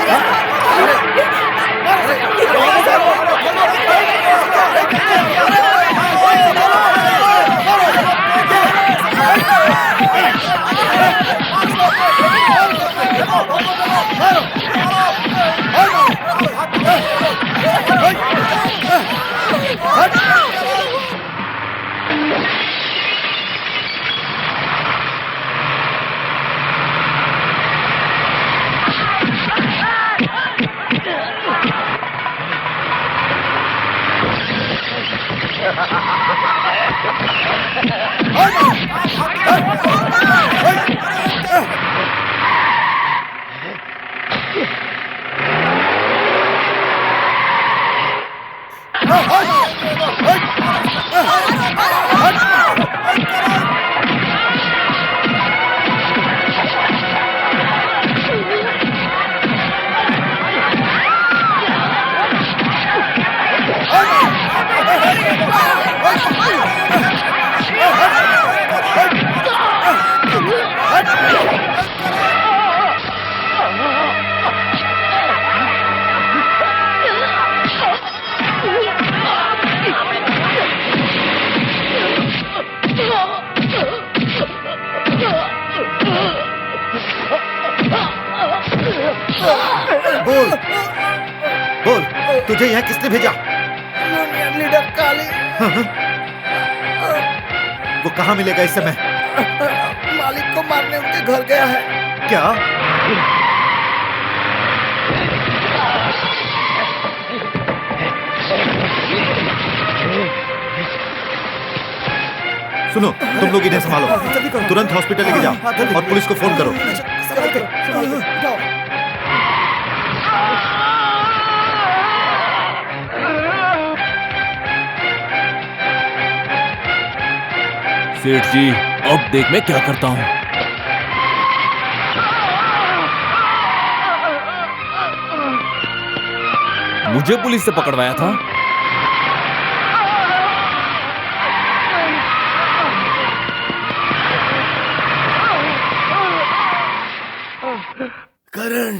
S2: बोल बोल, तुझे यहाँ किसने भेजा?
S3: यूनियन लीडर काली।
S2: वो कहाँ मिलेगा इस समय?
S3: मालिक को मारने उनके घर गया है।
S2: क्या? सुनो, तुम लोग इन्हें संभालो। तुरंत हॉस्पिटल लेके जाओ और पुलिस को फोन करो।
S9: सेठ जी, अब देख मैं क्या करता हूँ। मुझे पुलिस से पकड़वाया था।
S4: करण,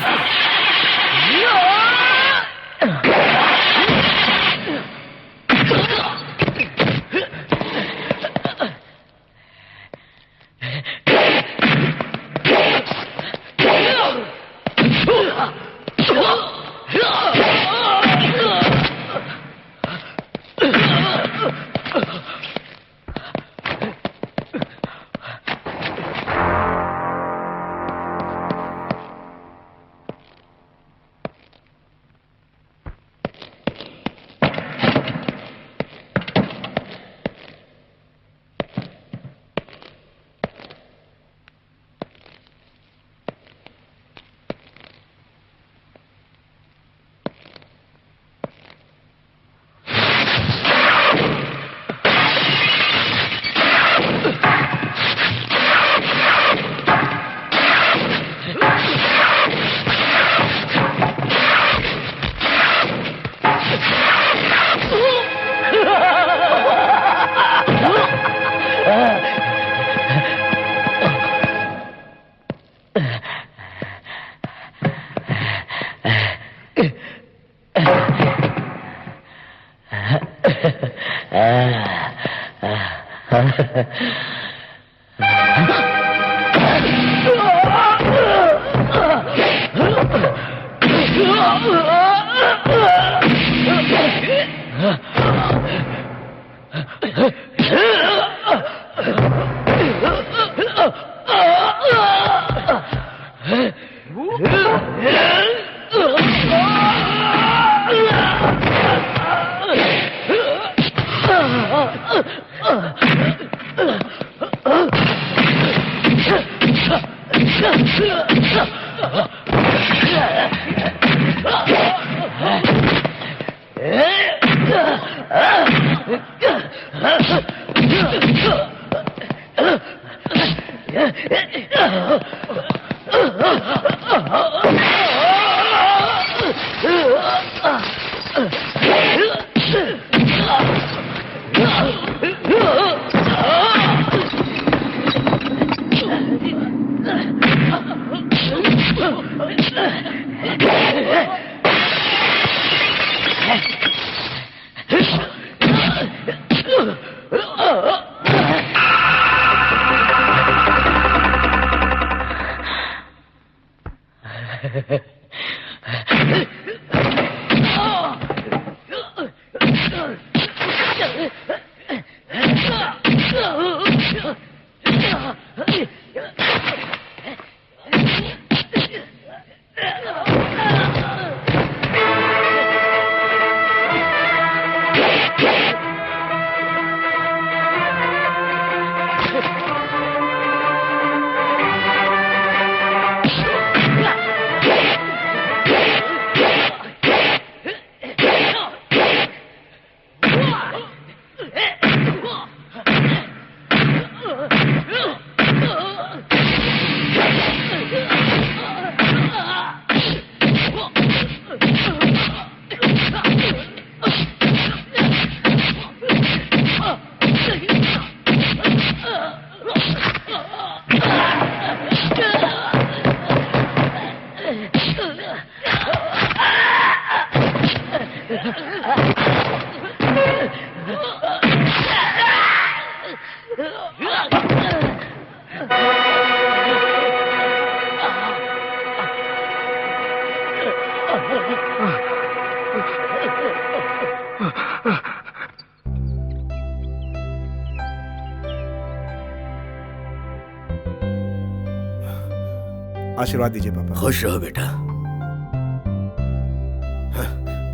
S11: आशीर्वाद दीजिए पापा।
S4: खुश रहो बेटा।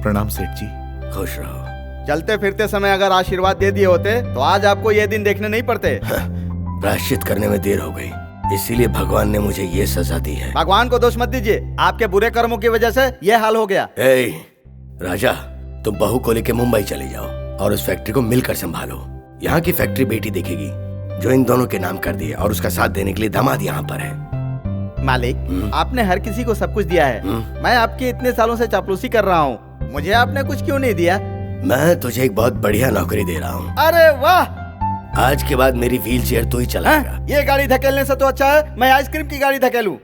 S2: प्रणाम सेठ जी।
S4: खुश रहो।
S12: चलते फिरते समय अगर आशीर्वाद दे दिए होते तो आज आपको ये दिन देखने नहीं पड़ते।
S4: प्रायश्चित करने में देर हो गई, इसीलिए भगवान ने मुझे ये सजा दी है।
S12: भगवान को दोष मत दीजिए, आपके बुरे कर्मों की वजह से ये हाल हो गया।
S4: राजा, तुम बहू को लेके मुंबई चले जाओ और उस फैक्ट्री को मिलकर संभालो। यहाँ की फैक्ट्री बेटी देखेगी जो इन दोनों के नाम कर दी है, और उसका साथ देने के लिए दामाद यहाँ पर है।
S12: मालिक, आपने हर किसी को सब कुछ दिया है। मैं आपके इतने सालों से चापलूसी कर रहा हूँ, मुझे आपने कुछ क्यों नहीं दिया?
S4: मैं तुझे एक बहुत बढ़िया नौकरी दे रहा हूँ।
S12: अरे वाह!
S4: आज के बाद मेरी व्हील चेयर तू ही चलाएगा।
S12: ये गाड़ी धकेलने से तो अच्छा है मैं आइसक्रीम की गाड़ी धकेलूं।